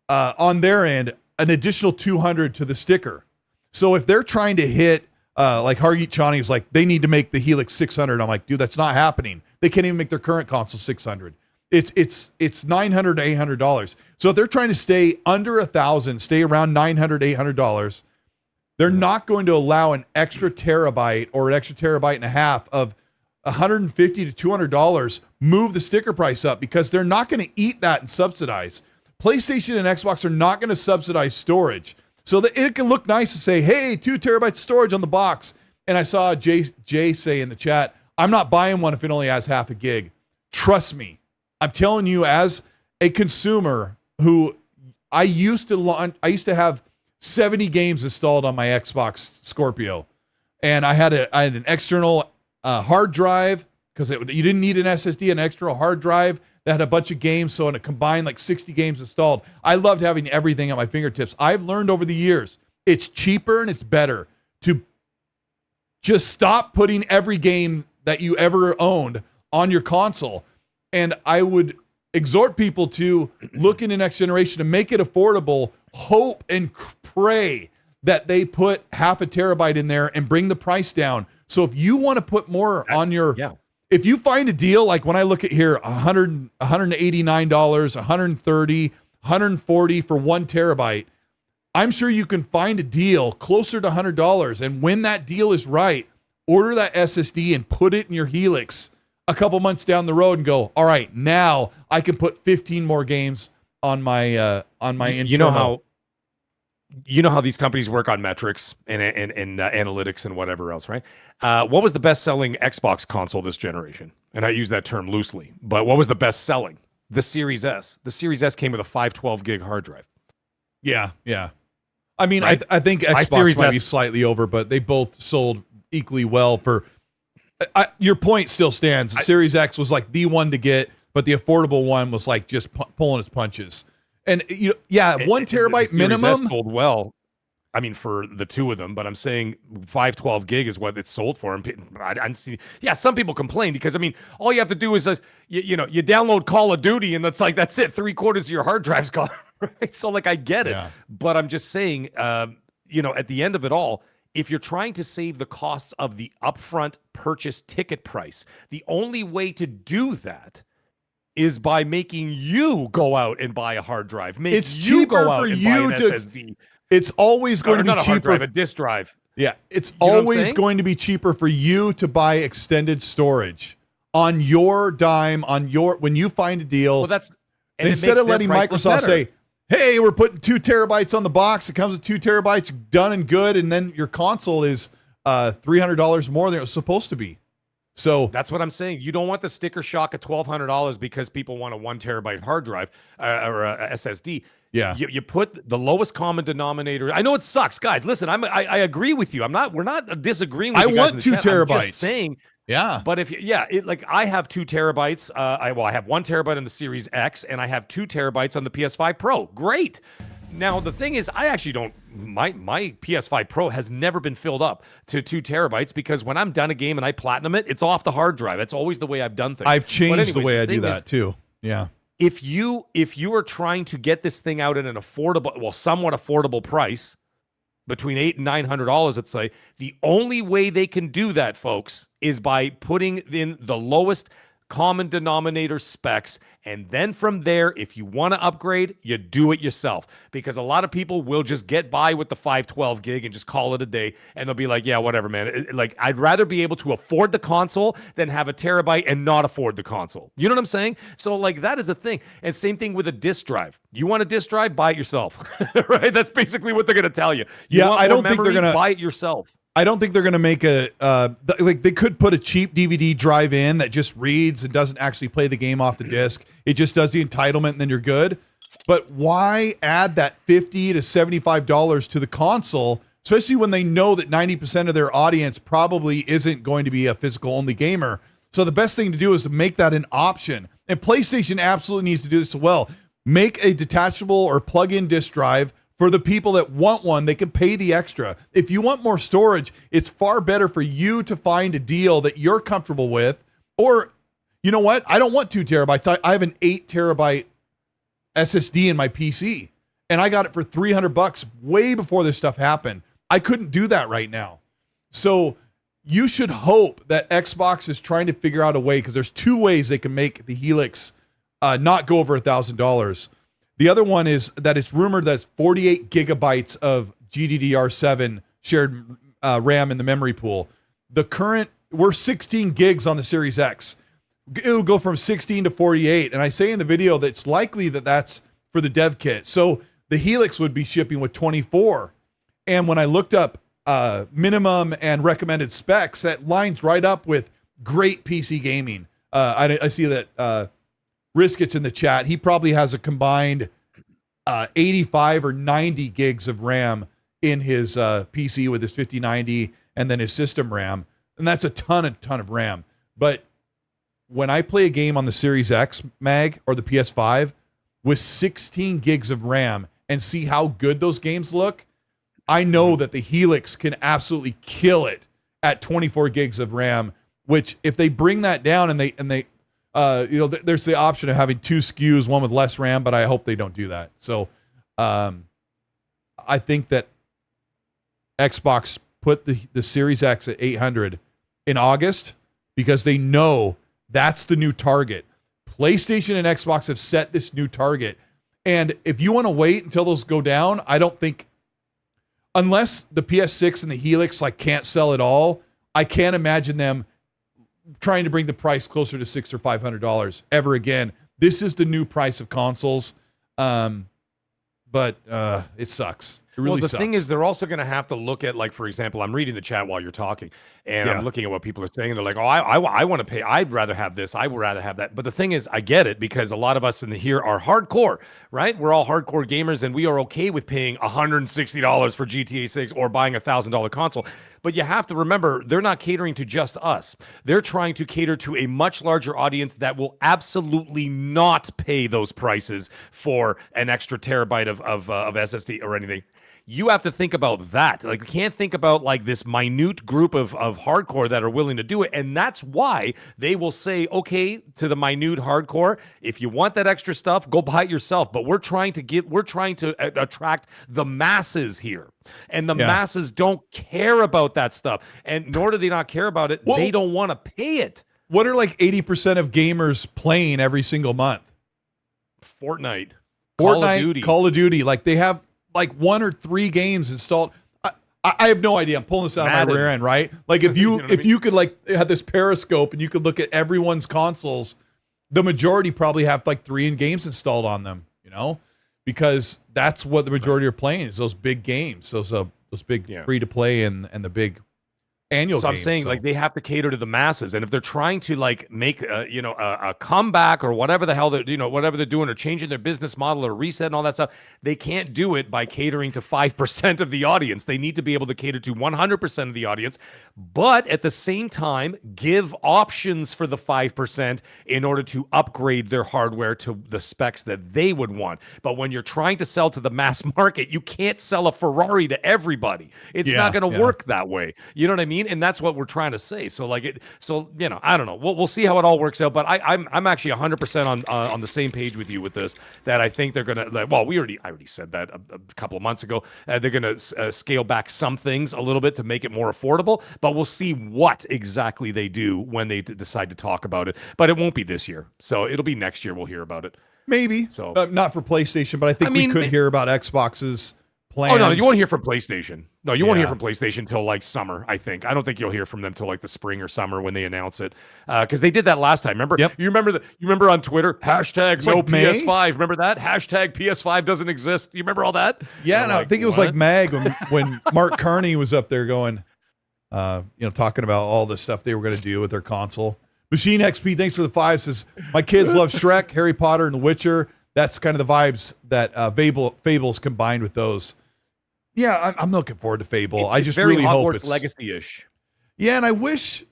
A: on their end an additional $200 to the sticker. So if they're trying to hit like Hargeet Chani was like, they need to make the Helix 600. I'm like, dude, that's not happening. They can't even make their current console 600. It's $900 to $800. So if they're trying to stay under $1,000, stay around $900, $800, they're not going to allow an extra terabyte or an extra terabyte and a half of $150 to $200 move the sticker price up, because they're not going to eat that and subsidize. PlayStation and Xbox are not going to subsidize storage, so that it can look nice to say, hey, 2 terabytes of storage on the box. And I saw Jay say in the chat, I'm not buying one if it only has half a gig. Trust me, I'm telling you, as a consumer who I used to have 70 games installed on my Xbox Scorpio, and I had an external hard drive, because you didn't need an SSD, an extra hard drive that had a bunch of games. So in a combined like 60 games installed, I loved having everything at my fingertips. I've learned over the years, it's cheaper and it's better to just stop putting every game that you ever owned on your console. And I would exhort people to look into next generation and make it affordable, hope and pray that they put half a terabyte in there and bring the price down. So if you want to put more on your, if you find a deal, like when I look at here, $189, $130, $140 for 1 terabyte, I'm sure you can find a deal closer to $100. And when that deal is right, order that SSD and put it in your Helix a couple months down the road and go, all right, now I can put 15 more games on my internal.
B: You know how these companies work on metrics and analytics and whatever else, right? What was the best-selling Xbox console this generation? And I use that term loosely, but what was the best-selling? The Series S. The Series S came with a 512 gig hard drive.
A: Yeah. I mean, right? I think Xbox might be slightly over, but they both sold equally well. For your point still stands. The Series X was like the one to get, but the affordable one was like just pulling its punches. And 1 terabyte minimum
B: sold well. I mean, for the two of them, but I'm saying 512 gig is what it's sold for. And I see, some people complain because, I mean, all you have to do is, you download Call of Duty and that's it. 3/4 of your hard drive's gone. Right? So like, I get it, but I'm just saying, at the end of it all, if you're trying to save the costs of the upfront purchase ticket price, the only way to do that is by making you go out and buy a hard drive.
A: It's cheaper for you to SSD. It's always going to be cheaper. Hard drive,
B: a disk drive.
A: Yeah, it's always going to be cheaper for you to buy extended storage on your dime, when you find a deal.
B: Well,
A: instead of letting Microsoft say, hey, we're putting 2 terabytes on the box. It comes with 2 terabytes, done and good, and then your console is $300 more than it was supposed to be. So
B: that's what I'm saying. You don't want the sticker shock at $1,200 because people want a 1 terabyte hard drive or a SSD.
A: Yeah,
B: you put the lowest common denominator. I know it sucks, guys. Listen, I agree with you. We're not disagreeing with you guys.
A: I want 2 terabytes.
B: I'm just saying, But if I have 2 terabytes. I have 1 terabyte on the Series X, and I have 2 terabytes on the PS5 Pro. Great. Now the thing is, I actually don't. My PS5 Pro has never been filled up to 2 terabytes because when I'm done a game and I platinum it, it's off the hard drive. That's always the way I've done things.
A: I've changed the way I do that too. Yeah.
B: If you are trying to get this thing out at an somewhat affordable price, between $800 and $900, let's say, the only way they can do that, folks, is by putting in the lowest common denominator specs, and then from there, if you want to upgrade, you do it yourself, because a lot of people will just get by with the 512 gig and just call it a day, and they'll be like, yeah, whatever, man. I'd rather be able to afford the console than have a terabyte and not afford the console. You know what I'm saying? So that is a thing. And same thing with a disk drive. You want a disk drive? Buy it yourself. Right? That's basically what they're going to tell you.
A: I don't think they're going to
B: buy it yourself.
A: I don't think they're going to make they could put a cheap DVD drive in that just reads and doesn't actually play the game off the disc. It just does the entitlement and then you're good. But why add that $50 to $75 to the console, especially when they know that 90% of their audience probably isn't going to be a physical only gamer? So the best thing to do is to make that an option. And PlayStation absolutely needs to do this as well. Make a detachable or plug-in disc drive For the people that want one, they can pay the extra. If you want more storage, it's far better for you to find a deal that you're comfortable with. Or, you know what? I don't want 2 terabytes. I have an 8 terabyte SSD in my PC, and I got it for $300 way before this stuff happened. I couldn't do that right now. So you should hope that Xbox is trying to figure out a way, because there's 2 ways they can make the Helix not go over $1,000. The other one is that it's rumored that it's 48 gigabytes of GDDR7 shared RAM in the memory pool. We're 16 gigs on the Series X. It will go from 16 to 48. And I say in the video that it's likely that that's for the dev kit. So the Helix would be shipping with 24. And when I looked up minimum and recommended specs, that lines right up with great PC gaming. I see that Risket's in the chat. He probably has a combined 85 or 90 gigs of RAM in his PC with his 5090 and then his system RAM. And that's a ton of RAM. But when I play a game on the Series X, Mag, or the PS5 with 16 gigs of RAM and see how good those games look, I know that the Helix can absolutely kill it at 24 gigs of RAM, which if they bring that down and they there's the option of having 2 SKUs, one with less RAM, but I hope they don't do that. So I think that Xbox put the Series X at 800 in August because they know that's the new target. PlayStation and Xbox have set this new target. And if you want to wait until those go down, I don't think, unless the PS6 and the Helix can't sell at all, I can't imagine them trying to bring the price closer to $600 or $500 ever again. This is the new price of consoles, but it sucks. It really sucks.
B: Thing is, they're also going to have to look at, for example, I'm reading the chat while you're talking, and I'm looking at what people are saying. They're like, oh, I want to pay. I'd rather have this. I would rather have that. But the thing is, I get it, because a lot of us in here are hardcore, right? We're all hardcore gamers, and we are okay with paying $160 for GTA 6 or buying a $1,000 console. But you have to remember, they're not catering to just us. They're trying to cater to a much larger audience that will absolutely not pay those prices for an extra terabyte of SSD or anything. You have to think about that. You can't think about this minute group of hardcore that are willing to do it. And that's why they will say, okay, to the minute hardcore, if you want that extra stuff, go buy it yourself. But we're trying to attract the masses here. And the masses don't care about that stuff. And nor do they not care about it. They don't want to pay it.
A: What are 80% of gamers playing every single month?
B: Fortnite,
A: Call of Duty. They have 1 or 3 games installed. I have no idea. I'm pulling this out of my rear end, right? If you you could have this periscope and you could look at everyone's consoles, the majority probably have 3 games installed on them, because that's what the majority are playing, is those big games, those big free to play and the big annual games.
B: I'm saying they have to cater to the masses, and if they're trying to make a comeback or whatever the hell whatever they're doing, or changing their business model or reset and all that stuff, they can't do it by catering to 5% of the audience. They need to be able to cater to 100% of the audience, but at the same time give options for the 5% in order to upgrade their hardware to the specs that they would want. But when you're trying to sell to the mass market, you can't sell a Ferrari to everybody. It's not going to work that way. You know what I mean? And that's what we're trying to say. So I don't know. We'll see how it all works out. But I'm actually 100% on the same page with you with this. That I think they're gonna. I already said that a couple of months ago. They're gonna scale back some things a little bit to make it more affordable. But we'll see what exactly they do when they decide to talk about it. But it won't be this year. So it'll be next year. We'll hear about it.
A: Maybe. So not for PlayStation, but I think we could hear about Xbox's plans.
B: Oh no, you won't hear from PlayStation. No, you won't hear from PlayStation till summer, I think. I don't think you'll hear from them till the spring or summer when they announce it. Because they did that last time. Remember? Yep. You remember on Twitter, hashtag no PS5. Remember that? Hashtag PS5 doesn't exist. You remember all that?
A: Yeah, no, I think it was Mag when Mark Carney was up there going, talking about all the stuff they were going to do with their console. Machine XP, thanks for the 5, says, my kids love Shrek, Harry Potter, and The Witcher. That's kind of the vibes that Fable's combined with those. Yeah, I'm looking forward to Fable. I just really hope it's
B: Legacy-ish.
A: Yeah, and I wish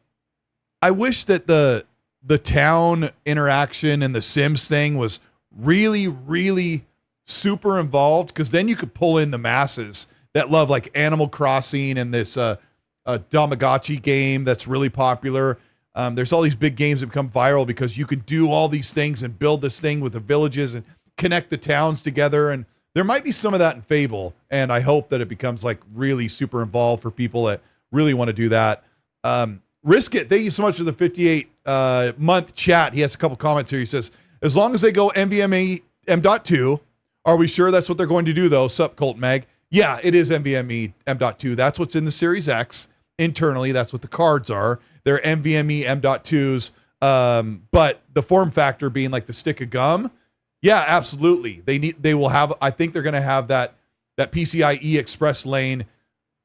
A: that the town interaction and the Sims thing was really, really super involved, because then you could pull in the masses that love like Animal Crossing and this Tamagotchi game that's really popular. There's all these big games that become viral because you can do all these things and build this thing with the villages and connect the towns together. And there might be some of that in Fable, and I hope that it becomes like really super involved for people that really want to do that. Risk It, thank you so much for the 58 month chat. He has a couple comments here. He says, as long as they go NVMe M.2, are we sure that's what they're going to do though? Sup, Colt Mag? Yeah, it is NVMe M.2. That's what's in the Series X. Internally, that's what the cards are. They're NVMe M.2s, but the form factor being like the stick of gum. Yeah, absolutely. They will have, I think they're going to have that PCIe Express lane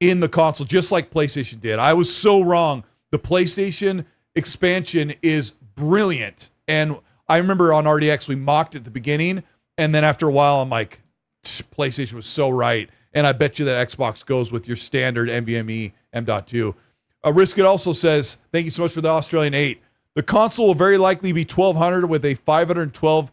A: in the console, just like PlayStation did. I was so wrong. The PlayStation expansion is brilliant. And I remember on RDX, we mocked at the beginning. And then after a while, I'm like, PlayStation was so right. And I bet you that Xbox goes with your standard NVMe M.2. Risk It also says, thank you so much for the Australian 8. The console will very likely be 1200 with a 512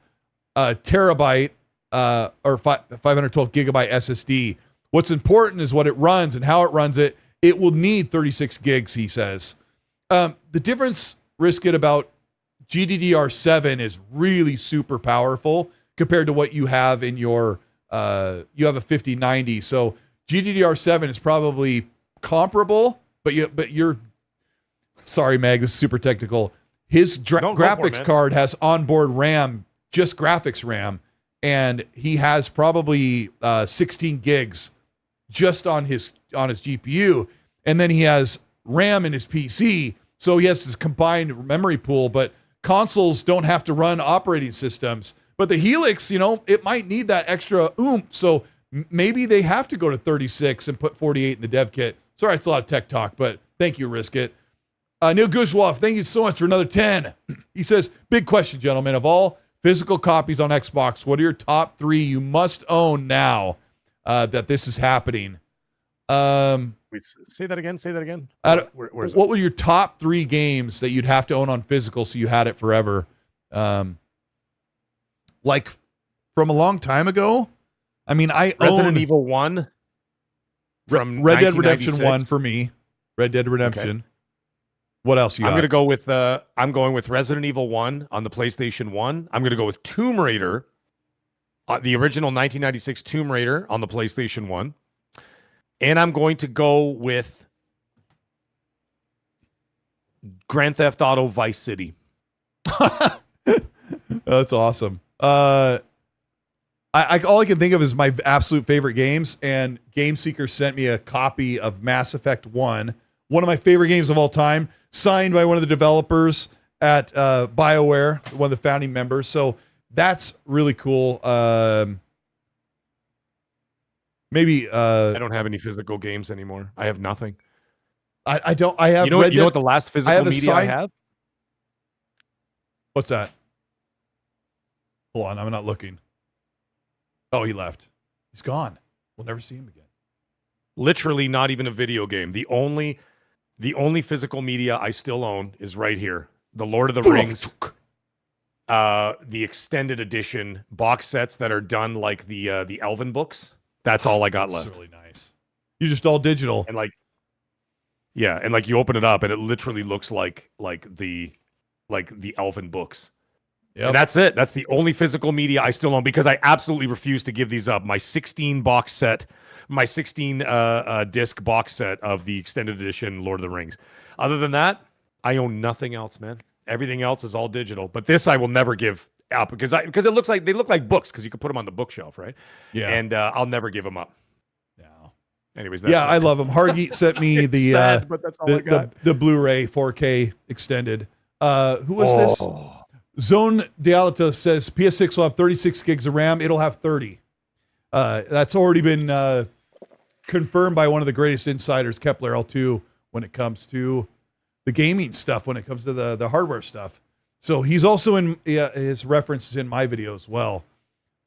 A: terabyte or 512 gigabyte SSD. What's important is what it runs and how it runs it. It will need 36 gigs, he says. The difference, Risk It, about GDDR7 is really super powerful compared to what you have in your, you have a 5090. So GDDR7 is probably comparable, but you're, sorry, Mag, this is super technical. His graphics card has onboard RAM, just graphics RAM, and he has probably 16 gigs just on his GPU, and then he has RAM in his PC, so he has this combined memory pool. But consoles don't have to run operating systems, but the Helix, it might need that extra oomph, so maybe they have to go to 36 and put 48 in the dev kit. Sorry, it's a lot of tech talk, but thank you, Risk It. Neil Gushwoff, thank you so much for another 10. He says, big question, gentlemen. Of all physical copies on Xbox, what are your top 3 you must own now that this is happening?
B: Wait, say that again. Where's
A: what were your top 3 games that you'd have to own on physical so you had it forever? Like from a long time ago? I mean, I
B: Resident Evil 1 from
A: Red Dead Redemption 1 for me. Red Dead Redemption. Okay. What else you got?
B: I'm going with Resident Evil 1 on the PlayStation 1. I'm going to go with Tomb Raider, the original 1996 Tomb Raider on the PlayStation 1. And I'm going to go with Grand Theft Auto Vice City.
A: That's awesome. All I can think of is my absolute favorite games, and Game Seeker sent me a copy of Mass Effect 1, one of my favorite games of all time, signed by one of the developers at BioWare, one of the founding members. So that's really cool. Maybe
B: I don't have any physical games anymore. I have nothing.
A: I don't. I have.
B: You know what the last physical media I have?
A: What's that? Hold on, I'm not looking. Oh, he left. He's gone. We'll never see him again.
B: Literally, not even a video game. The only physical media I still own is right here: the Lord of the Rings, the extended edition box sets that are done like the Elven books. That's all I got left.
A: That's really nice. You're just all digital.
B: And and you open it up and it literally looks like the Elven books. Yep. And that's it. That's the only physical media I still own because I absolutely refuse to give these up. My 16 box set, my 16 disc box set of the extended edition Lord of the Rings. Other than that, I own nothing else, man. Everything else is all digital. But this I will never give up because it looks like they look like books because you can put them on the bookshelf, right?
A: Yeah.
B: And I'll never give them up.
A: No.
B: Anyways,
A: I love them. Hargeet sent me the Blu-ray 4K extended. Who was this? Zone Dialita says PS6 will have 36 gigs of RAM. It'll have 30. That's already been confirmed by one of the greatest insiders, Kepler L2, when it comes to the gaming stuff, when it comes to the hardware stuff. So he's also in his references in my video as well.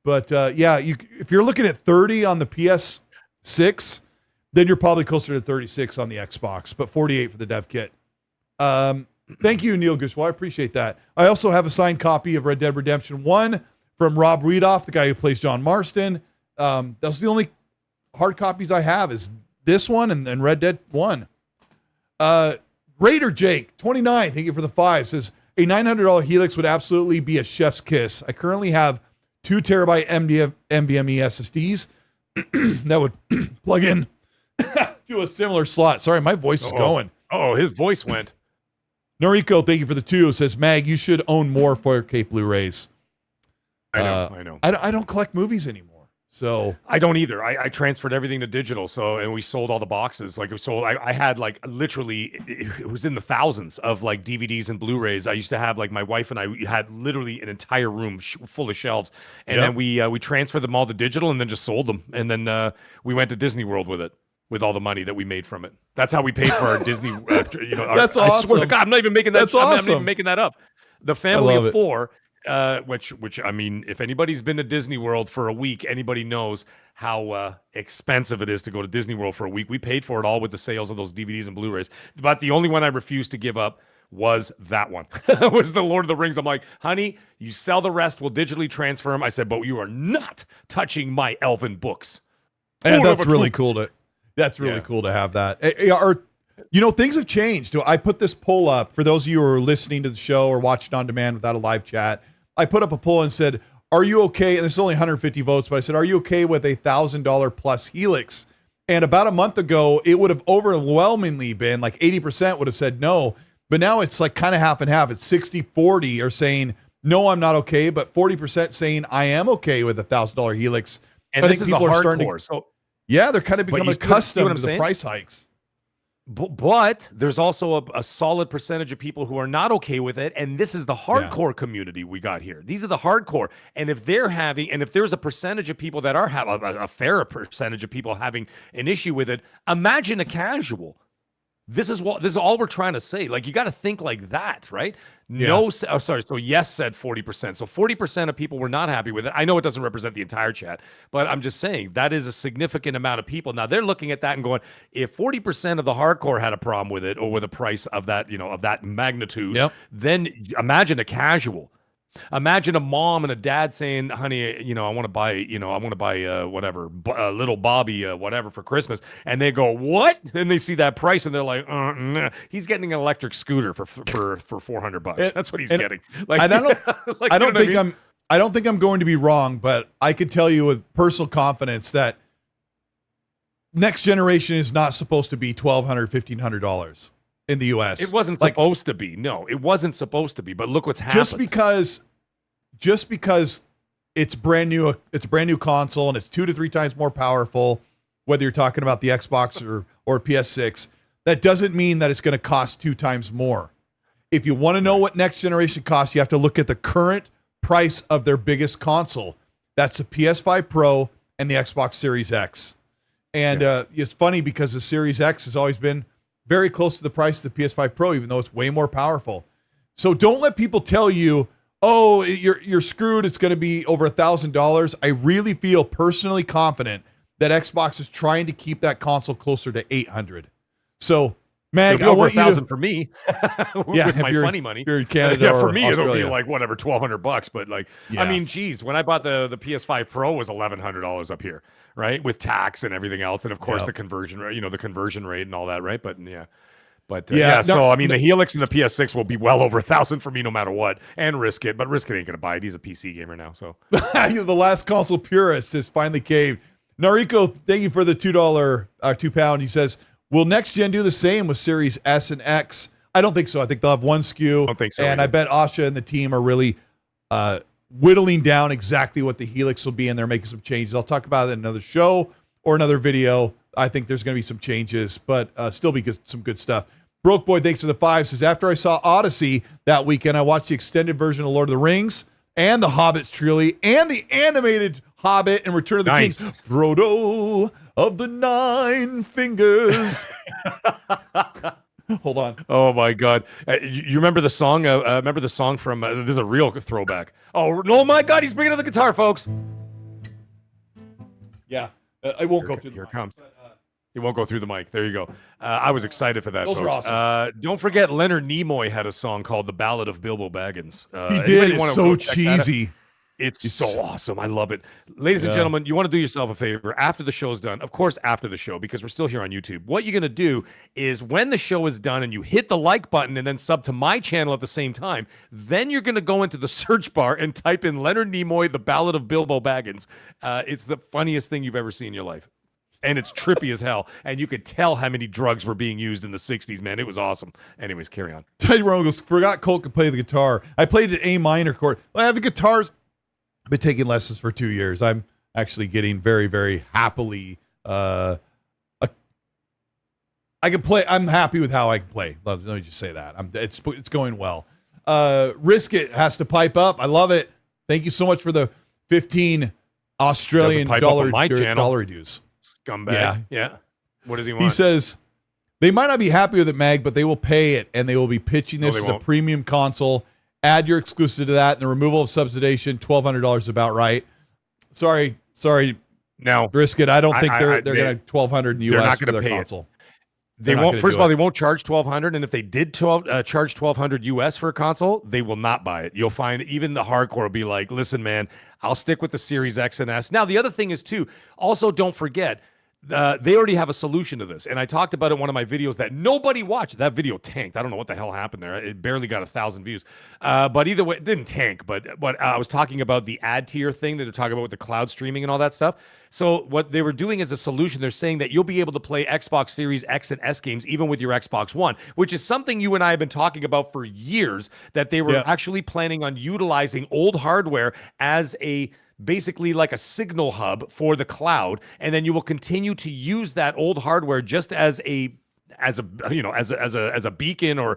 A: But if you're looking at 30 on the PS6, then you're probably closer to 36 on the Xbox, but 48 for the dev kit. Thank you, Neil Gushwa. I appreciate that. I also have a signed copy of Red Dead Redemption 1 from Rob Reedoff, the guy who plays John Marston. Those are the only hard copies I have is this one and Red Dead 1. Raider Jake, 29, thank you for the 5, says, a $900 Helix would absolutely be a chef's kiss. I currently have 2 terabyte NVMe SSDs that would plug in to a similar slot. Sorry, my voice is going.
B: Oh, his voice went.
A: Noriko, thank you for the 2, says, Mag, you should own more 4K Blu-rays.
B: I know.
A: I don't collect movies anymore. So
B: I don't either. I transferred everything to digital. And we sold all the boxes. Like we sold, I had like literally, it was in the thousands of like DVDs and Blu-rays. I used to have like my wife and I had literally an entire room full of shelves. And then we transferred them all to digital and then just sold them. And then we went to Disney World with it, with all the money that we made from it. That's how we paid for our Disney.
A: That's awesome.
B: I swear to God, I'm not even making that.
A: That's awesome.
B: I'm not even making that up. The family of 4. Which I mean, if anybody's been to Disney World for a week, anybody knows how expensive it is to go to Disney World for a week. We paid for it all with the sales of those DVDs and Blu-rays. But the only one I refused to give up was that one. Was the Lord of the Rings. I'm like, honey, you sell the rest, we'll digitally transfer them. I said, but you are not touching my elven books.
A: And that's really cool to cool to have that. Things have changed. I put this poll up for those of you who are listening to the show or watching on demand without a live chat. I put up a poll and said, are you okay? And there's only 150 votes, but I said, are you okay with a $1,000 plus Helix? And about a month ago, it would have overwhelmingly been like 80% would have said no. But now it's like kind of half and half. It's 60-40 are saying, no, I'm not okay. But 40% saying I am okay with a $1,000 Helix.
B: And I think people are starting to,
A: they're kind of becoming accustomed to the price hikes.
B: But there's also a solid percentage of people who are not okay with it. And this is the hardcore community we got here. These are the hardcore. And if there's a percentage of people that are a fair percentage of people having an issue with it, imagine a casual. This is all we're trying to say. Like, you got to think like that, right? Yeah. So yes said 40%. So 40% of people were not happy with it. I know it doesn't represent the entire chat, but I'm just saying that is a significant amount of people. Now they're looking at that and going, if 40% of the hardcore had a problem with it or with the price of that, of that magnitude, then imagine a casual. Imagine a mom and a dad saying, honey, I want to buy, whatever, little Bobby, whatever for Christmas. And they go, what? And they see that price and they're like, nah. He's getting an electric scooter for $400. That's what he's getting. Like,
A: I don't think I'm going to be wrong, but I can tell you with personal confidence that next generation is not supposed to be $1,200, $1,500 in the US.
B: It wasn't supposed to be. No, it wasn't supposed to be. But look what's happened.
A: Just because it's brand new, it's a brand new console and it's 2 to 3 times more powerful, whether you're talking about the Xbox or PS6, that doesn't mean that it's going to cost 2 times more. If you want to know what next generation costs, you have to look at the current price of their biggest console. That's the PS5 Pro and the Xbox Series X. And it's funny because the Series X has always been very close to the price of the PS5 Pro, even though it's way more powerful. So don't let people tell you, oh, you're screwed, it's going to be over $1,000. I really feel personally confident that Xbox is trying to keep that console closer to $800. So, Mag, I want you to,
B: for me, with my funny money.
A: If you're in Canada or
B: for me,
A: Australia.
B: It'll be like whatever, $1,200. But like, I mean, geez, when I bought the PS5 Pro was $1,100 up here, right, with tax and everything else, and of course the conversion rate, the conversion rate and all that, right? But so I mean, the Helix and the PS6 will be well over $1,000 for me, no matter what, and Risk It, but Risk It ain't gonna buy it. He's a PC gamer now, so
A: the last console purist has finally caved. Nariko, thank you for the £2. He says, will next gen do the same with Series S and X? I don't think so. I think they'll have one SKU.
B: I don't think so.
A: And I bet Asha and the team are really whittling down exactly what the Helix will be, and they're making some changes. I'll talk about it in another show or another video. I think there's going to be some changes, but still be some good stuff. Broke Boy, thanks for the 5, says, after I saw Odyssey that weekend, I watched the extended version of Lord of the Rings and the Hobbit's trilogy and the animated Hobbit and Return of the King. Frodo of the 9 Fingers. Hold on.
B: Oh my God! You remember the song? Remember the song from? This is a real throwback. Oh my God! He's bringing up the guitar, folks.
A: Yeah, I won't go through.
B: Here it comes. It won't go through the mic. There you go. I was excited for that.
A: Those
B: folks.
A: are awesome.
B: Don't forget, Leonard Nimoy had a song called "The Ballad of Bilbo Baggins."
A: He did. It's so cheesy.
B: It's so awesome. I love it. Ladies and gentlemen, you want to do yourself a favor after the show is done. Of course, after the show, because we're still here on YouTube. What you're going to do is when the show is done and you hit the like button and then sub to my channel at the same time, then you're going to go into the search bar and type in Leonard Nimoy, The Ballad of Bilbo Baggins. It's the funniest thing you've ever seen in your life. And it's trippy as hell. And you could tell how many drugs were being used in the 60s, man. It was awesome. Anyways, carry on.
A: Teddy Rowan goes, forgot Colt could play the guitar. I played an A minor chord. I have the guitars. I've been taking lessons for 2 years. I'm actually getting very, very happily. I can play. I'm happy with how I can play. Let me just say that. It's going well. Risk It has to pipe up. I love it. Thank you so much for the 15 Australian dollar dues.
B: Scumbag. Yeah. What does he want?
A: He says they might not be happy with it, Mag, but they will pay it, and they will be pitching this as a premium console. Add your exclusive to that, and the removal of subsidization, $1,200 is about right. Sorry.
B: No,
A: Brisket. I don't think they're going to $1,200 in the US for their console.
B: They won't. First of all, they won't charge $1,200, and if they did charge $1,200 US for a console, they will not buy it. You'll find even the hardcore will be like, "Listen, man, I'll stick with the Series X and S." Now, the other thing is too. Also, don't forget. They already have a solution to this, and I talked about it in one of my videos that nobody watched. That video tanked. I don't know what the hell happened there. It barely got 1,000 views. But either way, it didn't tank. But I was talking about the ad tier thing that they're talking about with the cloud streaming and all that stuff. So what they were doing as a solution, they're saying that you'll be able to play Xbox Series X and S games even with your Xbox One, which is something you and I have been talking about for years, that they were actually planning on utilizing old hardware as basically like a signal hub for the cloud, and then you will continue to use that old hardware just as a beacon or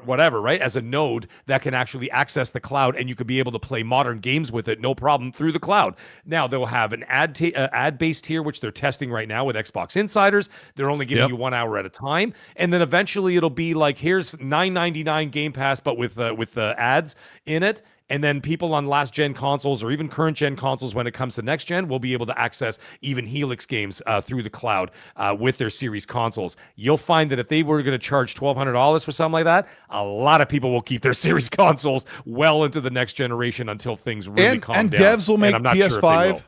B: whatever, right? As a node that can actually access the cloud, and you could be able to play modern games with it, no problem, through the cloud. Now they'll have an ad-based tier, which they're testing right now with Xbox Insiders. They're only giving you 1 hour at a time, and then eventually it'll be like, here's $9.99 Game Pass, but with ads in it. And then people on last-gen consoles or even current-gen consoles, when it comes to next-gen, will be able to access even Helix games through the cloud with their series consoles. You'll find that if they were going to charge $1,200 for something like that, a lot of people will keep their series consoles well into the next generation until things really calm down.
A: And devs will make PS5.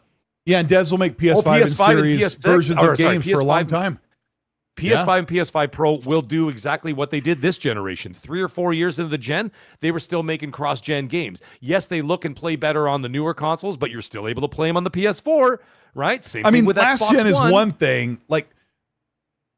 A: And devs will make PS5 and series versions of games for a long time.
B: PS5 and PS5 Pro will do exactly what they did this generation. 3 or 4 years into the gen, they were still making cross-gen games. Yes, they look and play better on the newer consoles, but you're still able to play them on the PS4, right? Same thing with
A: last
B: Xbox
A: gen is
B: One.
A: one thing. Like,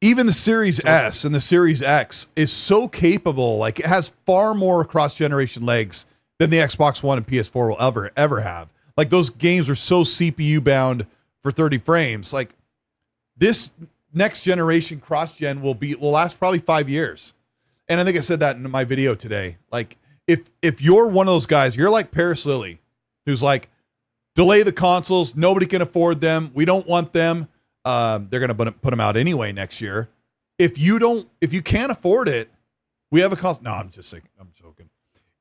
A: even the Series S and the Series X is so capable. Like, it has far more cross-generation legs than the Xbox One and PS4 will ever have. Like, those games are so CPU-bound for 30 frames. Like, this next generation cross-gen will last probably 5 years. And I think I said that in my video today. Like, if you're one of those guys, you're like Paris Lilly, who's like, delay the consoles, nobody can afford them, we don't want them, they're going to put them out anyway next year. If you can't afford it, we have a console. No, I'm joking.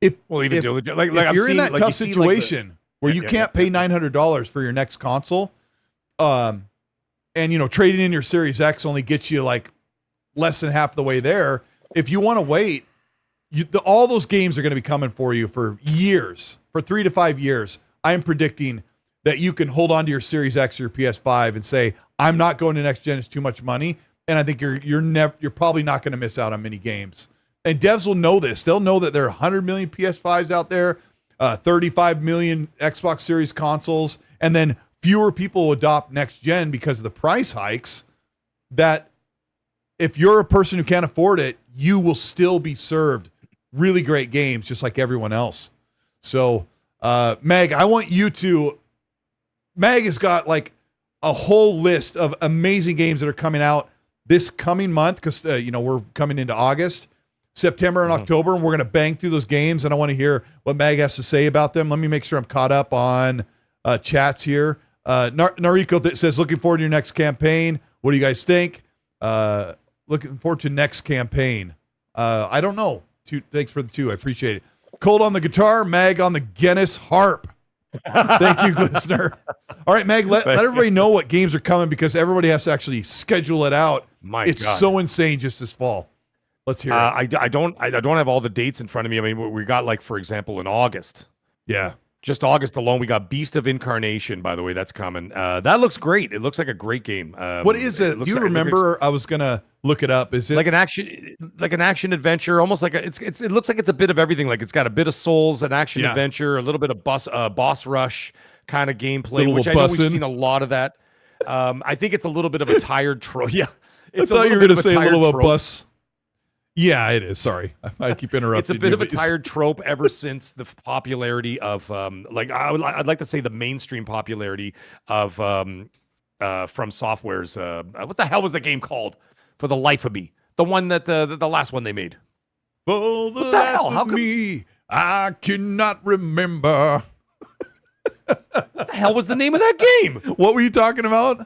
A: If you're in that tough situation where you can't pay $900 for your next console, and, trading in your Series X only gets you like less than half the way there. If you want to wait, all those games are going to be coming for you for years, for 3 to 5 years. I am predicting that you can hold on to your Series X or your PS5 and say, I'm not going to next gen. It's too much money. And I think you're probably not going to miss out on many games. And devs will know this. They'll know that there are 100 million PS5s out there, 35 million Xbox Series consoles, and then fewer people will adopt next gen because of the price hikes, that if you're a person who can't afford it, you will still be served really great games just like everyone else. So, Meg, I want you to, Meg has got like a whole list of amazing games that are coming out this coming month, because, we're coming into August, September and October, and we're going to bang through those games, and I want to hear what Meg has to say about them. Let me make sure I'm caught up on chats here. Nariko that says, looking forward to your next campaign. What do you guys think? Looking forward to next campaign. I don't know. Thanks for the 2. I appreciate it. Colt on the guitar, Mag on the Guinness harp. Thank you, listener. All right, Mag, let everybody know what games are coming, because everybody has to actually schedule it out. It's so insane just this fall. Let's hear it.
B: I don't have all the dates in front of me. I mean, we got, like, for example, in August.
A: Yeah.
B: Just August alone, we got Beast of Incarnation, by the way. That's coming. That looks great. It looks like a great game.
A: What is it? Do you remember? I was gonna look it up. Is it
B: like an action adventure? Almost like it looks like it's a bit of everything. Like it's got a bit of Souls, an action adventure, a little bit of boss rush kind of gameplay, which I know we've seen a lot of that. I think it's a little bit of a tired trope. Yeah,
A: I thought you were gonna say a little bit of bus. Yeah, it is. Sorry, I keep interrupting.
B: It's a bit of a tired trope ever since the popularity of I'd like to say the mainstream popularity of From Software's what the hell was the game called? For the life of me, the one that the last one they made.
A: For the life of me, I cannot remember.
B: What the hell was the name of that game?
A: What were you talking about?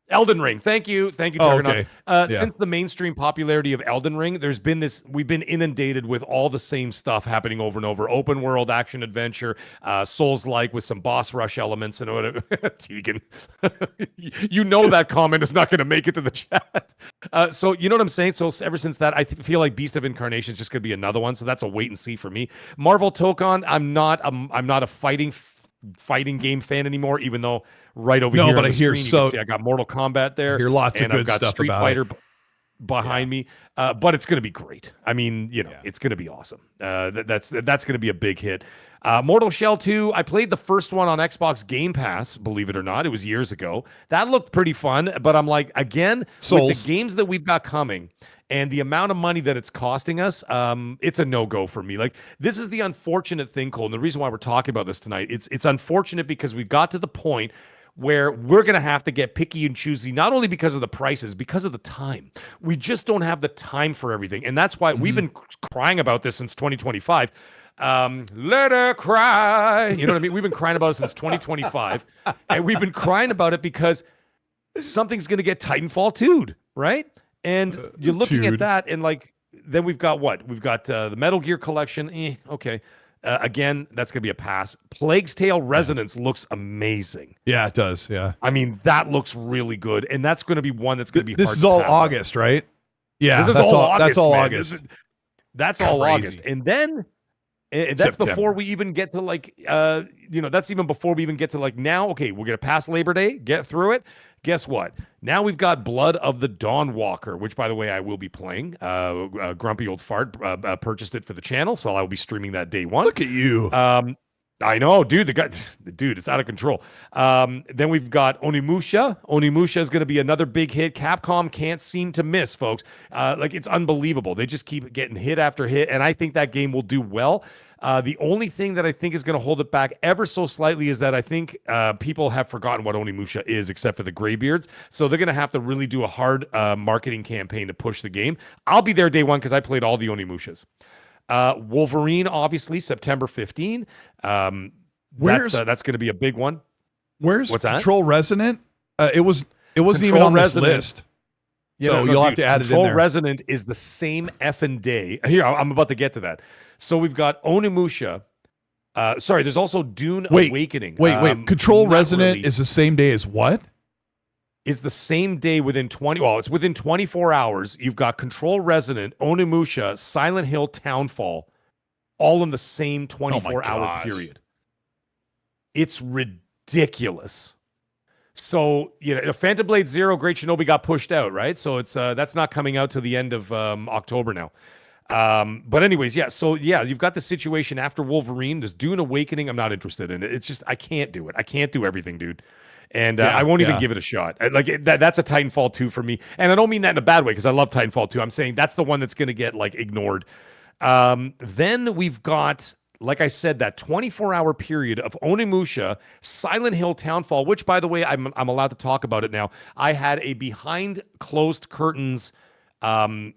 B: Elden Ring. Thank you, Turgonaut. Since the mainstream popularity of Elden Ring, there's been we've been inundated with all the same stuff happening over and over. Open world action adventure, Souls-like with some boss rush elements and whatever. Tegan, you know that comment is not going to make it to the chat. So you know what I'm saying? So ever since that, I feel like Beast of Incarnation is just going to be another one. So that's a wait and see for me. Marvel Tokon, I'm not a fighting game fan anymore, even though right over here
A: but
B: on
A: I
B: the
A: hear
B: screen, you can see I got Mortal Kombat there.
A: I hear lots of good
B: I've got
A: stuff
B: Street
A: about
B: Fighter behind me, but it's going to be great. I mean, it's going to be awesome. That's going to be a big hit. Mortal Shell 2, I played the first one on Xbox Game Pass, believe it or not. It was years ago. That looked pretty fun, but I'm like, again,
A: Souls.
B: With the games that we've got coming and the amount of money that it's costing us, it's a no-go for me. Like, this is the unfortunate thing, Cole, and the reason why we're talking about this tonight, it's unfortunate because we've got to the point where we're going to have to get picky and choosy, not only because of the prices, because of the time. We just don't have the time for everything. And that's why we've been crying about this since 2025. Let her cry. You know what I mean? We've been crying about it since 2025. And we've been crying about it because something's going to get Titanfall 2'd, right? And you're looking at that, and like, then we've got what? We've got the Metal Gear collection. Okay. Again, that's going to be a pass. Plague's Tale Resonance looks amazing.
A: Yeah, it does. Yeah.
B: I mean, that looks really good. And that's going to be one that's going to be
A: This is all August, right? Yeah,
B: this is all August.
A: That's all August.
B: That's all August. And then that's September. Before we even get to like, that's even before we even get to like now, okay, we're going to pass Labor Day, get through it. Guess what? Now we've got Blood of the Dawnwalker, which, by the way, I will be playing. Grumpy Old Fart purchased it for the channel, so I will be streaming that day one.
A: Look at you.
B: I know, dude. Dude, it's out of control. Then we've got Onimusha. Onimusha is going to be another big hit. Capcom can't seem to miss, folks. It's unbelievable. They just keep getting hit after hit, and I think that game will do well. The only thing that I think is going to hold it back ever so slightly is that I think people have forgotten what Onimusha is, except for the Greybeards. So they're going to have to really do a hard marketing campaign to push the game. I'll be there day one because I played all the Onimushas. Wolverine, obviously, September 15. That's going to be a big one.
A: Where's
B: What's
A: Control Resonant? It wasn't even on this list. You'll have to add it in there.
B: Control Resonant is the same effing day. Here, I'm about to get to that. So we've got Onimusha. There's also Dune Awakening.
A: Wait. Control Resonant is the same day as what?
B: It's the same day it's within 24 hours. You've got Control Resonant, Onimusha, Silent Hill, Townfall, all in the same 24-hour period. It's ridiculous. So, Phantom Blade Zero, Great Shinobi got pushed out, right? So it's that's not coming out till the end of October now. But anyways, you've got the situation after Wolverine. There's Dune Awakening. I'm not interested in it. It's just, I can't do it. I can't do everything, dude. And I won't even give it a shot. That's a Titanfall 2 for me. And I don't mean that in a bad way because I love Titanfall 2. I'm saying that's the one that's going to get ignored. Then we've got, like I said, that 24-hour period of Onimusha, Silent Hill, Townfall, which, by the way, I'm allowed to talk about it now. I had a behind closed curtains demo.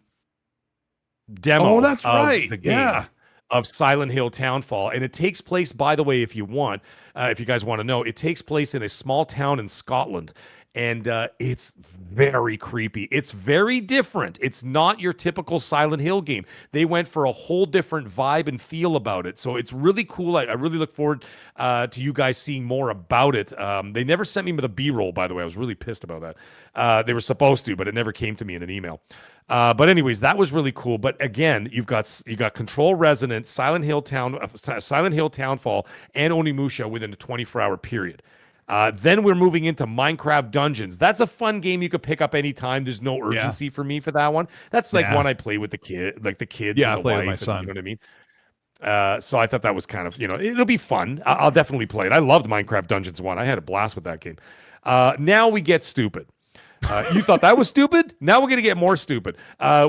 A: Oh, that's
B: right. The game of Silent Hill Townfall. And it takes place, by the way, if you guys want to know, it takes place in a small town in Scotland. and it's very creepy. It's very different. It's not your typical Silent Hill game. They went for a whole different vibe and feel about it. So it's really cool. I really look forward to you guys seeing more about it. They never sent me with a B-roll, by the way. I was really pissed about that. They were supposed to, but it never came to me in an email. But anyways, that was really cool. But again, you got Control Resonant, Silent Hill Townfall, and Onimusha within a 24-hour period. Then we're moving into Minecraft Dungeons. That's a fun game you could pick up anytime. There's no urgency for me for that one. That's like one I play with the kids.
A: Yeah,
B: and
A: I play with my
B: and,
A: son.
B: You know what I mean? So I thought that was kind of, it'll be fun. I'll definitely play it. I loved Minecraft Dungeons 1. I had a blast with that game. Now we get stupid. You thought that was stupid? Now we're going to get more stupid.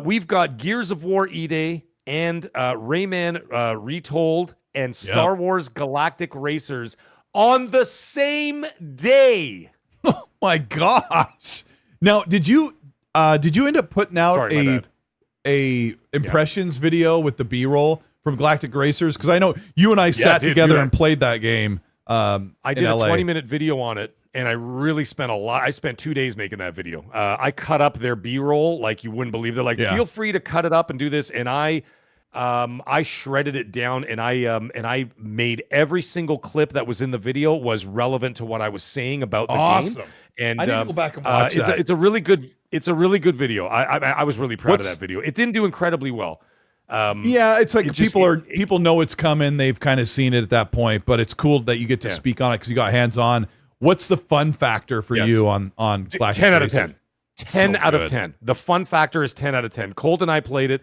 B: We've got Gears of War E-Day and Rayman Retold and Star Wars Galactic Racers on the same day.
A: Oh my gosh. Now, did you end up putting out a impressions video with the B-roll from Galactic Racers? Because I know you and I sat together and played that game.
B: I did a 20-minute video on it, and I really spent I spent 2 days making that video. I cut up their B-roll like you wouldn't believe. They're like, feel free to cut it up and do this, and I shredded it down, and I made every single clip that was in the video was relevant to what I was saying about the game. And
A: I need to go back and watch that.
B: It's a really good video. I was really proud of that video. It didn't do incredibly well.
A: It's like people know it's coming. They've kind of seen it at that point, but it's cool that you get to speak on it because you got hands on. What's the fun factor for you on Galactic
B: 10 out of
A: Racers?
B: 10. 10 out of 10. The fun factor is 10 out of 10. Colt and I played it.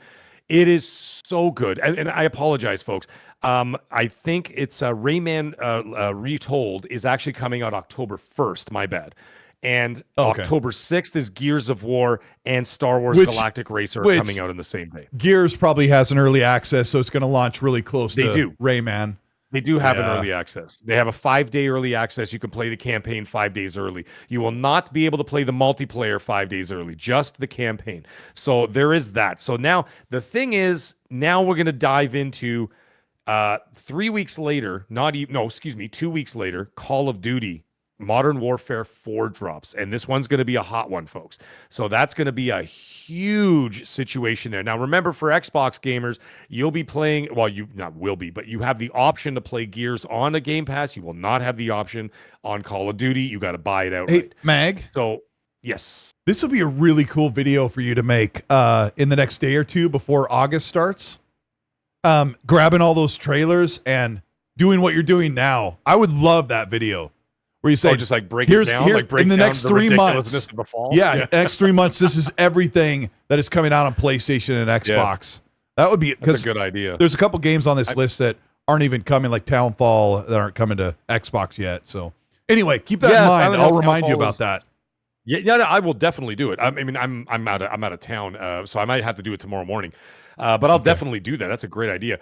B: It is so good. And I apologize, folks. I think it's Rayman Retold is actually coming out October 1st. My bad. And October 6th is Gears of War and Star Wars Galactic Racer are coming out in the same day.
A: Gears probably has an early access, so it's going to launch really close to Rayman.
B: They do have an early access. They have a 5-day early access. You can play the campaign 5 days early. You will not be able to play the multiplayer 5 days early, just the campaign. So there is that. So now the thing is, now we're going to dive into 3 weeks later, 2 weeks later, Call of Duty Modern Warfare 4 drops, and this one's going to be a hot one, folks. So that's going to be a huge situation there. Now, remember, for Xbox gamers, you'll be playing, well, you not will be, but you have the option to play Gears on a Game Pass. You will not have the option on Call of Duty. You got to buy it outright.
A: Hey, Mag.
B: So, yes.
A: This will be a really cool video for you to make in the next day or two before August starts. Grabbing all those trailers and doing what you're doing now. I would love that video. Where you say,
B: just like break it down, like break
A: in the
B: down
A: next
B: the
A: 3 months.
B: Of the fall?
A: Yeah, next 3 months, this is everything that is coming out on PlayStation and Xbox. That would be
B: that's a good idea.
A: There's a couple games on this list that aren't even coming, like Townfall, that aren't coming to Xbox yet. So anyway, keep that in mind. I'll remind you about that.
B: Yeah, I will definitely do it. I mean, I'm out of town, so I might have to do it tomorrow morning. But I'll definitely do that. That's a great idea.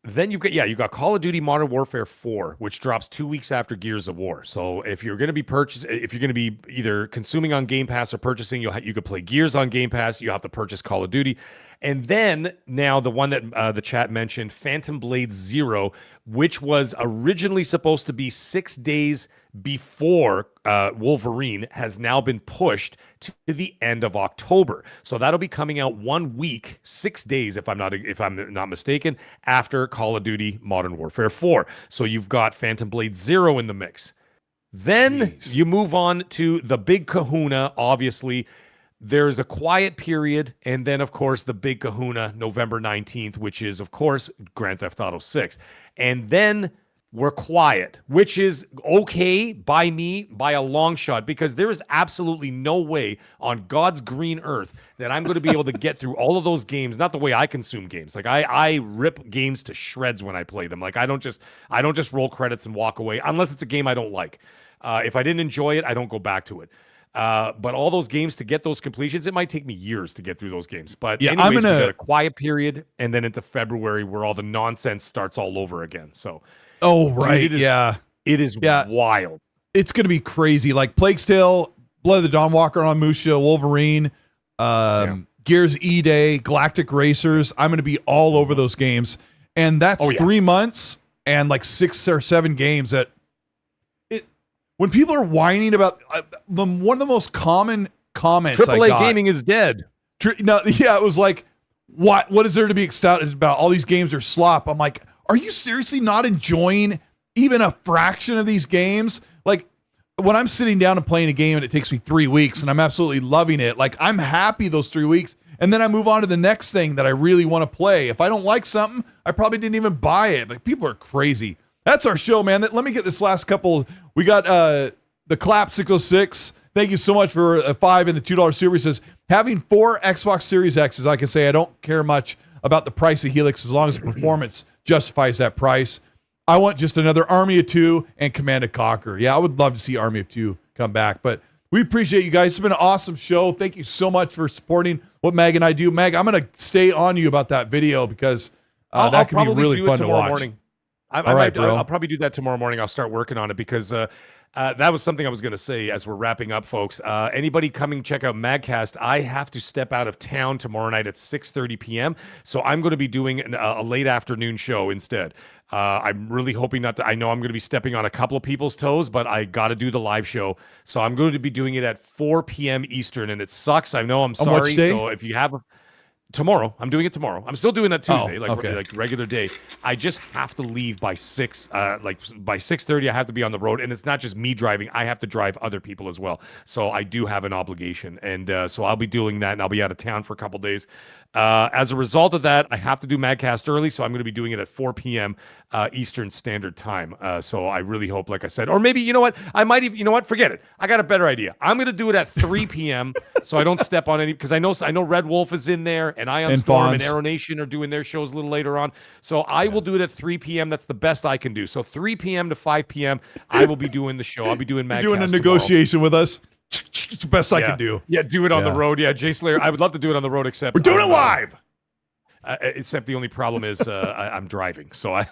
B: Then you've got Call of Duty Modern Warfare 4, which drops 2 weeks after Gears of War. So if you're going to be either consuming on Game Pass or purchasing, you could play Gears on Game Pass. You have to purchase Call of Duty. And then now the one that the chat mentioned, Phantom Blade Zero, which was originally supposed to be 6 days before Wolverine, has now been pushed to the end of October. So that'll be coming out 1 week, 6 days, if I'm not mistaken, after Call of Duty Modern Warfare 4. So you've got Phantom Blade Zero in the mix. Then you move on to the big kahuna, obviously. There's a quiet period, and then, of course, the big kahuna, November 19th, which is, of course, Grand Theft Auto 6. And then we're quiet, which is okay by me by a long shot, because there is absolutely no way on God's green earth that I'm going to be able to get through all of those games. Not the way I consume games. Like I rip games to shreds when I play them. Like I don't just roll credits and walk away unless it's a game I don't like. If I didn't enjoy it, I don't go back to it. But all those games, to get those completions, it might take me years to get through those games. But anyways, we got a quiet period, and then into February where all the nonsense starts all over again. So,
A: it is
B: wild.
A: It's going to be crazy. Like Plague's Tale, Blood of the Dawnwalker on Musha, Wolverine, Gears E-Day, Galactic Racers. I'm going to be all over those games. And that's 3 months and like 6 or 7 games that when people are whining about one of the most common comments
B: AAA gaming is dead.
A: No, yeah, it was like, what is there to be excited about? All these games are slop. I'm like, are you seriously not enjoying even a fraction of these games? Like, when I'm sitting down and playing a game and it takes me 3 weeks and I'm absolutely loving it, like, I'm happy those 3 weeks, and then I move on to the next thing that I really want to play. If I don't like something, I probably didn't even buy it. But people are crazy. That's our show, man. Let me get this last couple. We got the Clap 606. Thank you so much for a $5 in the $2 super. He says, having 4 Xbox Series X's, I can say I don't care much about the price of Helix as long as the performance justifies that price. I want just another Army of 2 and Command & Conquer. Yeah, I would love to see Army of 2 come back. But we appreciate you guys. It's been an awesome show. Thank you so much for supporting what Mag and I do. Mag, I'm going to stay on you about that video because that can be really fun to watch.
B: Morning. I'll probably do that tomorrow morning. I'll start working on it because that was something I was going to say as we're wrapping up, folks. Anybody coming check out Magcast, I have to step out of town tomorrow night at 6:30 p.m. So I'm going to be doing a late afternoon show instead. I'm really hoping not to. I know I'm going to be stepping on a couple of people's toes, but I got to do the live show. So I'm going to be doing it at 4 p.m. Eastern, and it sucks. I know. I'm sorry.
A: On which day?
B: So if you have tomorrow, I'm doing it tomorrow. I'm still doing that Tuesday, like regular day. I just have to leave by 6. Like by 6:30, I have to be on the road, and it's not just me driving. I have to drive other people as well. So I do have an obligation, and so I'll be doing that, and I'll be out of town for a couple days. As a result of that, I have to do Magcast early, so I'm going to be doing it at 4 p.m. Eastern Standard Time. So I really hope, like I said, or maybe, you know what? I might even, you know what? Forget it. I got a better idea. I'm going to do it at 3 p.m. so I don't step on any, because I know Red Wolf is in there, and Ion Storm and Aero Nation are doing their shows a little later on. So I will do it at 3 p.m. That's the best I can do. So 3 p.m. to 5 p.m. I will be doing the show. I'll be doing Magcast.
A: Doing a negotiation with us. It's the best I can do.
B: Yeah, do it on the road. Yeah, Jay Slayer. I would love to do it on the road, except
A: we're doing it live.
B: Except the only problem is I'm driving, so I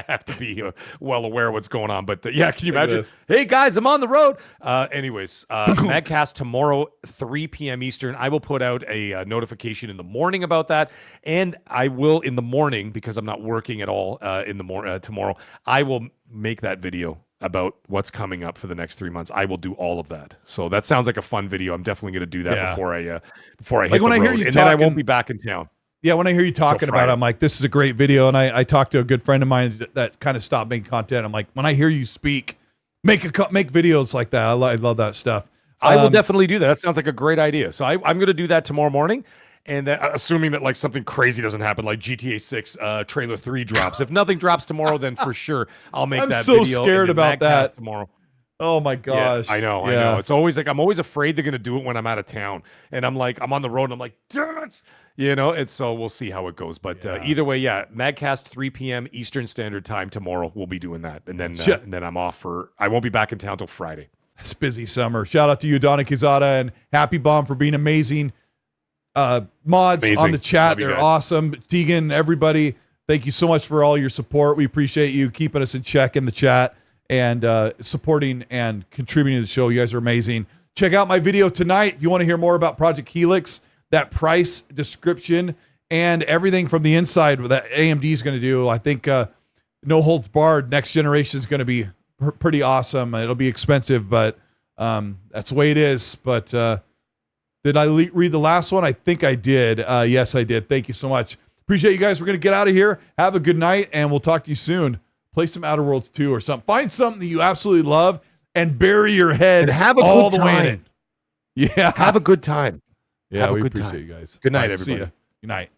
B: have to be well aware of what's going on. But yeah, can you imagine? Hey guys, I'm on the road. Anyways, Magcast tomorrow, 3 p.m. Eastern. I will put out a notification in the morning about that, and I will in the morning, because I'm not working at all in the tomorrow. I will make that video about what's coming up for the next 3 months. I will do all of that. So that sounds like a fun video. I'm definitely going to do that before I hit the road. And then I won't be back in town.
A: Yeah, when I hear you talking about it, I'm like, this is a great video. And I talked to a good friend of mine that kind of stopped making content. I'm like, when I hear you speak, make videos like that. I love that stuff.
B: I will definitely do that. That sounds like a great idea. So I'm going to do that tomorrow morning. And assuming that like something crazy doesn't happen, like GTA 6 trailer 3 drops. If nothing drops tomorrow, then for sure I'll make that video. I'm so scared about that
A: tomorrow. Oh my gosh.
B: Yeah, I know. It's always like, I'm always afraid they're going to do it when I'm out of town. And I'm like, I'm on the road and I'm like, damn it. You know, it's so we'll see how it goes. But either way, Magcast 3 p.m. Eastern Standard Time tomorrow. We'll be doing that. And then I'm off I won't be back in town till Friday.
A: It's busy summer. Shout out to you, Donna Quezada, and Happy Bomb for being amazing. Mods on the chat, they're awesome. Tegan, everybody, thank you so much for all your support. We appreciate you keeping us in check in the chat and supporting and contributing to the show. You guys are amazing. Check out my video tonight if you want to hear more about Project Helix, that price description, and everything from the inside that AMD is going to do. I think no holds barred next generation is going to be pretty awesome. It'll be expensive, but that's the way it is. But did I read the last one? I think I did. Yes, I did. Thank you so much. Appreciate you guys. We're going to get out of here. Have a good night, and we'll talk to you soon. Play some Outer Worlds 2 or something. Find something that you absolutely love and bury your head
B: and have a
A: all
B: good
A: the way in
B: time.
A: it.
B: Yeah. Have a good time.
A: Yeah, we appreciate you guys.
B: Good night, everybody.
A: See ya. Good night.